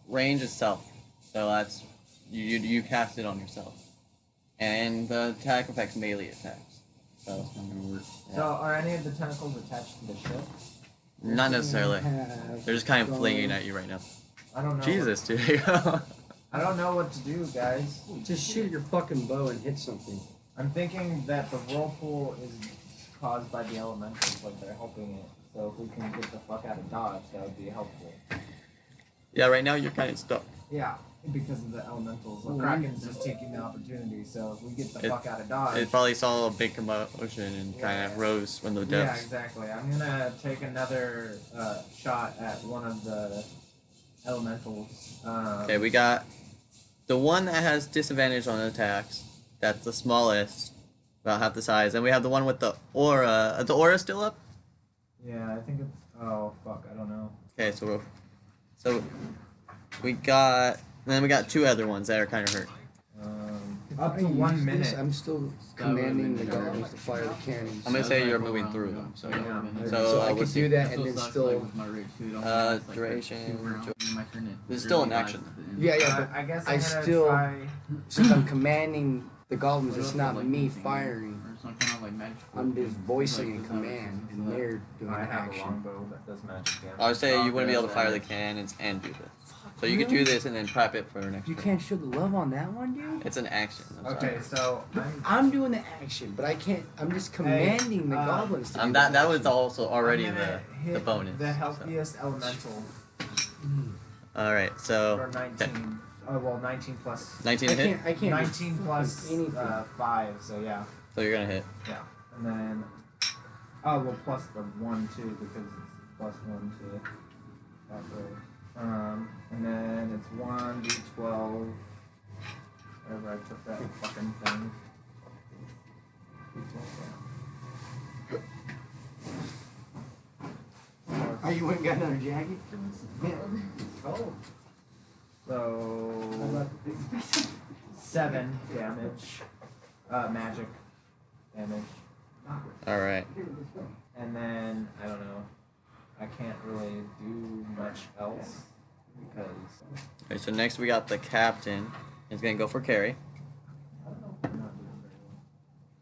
range itself. So that's you cast it on yourself, and the attack affects melee attacks. So That's not gonna work. So are any of the tentacles attached to the ship? not necessarily. Have They're just kind of gone- flinging at you right now. I don't know. Jesus, dude. I don't know what to do, guys. Just shoot your fucking bow and hit something. I'm thinking that the whirlpool is caused by the elementals, like they're helping it. So if we can get the fuck out of Dodge, that would be helpful. Yeah, right now you're kind of stuck. Yeah, because of the elementals. The Well, Kraken's just taking the opportunity, so if we get the fuck out of Dodge. It probably saw a big commotion and kind of rose from the Yeah, depths. exactly. I'm gonna take another shot at one of the elementals. Okay, we got the one that has disadvantage on attacks. That's the smallest, about half the size. And we have the one with the aura. Is the aura still up? Yeah, I think it's. Oh fuck, I don't know. Okay, so we got. And then we got two other ones that are kind of hurt. Up to I 1 use minute. this, I'm still commanding the goblins to fire the cannons. I'm gonna say you're moving through them. So, Yeah. So, I could what's do the- that and then still. duration. This is still an action. Yeah, yeah, but I guess I I'm gonna still- try. since I'm commanding the goblins, it's not me firing. Or some kind of like magical I'm just thing. voicing Like, a command, and they're doing I have a action. longbow that does magic damage. I would say you wouldn't be able to fire the cannons and do this. So you could do this and then prep it for next You turn. can't show the love on that one, dude. It's an action. I'm Okay, sorry. so I'm doing the action, but I can't. I'm just commanding the goblins to. Do That the that was action. also already I'm gonna the hit bonus. The so. healthiest elemental All right, so for 19. Oh well, 19 plus 19 I to hit. can't. I can't. 19 plus anything. 5. So yeah, So you're gonna hit. yeah, and then well plus the 1 too because it's plus 1 to that roll. And then it's 1d12. Wherever I took that fucking thing. Oh, you went and got another jacket? Oh. So 7 damage, magic damage, All right. and then I don't know. I can't really do much else because Okay, so next we got the captain. He's gonna go for carry. I'm not doing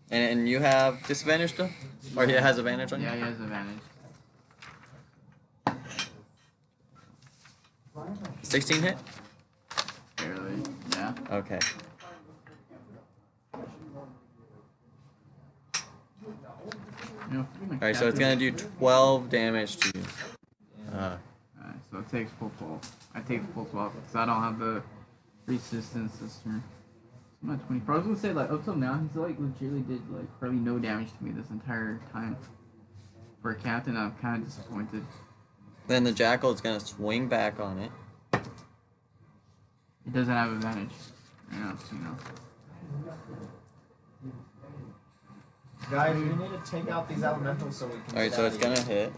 very And you have disadvantage still? Or he has advantage on you? Yeah, he has advantage. 16 hit? Barely. Yeah. Okay. Alright, so it's gonna do 12 damage to you. Alright, so it takes full 12. I take full 12 because I don't have the resistance this turn. So I'm at 24. I was gonna say, like, up till now, he's like legitimately did like probably no damage to me this entire time. For a captain, I'm kind of disappointed. Then the jackal is gonna swing back on it. It doesn't have advantage. You know, so, you know. Guys, we need to take out these elementals so we can. Alright, get so out it's of here. gonna hit.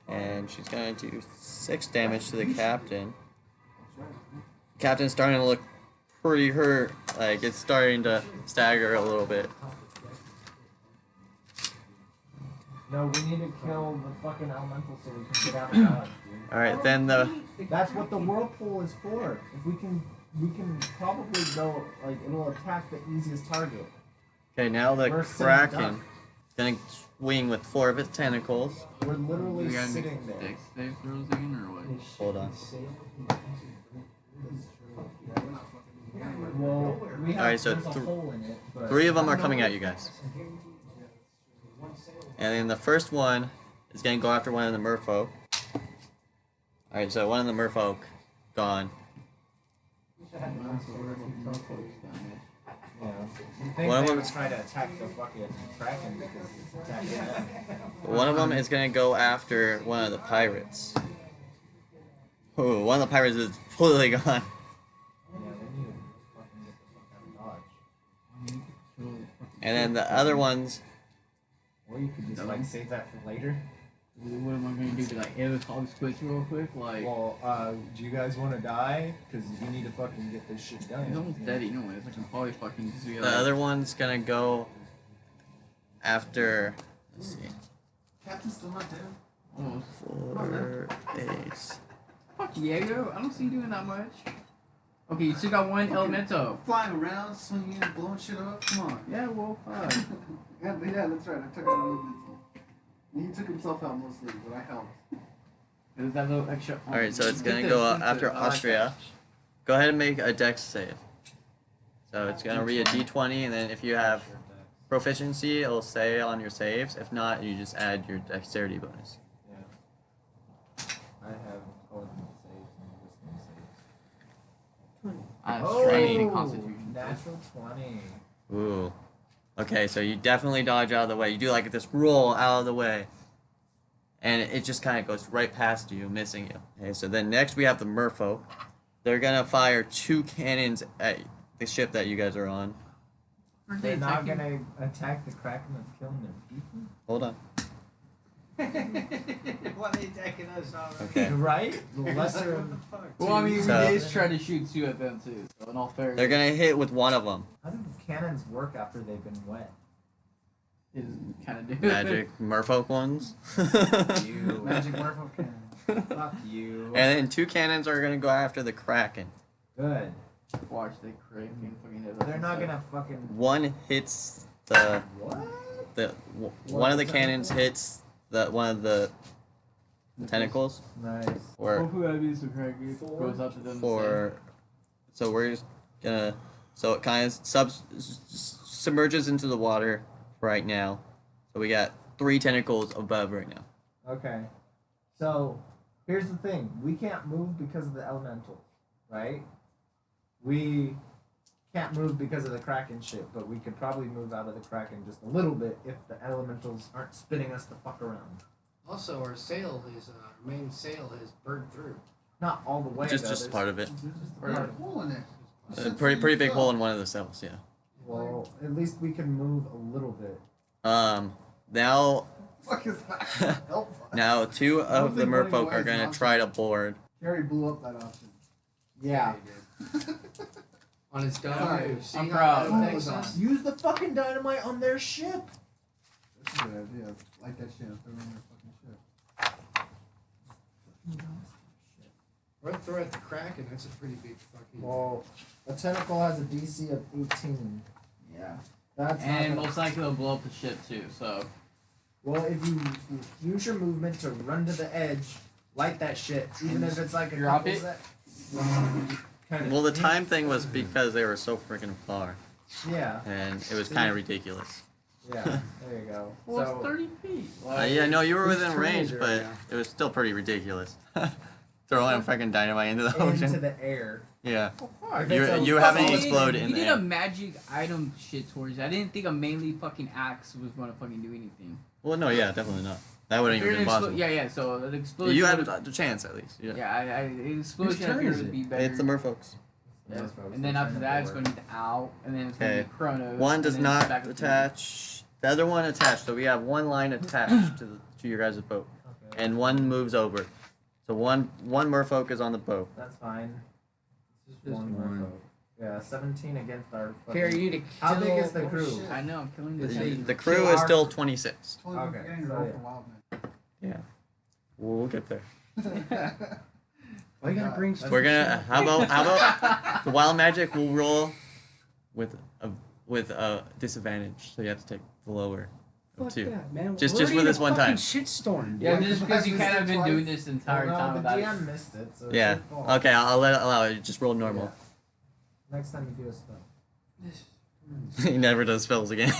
And she's gonna do 6 damage to the captain. Captain's starting to look pretty hurt. Like, it's starting to stagger a little bit. No, we need to kill the fucking elemental so we can get out of Dodge, dude. Alright, then the. That's what the whirlpool is for. If we can probably go like it'll attack the easiest target. Okay, now the We're sitting Kraken duck. is gonna swing with 4 of its tentacles. We're literally We gotta sitting make there. dex save throws again, or what? Hold on. Well, we have Alright, so there's a hole in it, but 3 of them are coming at you guys. And then the first one is gonna go after one of the merfolk. Alright, so one of the merfolk gone. Yeah. You think One of they them would is- try to attack the fucking Kraken because it's attacking them. One of them is gonna go after one of the pirates. Oh, one of the pirates is completely gone. Yeah, they need to fucking get the fuck out of Dodge. You could kill the fucking And then the other ones, Or you could just like save that for later. What am I gonna do? To, like, edit all this quick real quick? Like, Well, do you guys want to die? Because you need to fucking get this shit done. he's almost dead anyways. I can probably fucking just be the like, other one's gonna go after. Let's see. Captain's still not dead. almost. 4, 8. Fuck yeah, yo. I don't see you doing that much. Okay, you still got one Elemento. Flying around, swinging, blowing shit up. Come on. Yeah, well, fuck. Yeah, that's right. I took out a little bit. He took himself out mostly, but I helped. There's that little extra. Alright, so it's gonna go after Astria. Go ahead and make a dex save. So it's gonna be a d20, and then if you have proficiency, it'll say on your saves. If not, you just add your dexterity bonus. Yeah. I have Paladin saves and wisdom saves. I have Oh, strength and constitution. Natural 20. Ooh. Okay, so you definitely dodge out of the way. You do like this roll out of the way. And it just kind of goes right past you, missing you. Okay, so then next we have the merfolk. They're gonna fire 2 cannons at the ship that you guys are on. Aren't they They're not attacking? gonna attack the Kraken that's killing their people? Hold on. Why are they attacking us already? Okay. Right? The lesser of... Well, I mean, we So- did try to shoot 2 at them too. So in all fairness, They're gonna hit with one of them. How do cannons work after they've been wet? is kind of Magic merfolk ones. You. Magic Merfolk cannon. Fuck you. And then 2 cannons are gonna go after the Kraken. Good. Watch they crack and fucking hit us. They're not gonna fucking... One hits the What? one of the cannons hits the one of the tentacles Nice. or who have these crackers goes up to them. for so we're just gonna so it kind of submerges into the water right now. So we got 3 tentacles above right now. Okay. So, here's the thing. We can't move because of the elementals, right? We can't move because of the Kraken shit, but we could probably move out of the Kraken just a little bit if the elementals aren't spinning us the fuck around. Also, our sail is our main sail is burned through. Not all the way. Just though. just There's- part of it. There's a hole in there. A pretty big hole in one of the cells. Yeah. Well, at least we can move a little bit. Now Fuck is that? Help. now 2 of the think running merfolk away are is an gonna option. try to board. Gary blew up that option. Yeah. On his dome. Sorry. See I'm how proud. that affects us? Use the fucking dynamite on their ship. That's a good idea. Like that shit. Throw it on their fucking ship. Or throw at the Kraken. That's a pretty big fucking. Well, a tentacle has a DC of 18. Yeah. That's not And gonna- most likely they'll blow up the ship too. So Well, if you use your movement to run to the edge, light that shit, even if it's like a Drop couple it? kind of Well, the time thing was because they were so freaking far, Yeah, and it was kind of ridiculous. yeah. There you go. well, so it's 30 feet. Yeah, no, you were Whose within turn range, is it but right now? it was still pretty ridiculous. Throwing a freaking dynamite into the into ocean. the air. Yeah. If You- it's a you fucking- haven't You explode did- in You the did air. a magic item shit towards it. I didn't think a mainly fucking axe was gonna fucking do anything. Well, no, yeah, definitely not. That wouldn't If even you're been an possible. yeah, yeah. So the explosion. You had a chance at least. Yeah. Yeah, the explosion turn up here is would it? be better. It's the merfolks. Yeah. And then after that, it's going to be the owl, and then it's going to Okay. be Kronos. One and does then not it's back up to attach. The other one attached. So we have one line attached to your guys' boat, Okay, and one moves over. So one merfolk is on the boat. that's fine. It's just Just one one. more vote. Yeah, 17 against our. fucking- Here, you need to How kill- big is the Oh, crew? shit. I know, I'm killing this. The crew is still 26. Totally Okay, forgetting to so roll yeah. for wild man. Yeah. We'll get there. Why you gotta bring? We're gonna. How about the wild magic? We'll roll with a disadvantage. So you have to take the lower of Fuck 2. that, man. Just We're for already this in a one fucking time. Shitstorm, dude. Yeah, just because you I kind of missed been it doing twice. this entire Well, time no, the without it. GM missed it, so it's Yeah. your fault. Okay, I'll allow it. Just roll normal. Next time you do a spell. He never does spells again.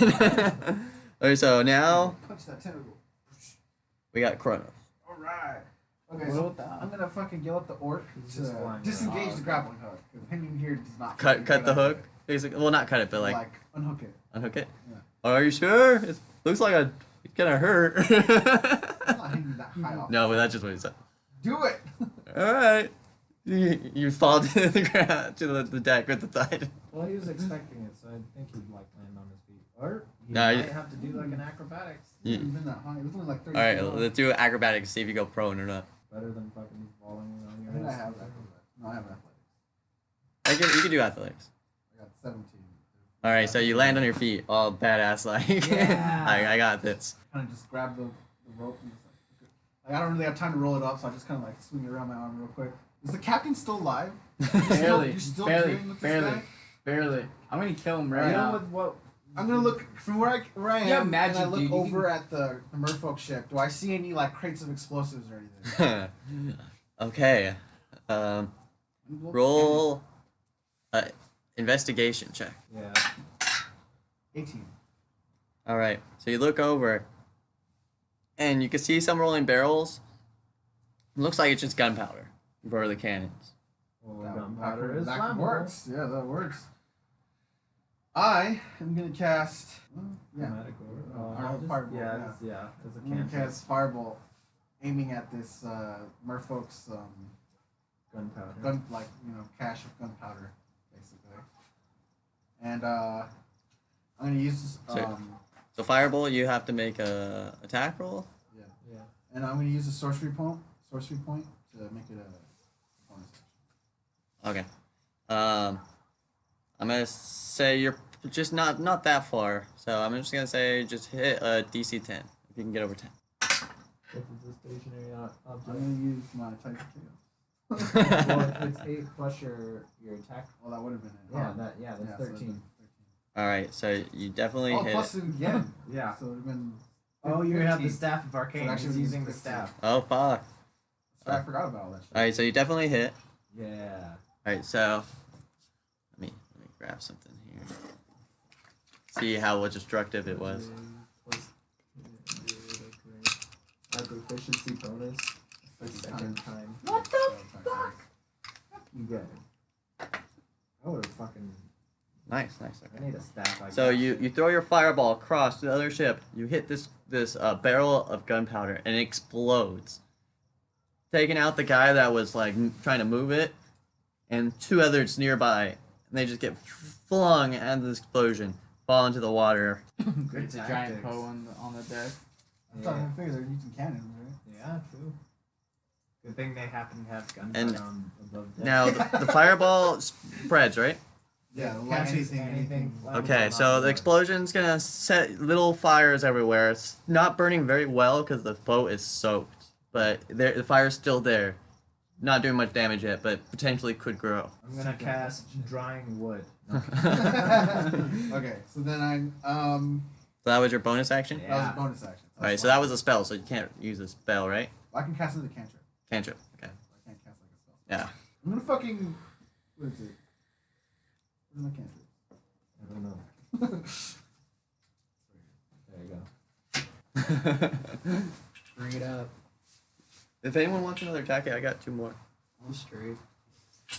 Okay, so now Punch that tentacle. we got Kronos. Alright. Okay, What so about that? I'm gonna fucking yell at the orc He's just to flying disengage around. the grappling hook. Because hanging here does not Cut fucking the good hook, idea. basically. Well, not cut it, but Like, like unhook it. unhook it. Yeah. Are you sure? It looks like it's gonna hurt. I'm not hanging that high off. No, but that's just what he said. Do it! All right. You fall to the ground, to the deck with the thud. Well, he was expecting it, so I think he'd like land on his feet. Or he No, might you- have to do like an acrobatics. Yeah. Even that high. It was only like 30 Alright, feet long. let's do acrobatics, see if you go prone or not. Better than fucking falling on I your think I ass. have athletics. No, I have athletics. You can do athletics. I got 17. Alright, so you land on your feet, all badass like. Yeah. I got this. Kind of just grab the rope and just like I don't really have time to roll it up, so I just kind of like swing it around my arm real quick. Is the captain still alive? Barely, You're still barely, dealing with this barely, guy? barely. I'm gonna kill him right Deal now. with what? I'm gonna look from where I am, You have magic, and I look dude. You over at the merfolk ship. Do I see any like crates of explosives or anything? Okay. Roll a investigation check. Yeah. 18. Alright, so you look over and you can see some rolling barrels. It looks like it's just gunpowder for the cannons. Well, gunpowder is that flammable. works. Yeah, that works. I am gonna cast. Yeah, Chromatic orb. Fireball, Yeah, yeah. it's a I'm gonna cancer. cast Fireball, aiming at this merfolk's Gunpowder. cache of gunpowder, basically. And I'm gonna use this. So fireball, you have to make a attack roll. Yeah. And I'm gonna use a sorcery point to make it a bonus action. Okay. I'm gonna say you're just not that far. So I'm just gonna say just hit a DC 10 if you can get over 10. This is a stationary I'm object. gonna use my type of Well, it's 8 plus your attack. Well, that would have been it. Yeah, huh? that's Yeah, so that'd 13. been All right, so you definitely Oh, hit plus it. it again. Yeah. So it would have been. Oh, you have the 15. staff of arcane. So actually He's it was using the 15. staff. Oh fuck! So I forgot about all that shit. All right, so you definitely hit. Yeah. All right, so let me grab something here. See how destructive it was. Efficiency bonus for second time. What the fuck? You get it. I would have fucking. Nice. Okay. I need a staff. Like So that. you throw your fireball across the other ship. You hit this barrel of gunpowder and it explodes, taking out the guy that was like trying to move it, and 2 others nearby. And they just get flung out of this explosion, fall into the water. Good It's a giant tactics. Poe on the deck. I thought I figured they're using cannons, right? Yeah, true. Good thing they happen to have And gunpowder on above deck. Now the fireball spreads, right? Yeah, Can't like see anything. Okay, so the explosion's gonna set little fires everywhere. It's not burning very well because the boat is soaked, but the fire's still there. Not doing much damage yet, but potentially could grow. I'm gonna cast drying wood. No. Okay, so then So that was your bonus action? Yeah. that was a bonus action. Alright, so that was a spell, so you can't use a spell, right? I can cast it as a cantrip. Cantrip. Okay. I can't cast like a spell. Yeah. I'm gonna fucking. What is it? Where's my cantrip? I don't know. There you go. Bring it up. If anyone wants another jacket, I got 2 more. I'm straight.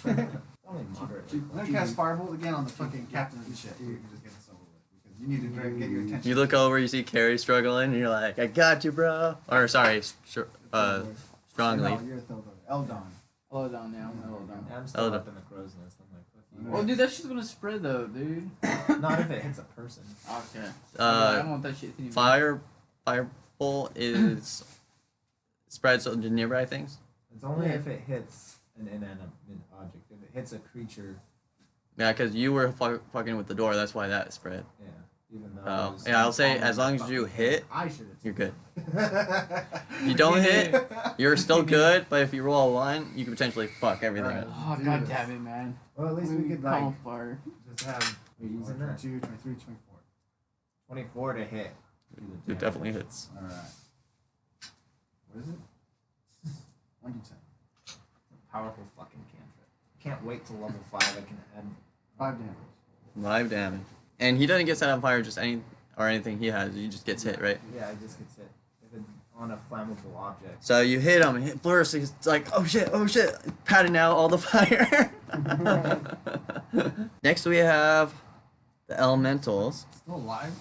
Only moderate. I'm gonna cast Firebolt again on the fucking captain of the ship. You can just get this over with because you need to get your attention. You look over, you see Carrie struggling, and you're like, I got you, bro. Or, sorry, No, Strongleaf. you're Ithildur. Elladon. Elladon, yeah, I'm Elladon. I'm still Elladon. up in the crow's nest. I'm like, fuck Oh, dude, that shit's gonna spread though, dude. you. Not if it hits a person. Okay. I don't want that shit to even. Fireball is spreads on nearby things. It's only Yeah. if it hits an inanimate object. If it hits a creature, Yeah, because you were fucking with the door, that's why that spread. yeah. Even though. Oh, it was yeah, I'll say on as my long as you fucking hit, I should have. you're good. You don't hit, you're still good, but if you roll a 1, you can potentially fuck everything Alright. up. Oh, god damn it, man. Well, at least we could like fire. just have. We're using that. 22, 23, 24. 24 to hit. It definitely hits. Alright. What is it? 1d10. Powerful fucking cantrip. Can't wait till level 5. I can add. 5 damage. 5 damage. And he doesn't get set on fire, just anything he has, he just gets hit, right? Yeah, it just gets hit. If it's on a flammable object. So you hit him, hit burst, he's like, oh shit, patting out all the fire. Next we have the elementals. Still alive?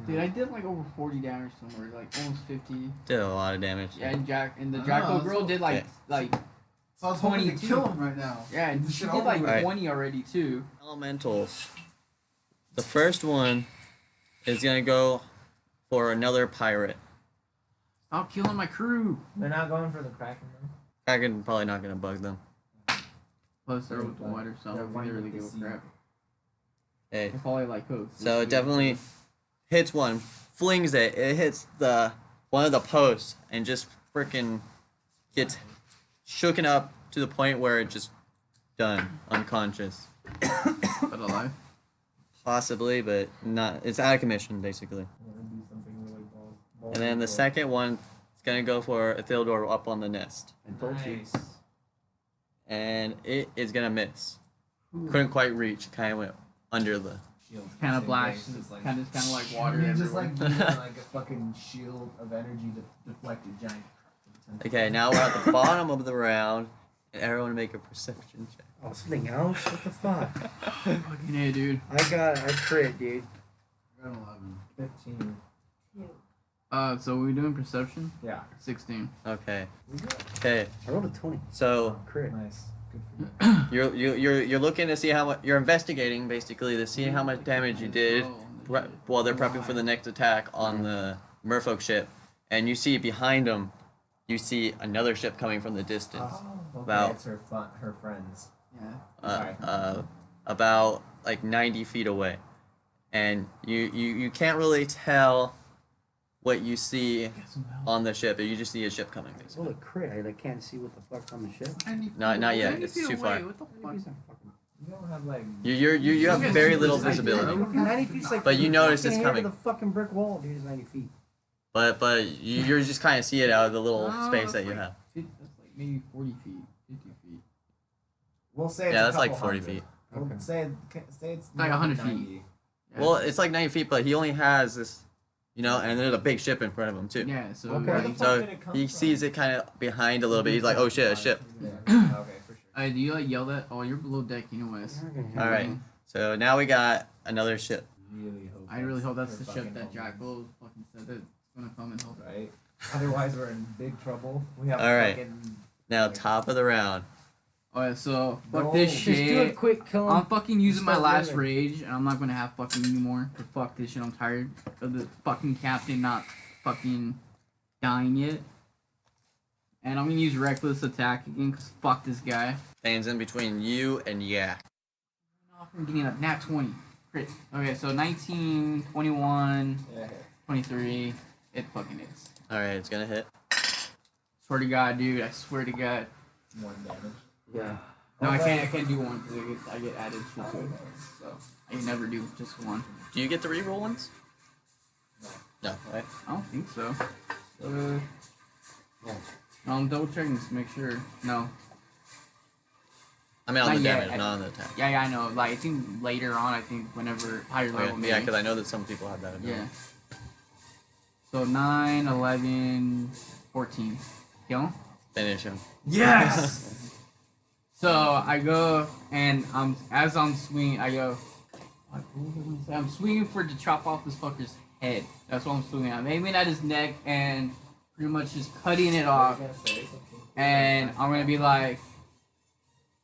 Dude, I did like over 40 damage somewhere, like almost 50. Did a lot of damage. Yeah, and the Oh, Jacko that's girl cool. did like So I was hoping to 22. kill him right now. Yeah, and This she shit did over like with. Alright. 20 already too. Elementals. The first one is gonna go for another pirate. Stop killing my crew. They're not going for the Kraken though. Kraken probably not gonna bug them. Plus, they're with the water, so I They're don't one think they really with the give a sea. crap. Hey, They probably like coast. so it definitely hits one, flings it. It hits the one of the posts and just freaking gets shooken up to the point where it just done, unconscious. But alive. Possibly, but not. It's out of commission basically. And then the second one is gonna go for Ithildur up on the nest, I told you. Nice. and it is gonna miss. Couldn't quite reach. Kind of went under the. Shield. Kind of Same black, thing, just like- kind of like water You just everywhere. like using like a fucking shield of energy to deflect a giant. Okay, now we're at the bottom of the round, and everyone make a perception check. Oh, something else? What the fuck? Fucking A, dude. I crit, dude. I got 11. 15. So we doing perception? Yeah. 16. Okay. Okay. I rolled a 20. So Crit. Nice. Good for you. you're looking to see how much you're investigating basically to see how much damage you did while they're prepping for the next attack on the merfolk ship, and you see behind them, you see another ship coming from the distance. Okay, About- it's her friends. Yeah. About like 90 feet away, and you can't really tell what you see on the ship. You just see a ship coming. I Basically. rolled a crit. I can't see what the fuck's on the ship. Not yet. It's too far. What the fuck? You don't have like. You have very little visibility, 90 feet's like but you notice it's fucking head coming. of the fucking brick wall, dude. Is 90 feet. But you're just kind of see it out of the little Oh, space that's that you like have. That's like maybe 40 feet, 50 feet. We'll say it's Yeah, a that's like couple 40 hundred. feet. We'll Okay. say it's Like more than 100 feet. 90. Yeah. Well, it's like 90 feet, but he only has this, and there's a big ship in front of him too. Yeah, so Okay. like, Where the So did it come he from? sees it kind of behind a little bit. He's like, "Oh shit, a ship!" Yeah. Okay, for sure. do you like yell that? Oh, you're below deck, anyways. All right. So now we got another ship. Really hope. I really hope that's her the ship fucking that home. Jackal fucking said that's gonna come and help. Right. Otherwise, we're in big trouble. We have All right. fucking. Now top of the round. Oh yeah, so fuck No, this just Just do it shit. quick, kill I'm him. fucking using my Start last moving. rage, and I'm not gonna have fucking anymore. Cause fuck this shit, I'm tired of the fucking captain not fucking dying yet. And I'm gonna use reckless attack again, cause fuck this guy. Stands in between you and Yak. I'm getting a nat 20. Crit. Okay, so 19, 21, Yeah. 23. It fucking is. All right, it's gonna hit. Swear to God, dude. I swear to God. 1 damage. Yeah. No, I can't do one because I get added shit to it. So I can never do just one. Do you get the reroll ones? No. Right. I don't think so. No, I'm double checking to make sure. No. I mean on Not the yet. damage, not on the attack. Yeah, I know. Like I think later on, I think whenever higher level. Okay. Maybe. Yeah, because I know that some people have that. Yeah. So 9, 11, 14. Kill? Finish him. Yes! So I go and as I'm swinging, I go. What was I gonna say? I'm swinging to chop off this fucker's head. That's what I'm swinging at. I'm aiming at his neck and pretty much just cutting it off. And I'm gonna be like,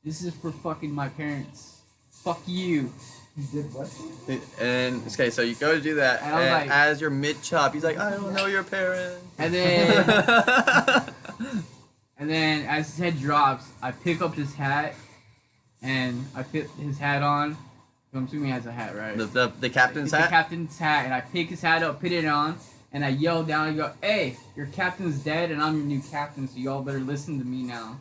"This is for fucking my parents. Fuck you." You did what? And okay, so you go to do that, And I was and like- as you're mid chop, he's like, "I don't know your parents." And then And then as his head drops, I pick up his hat, and I put his hat on. I'm assuming he has a hat, right? the captain's The hat. captain's hat, and I pick his hat up, put it on, and I yell down and go, "Hey, your captain's dead, and I'm your new captain, so y'all better listen to me now.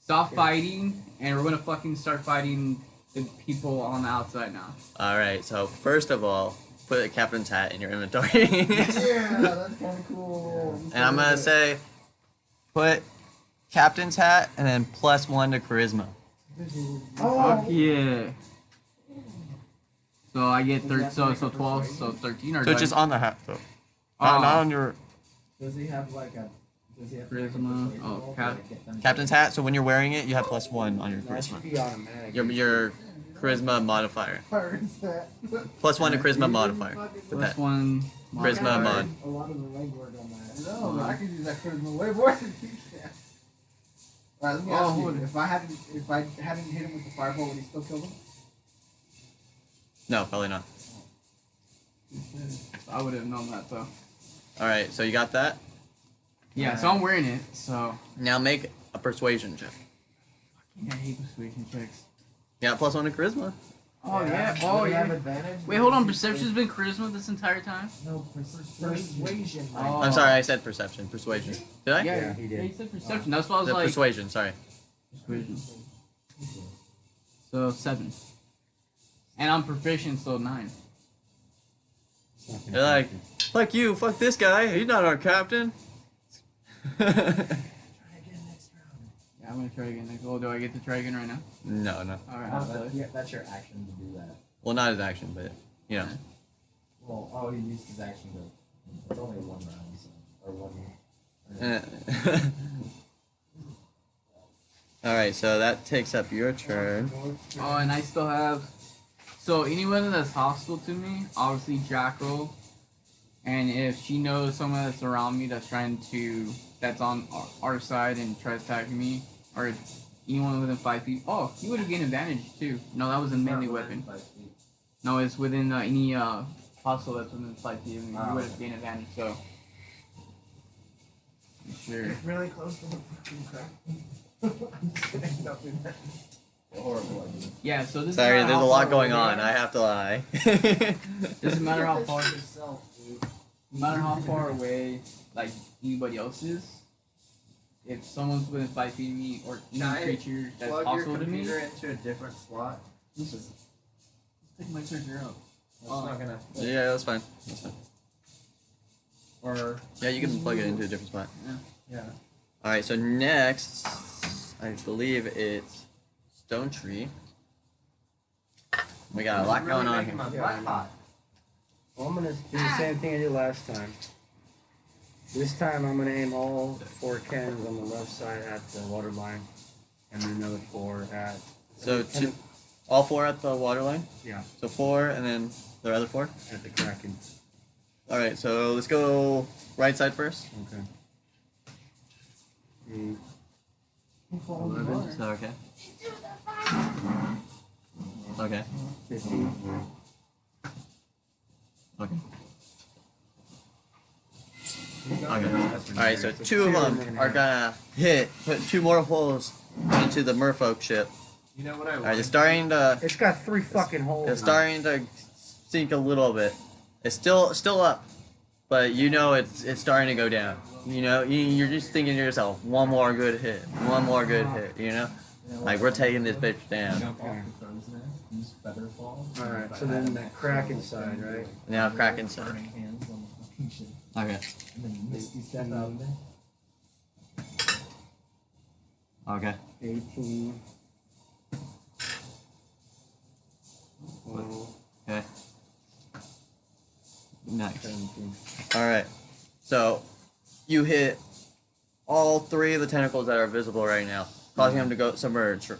Stop fighting, and we're gonna fucking start fighting the people on the outside now." All right. So first of all, put a captain's hat in your inventory, Yeah, that's kind of cool. and I'm gonna say, put captain's hat and then +1 to charisma. Fuck yeah. So I get so 12, so 13 or So it's just on the hat though, not on your Does he have like a? Does he have Charisma. Like a Oh, to cap. get them captain's hat. So when you're wearing it, you have +1 on your That should charisma. be automatic. Your charisma modifier. Pirates hat. +1 to charisma modifier. Put plus that. 1. Charisma mod. A lot of the legwork on that. No, I can use that charisma way more than you can. Alright, let me Oh, ask you. hold it. If I hadn't hit him with the fireball, would he still kill him? No, probably not. I would have known that though. All right, so you got that. Yeah, so I'm wearing it. So Now make a persuasion check. I hate persuasion checks. You got +1 to charisma. Oh yeah. Do Oh we have yeah. advantage? Wait, hold on. Perception's been charisma this entire time. No, persuasion. Oh. I'm sorry, I said perception. Persuasion. Did I? Yeah, he did. Yeah, you said perception. That's why I was The like. persuasion. Sorry. Persuasion. So 7. And I'm proficient, so 9. They're like, fuck you, fuck this guy. He's not our captain. Yeah, I'm gonna try again. Next. Oh, do I get to try again right now? No, no. All right. I'll play. That's your action to do that. Well, not his action, but you know. Well, oh, he used his action to. It's only one round, so, or one. All right, so that takes up your turn. Oh, and I still have. So anyone that's hostile to me, obviously Jackal, and if she knows someone that's around me that's that's on our side and tries attacking me, or anyone within 5 feet. Oh, he would have gained advantage too. No, that was a melee weapon. No, it's within any hostile that's within 5 feet of me. He would have gained advantage. So. Sure. Really close to the fucking crack. I'm just kidding, don't do that. Horrible idea. Yeah, so this. Sorry, is there's a lot going on. I have to lie. Doesn't matter how far. yourself, dude. No matter how far away, like anybody else is, if someone's within 5 feet of me or any Can I creature that's Plug your hostile to me, computer into a different slot. just pick my charger up. That's not gonna. Yeah, that's fine. That's fine. Or Yeah, you can plug it into a different spot. yeah. All right, so next, I believe it's Stonetree. We got a lot going on here. My butt hot. Well, I'm gonna do the same thing I did last time. This time I'm gonna aim all 4 cannons on the left side at the water line, and then another 4 at. So all 4 at the water line? Yeah. So 4 and then the other 4? At the Kraken. All right, so let's go right side first. Okay. 8, 11. Is that okay? Okay. 15. Okay. Okay. Alright, so 2 of them are gonna put 2 more holes into the merfolk ship. You know what I Alright, it's starting to It's got 3 fucking holes. it's starting to sink a little bit. It's still up, but you know it's starting to go down. You know, you're just thinking to yourself, one more good hit, you know? Like, we're taking this bitch down. Okay. Use feather fall. Alright, so then the Kraken side, right? Now crack inside. Burning hands on the fucking shit. Okay. And then misty step out of there. Okay. 18. 12, Okay. Nice. 17. Alright. So, you hit all 3 of the tentacles that are visible right now, causing them to go submerge.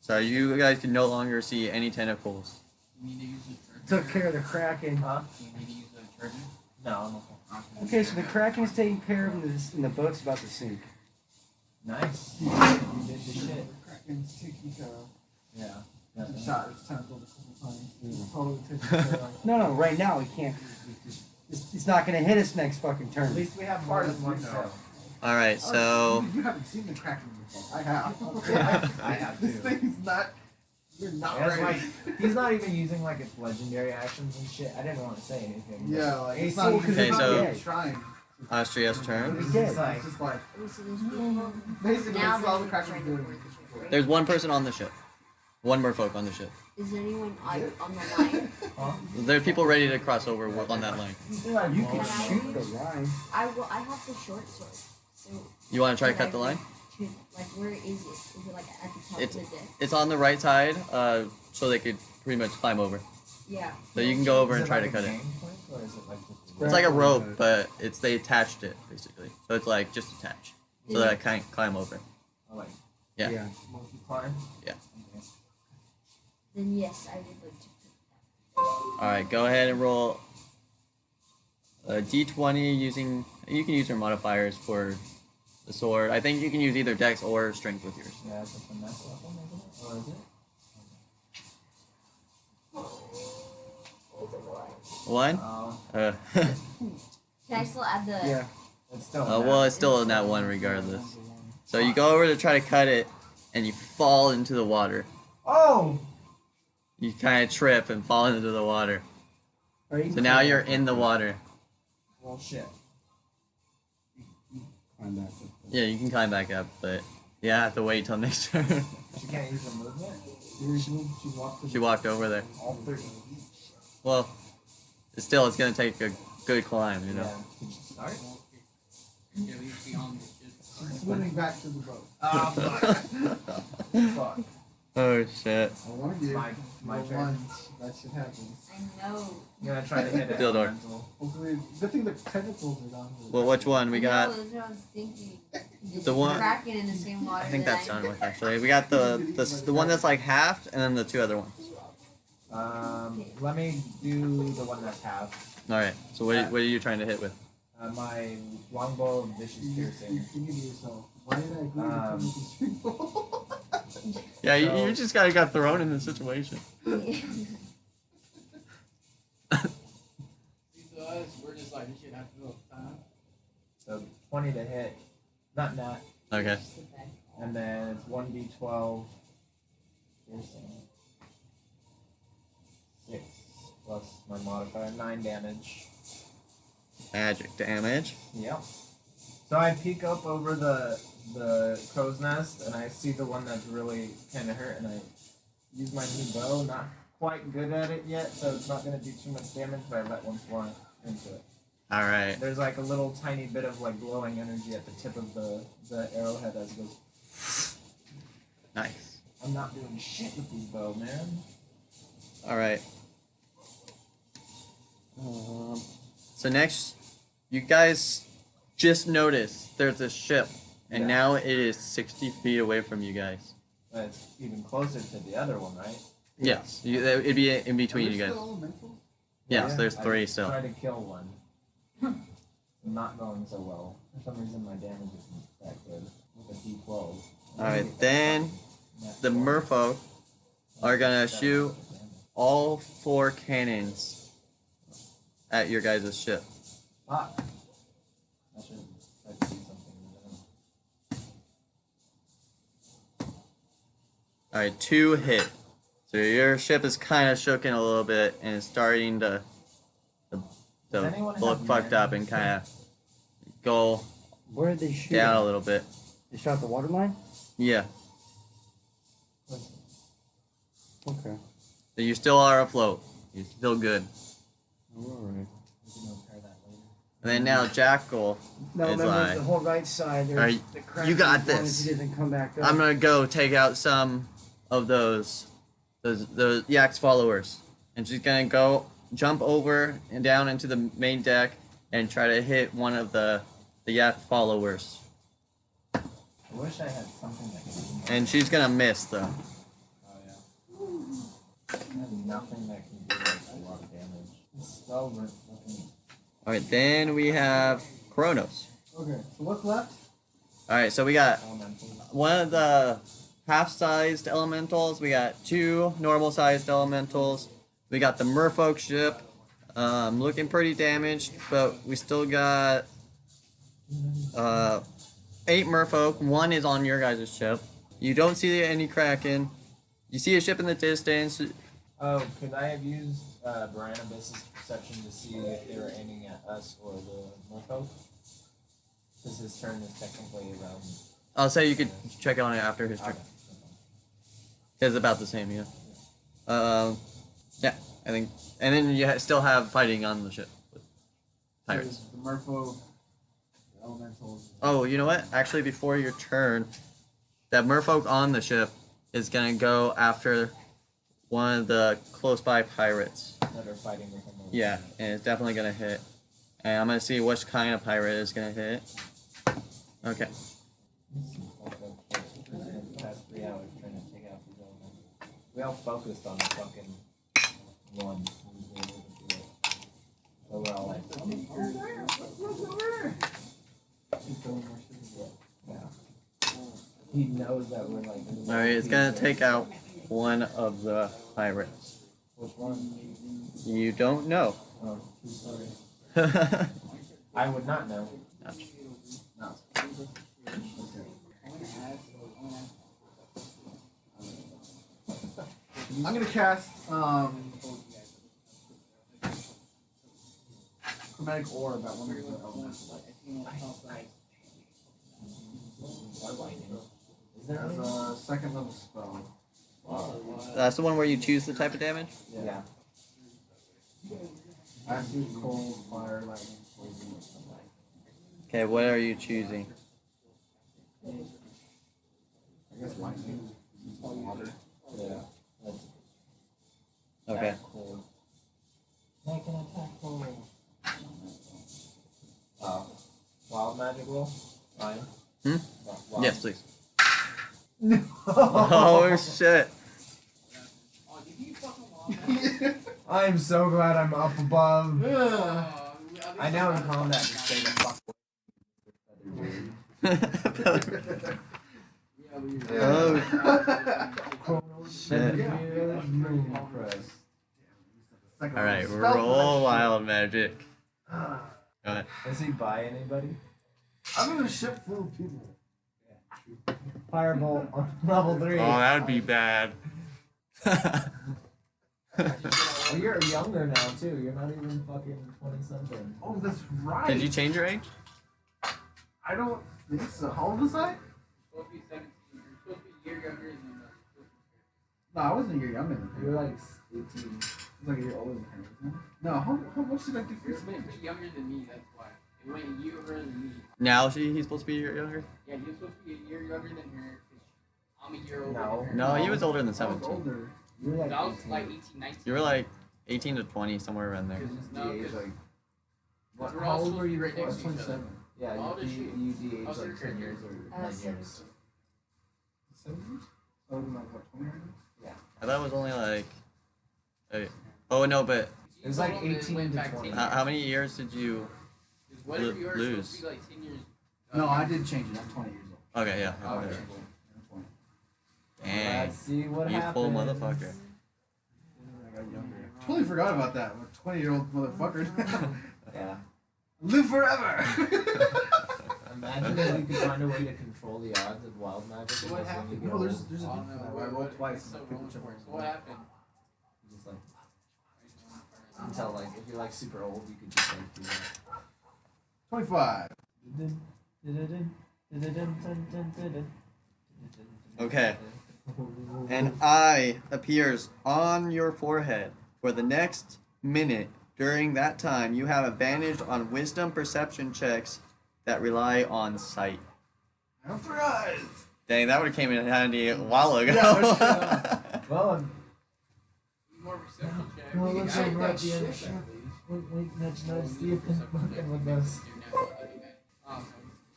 So you guys can no longer see any tentacles. You need to use the charger. Took care of the Kraken. Huh? You need to use the charger. No. Okay, so the Kraken's taken care of and the boat's about to sink. Nice. You did the shit. Kraken's taking care of. Yeah. Shot its tentacles a couple times. Totally taken care of. No, right now we can't. It's not gonna hit us next fucking At turn. least we have more than one cell. Alright, so. You haven't seen the Kraken before. I have. I have This too. thing's not. You're not That's ready. like, he's not even using like its legendary actions and shit. I didn't want to say anything. but Yeah, like It's it's not cool even 'cause Okay, it's so- not even trying. Astria's turn. It's dead. just like, It's just like Oh, so there's people. basically Now this is all the they're Kraken's trying to doing. board the ship, right? There's one person on the ship. One merfolk on the ship. Is anyone on the line? There are people ready to cross over on that line. You can shoot the line. I have the short sword. So You want to try to could I cut the line? like where is it? Is it like at the top It's- of the deck? It's on the right side, so they could pretty much climb over. Yeah. So you can go over is and it try like to cut a it. gang plank, or is it like just It's like a rope, but they attached it basically. So it's like just attached, so that I can't climb over. oh, like Yeah. monkey climb? Yeah. Okay. Then yes, I would like to. All right, go ahead and roll a d20 using. You can use your modifiers for the sword. I think you can use either dex or strength with yours. Yeah, it's a finesse weapon, isn't it? Or is it? One? Oh, Uh, Can I still add the? yeah. It's still. well, it's still in that one regardless. So you go over to try to cut it, and you fall into the water. Oh! You kind of trip and fall into the water. So now you're in the water. Well, shit. Climb back up. Yeah, you can climb back up, but yeah, I have to wait till next turn. She can't use her movement? She walked over there. All 30. Well, still, it's gonna take a good climb, you know. Yeah. Can she start? Swimming back to the boat. Oh, fuck. Fuck. Oh shit. I warned you. My Roll turn. once, that shit happens. I know. I'm gonna try to hit it. Ithildur. Elemental. Hopefully, good thing the tentacles are down here. Well, which one? We got No, that's what I was thinking. the one. Kraken in the same water. I think that that's done with actually. We got the one that's like halved, and then the two other ones. Let me do the one that's half. All right. So what are you trying to hit with? My longbow of vicious piercing. You think to yourself, why did I agree to come with these people? Yeah, So- you just got thrown in the situation. We're just like, this shit have to go time. So 20 to hit. Not nat. Okay. And then it's 1d12 piercing. 6 plus my modifier, 9 damage. Magic damage. Yep. So I peek up over the crow's nest and I see the one that's really kind of hurt and I use my new bow. Not quite good at it yet, so it's not going to do too much damage, but I let one fly into it. All right. There's like a little tiny bit of like glowing energy at the tip of the arrowhead as it goes. Nice. I'm not doing shit with these bow, man. All right. So next, you guys just noticed there's a ship, and Yeah. now it is 60 feet away from you guys. But it's even closer to the other one, right? Yes. It'd be in between Are you there guys. still elementals? Yes, Yeah, there's I 3 just still. Tried to kill one. Not going so well. For some reason, my damage isn't that good with a D12. All right, then the merfolk are gonna shoot all 4 cannons at your guys' ship. Fuck. I should try to do something with them. All right, 2 hit. So your ship is kind of shooken a little bit and it's starting to Does anyone look have fucked up and kind of go Where did they shoot? down a at? little bit. They shot the water line? Yeah, Okay. so you still are afloat. You're still good. Alright. We can repair that later. And then now Jackal No, is remember like, the whole right side. There's Alright, the crack you got as long as this. He doesn't come back up. I'm gonna go take out some of those Yak's followers, and she's gonna go jump over and down into the main deck and try to hit one of the Yak followers. I wish I had something that could do more. And she's gonna miss though. Oh yeah. I have nothing that can do like a lot of damage. This spell was fucking All right, then we have Kronos. Okay, so what's left? All right, so we got elemental. one of the half-sized elementals. We got 2 normal-sized elementals. We got the merfolk ship, looking pretty damaged, but we still got 8 merfolk. 1 is on your guys' ship. You don't see any kraken. You see a ship in the distance. Oh, could I have used Baranabas' perception to see if they were aiming at us or the merfolk? Because his turn is technically around. I'll say you could check on it after his turn. Okay. It's about the same, yeah. Yeah, I think. And then you still have fighting on the ship with pirates. There's the merfolk, the elementals. Oh, you know what? Actually, before your turn, that merfolk on the ship is gonna go after one of the close by pirates. That are fighting with him. over Yeah, there. and it's definitely gonna hit. And I'm gonna see which kind of pirate is gonna hit. Okay. The past 3 hours trying to take out these elements. We all focused on the fucking one. We were able to do it. So we're all like, He knows that we're like. All right, it's gonna take out one of the pirates. Which one? You don't know. Oh, sorry. I would not know. No. I'm gonna cast chromatic orb at one of the elements. Is there As a second level spell. That's the one where you choose the type of damage. Yeah. Acid, cold, fire, lightning, poison, or sunlight. Okay, what are you choosing? I guess lightning. Water. Yeah. That's Okay. cold. Make an attack roll. Wild magic roll? Fine. Hmm? Wild. Yes, please. No. Oh shit! I'm so glad I'm up above. I now in combat to say the fuck. Oh Kronos, shit! Mooncrest. All right, roll wild magic. Go ahead. Does he buy anybody? I'm in a ship full of people. Firebolt on level 3. Oh, that would be bad. Well, you're younger now too. You're not even fucking 20 something. Oh, that's right. Did you change your age? I don't think so. How old was I? Supposed to be 17. You're supposed to be a year younger than No, I wasn't a year younger than You're her. like 18. I was like a year older than her, wasn't I? No, how much did I think You're this supposed to be younger than me, that's why. It went a year older than me. Now he's supposed to be younger. Yeah, you're supposed to be a year younger than her. 'Cause I'm a year older No. than her. No, he was older than I was 17. older. You're like I was 18. like 18, 19. You were like 18 to 20, somewhere around there. No, The age, 'cause- like, What, how old were you? right I was next to each other. 27. Yeah, How old is she? you de-age How's her like 10 character? years or 9 years. 17. 7 years? I was like, what, 20 right now? I thought it was only like. Oh no, but It was like Told him 18 went to back 20. 10 how many years did you? Because whatever you are lose? supposed to be like 10 years. No, I did change it. I'm 20 years old. Okay, yeah. Oh, Okay. okay. I'm 20. Dang, Let's see what you happens. full motherfucker. I got younger. Totally forgot about that. I'm a 20-year-old motherfucker. Yeah. Live forever! Imagine if we could find a way to control the odds of wild magic. So what because when happened? you get No, there's old, a Oh, difference. no, I what- rolled what- twice. so and I picked wrong whichever for it. one. So what happened? just like until like if you're like super old, you could just like do that. 25. Okay. An eye appears on your forehead. For the next minute, during that time, you have advantage on wisdom perception checks that rely on sight. I forgot. Dang, that would have came in handy a while ago. Well, More perception check. well, You let's can over add at the end. that shit. Wait, nudge, see if it's fucking with us.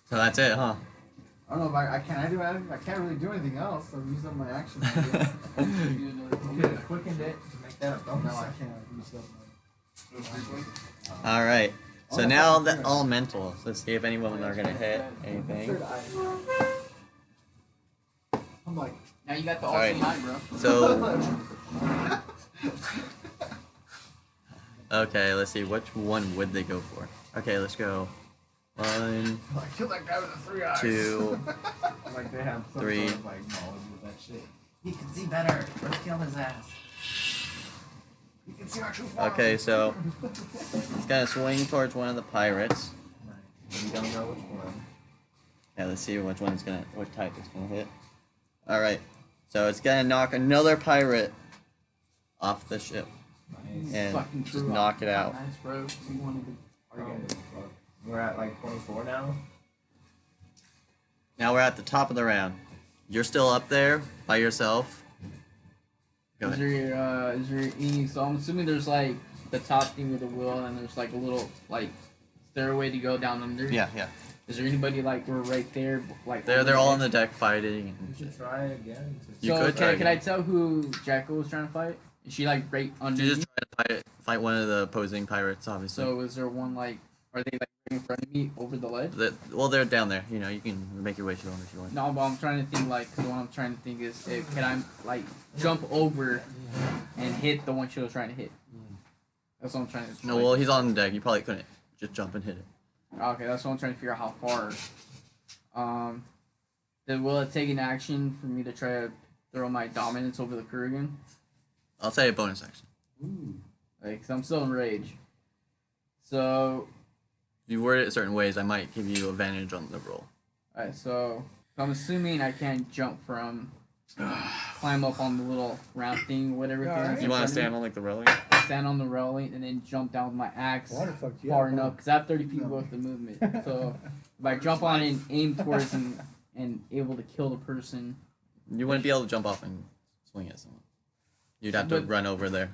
So that's it, huh? I don't know if I can. I do anything. I can't really do anything else. So I'm using up my action. You could have quickened it to make that a bonus. No, I can't. I use stuff. All right. So now the elementals. Let's see if anyone are gonna hit anything. Third eye. I'm like, Now you got the Alright. awesome eye, bro. So okay, let's see. Which one would they go for? Okay, let's go. 1, I killed that guy with the 3 eyes. 2. Like they have some 3. sort of like knowledge with that shit. He can see better. Let's kill his ass. You can see our true form. Okay, so it's gonna swing towards one of the pirates. We don't know which one. Yeah, let's see which one's gonna, what type it's gonna hit. All right, so it's gonna knock another pirate off the ship Nice. and Fucking just true. knock it out. Nice, bro. You wanted to. We're at like 24 now. Now we're at the top of the round. You're still up there by yourself. Go Is ahead. there any? So I'm assuming there's like the top thing with the wheel, and there's like a little like stairway to go down under. Yeah, yeah. Is there anybody like we're right there? Like They're all on the deck fighting. We And should try again. You So could try can I again. tell who Jacko was trying to fight? Is she like right under? She just tried to fight one of the opposing pirates, obviously. So is there one like? Are they like in front of me over the ledge? Well, they're down there. You know, you can make your way to them if you want. No, but I'm trying to think like, cause what I'm trying to think is, can I like jump over and hit the one she was trying to hit? That's what I'm trying to. No, well, he's on the deck. You probably couldn't just jump and hit it. Okay, that's what I'm trying to figure out how far. Then will it take an action for me to try to throw my dominance over the crew again? I'll say a bonus action. Ooh. Like, 'cause I'm still in rage. So, If you word it certain ways, I might give you advantage on the roll. alright, so I'm assuming I can't jump from, climb up on the little round thing, whatever. Yeah, thing alright. that's You in want to front of me. stand on like the railing? Stand on the railing and then jump down with my axe Water fucked you far up, enough huh? because I have 30 feet worth of movement. So if I jump on it and aim towards and able to kill the person, You wouldn't be able to jump off and swing at someone. You'd have to But- run over there.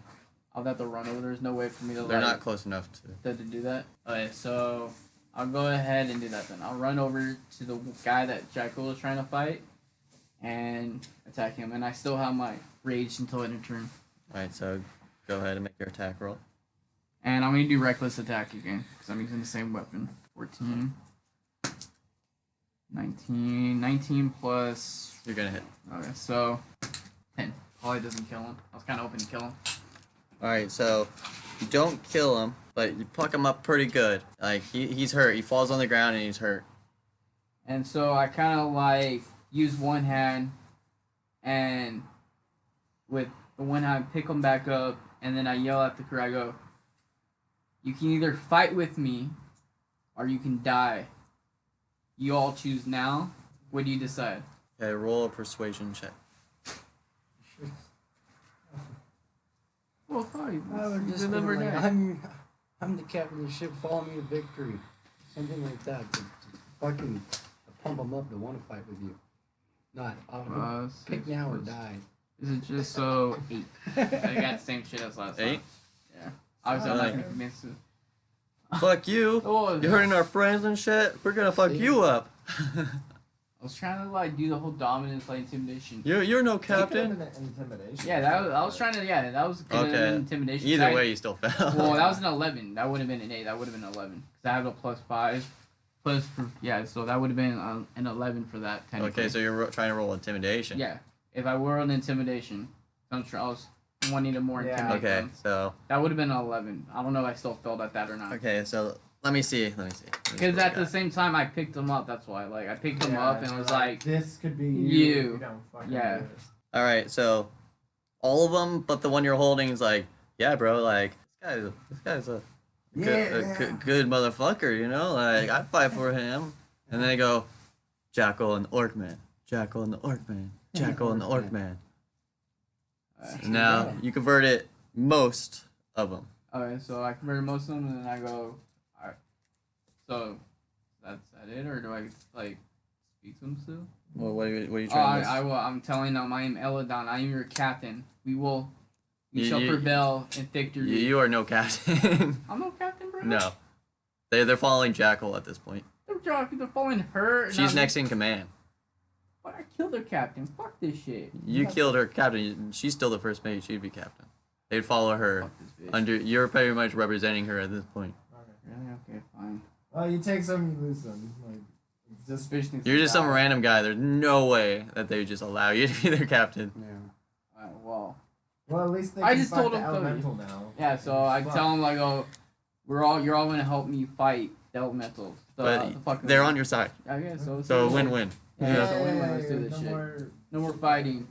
I'll have to run over. There's no way for me to They're like, not close enough to. to do that. Okay, so I'll go ahead and do that then. I'll run over to the guy that Jackal was trying to fight and attack him. And I still have my rage until end of turn. Alright, so go ahead and make your attack roll. And I'm going to do reckless attack again because I'm using the same weapon. 14. 19 plus... You're gonna hit. Okay, so 10. Probably doesn't kill him. I was kind of hoping to kill him. Alright, so you don't kill him, but you pluck him up pretty good. Like, he's hurt. He falls on the ground and he's hurt. And so I kind of like use one hand and with the one hand pick him back up and then I yell at the crew. I go, you can either fight with me or you can die. You all choose now. What do you decide? Okay, roll a persuasion check. Well, fine. I would just Deliver like, that. I'm the captain of the ship. Follow me to victory. Something like that. To fucking pump them up to want to fight with you. Not. I'll pick now or die. Is it just so 8? I got the same shit as last time. 8? Yeah. Obviously, I'm not gonna convince it. Fuck you! Oh, You're hurting our friends and shit. We're gonna fuck you up. I was trying to like do the whole dominance, like intimidation. You're no captain. Intimidation. Yeah, I was trying to. Yeah, that was gonna Okay. be intimidation. Either way, you still fell. Well, that was an 11. That would have been an 8. That would have been 11 because I have a +5. So that would have been an 11 for that. Technically. Okay, so you're trying to roll intimidation. Yeah, if I were on intimidation, I'm sure I was wanting to more intimidate Okay, them. so That would have been an 11. I don't know if I still failed at that or not. okay, so let me see. Because at the same time, I picked him up. That's why. Like I picked him up and was like, this could be you. Don't fucking Yeah. do this. All right, so all of them, but the one you're holding is like, yeah, bro, like this guy's a good motherfucker, you know, like I'd fight for him. And then they go, Jackal and the Orc Man, Jackal and the Orc Man, Jackal and the Orc Man. Now you converted most of them. okay, so I converted most of them, and then I go, alright. So that's that it, or do I like speak to them still? Well, what are you trying to? I will. I'm telling them I am Elladon. I am your captain. We shall You- prevail in victory. You are no captain. I'm no captain, bro. No, they're following Jackal at this point. They're following her. and She's I'm- next in command. But I killed their captain. Fuck this shit. You killed her captain. She's still the first mate. She'd be captain. They'd follow her Fuck this bitch. under. You're pretty much representing her at this point. Really? Okay, fine. Well, you take some, you lose some. Like, it's just Fish needs You're to just some die. random guy. There's no way that they would just allow you to be their captain. Yeah. Alright, well. well, at least they I can just fight told the him to- elemental now. Yeah, so I Fuck. tell them like, oh, you're all gonna help me fight the elementals. The But fucking they're on your side. I guess so. So win-win. Yeah, so win-win. Let's do Yay, this no shit. more No more fighting.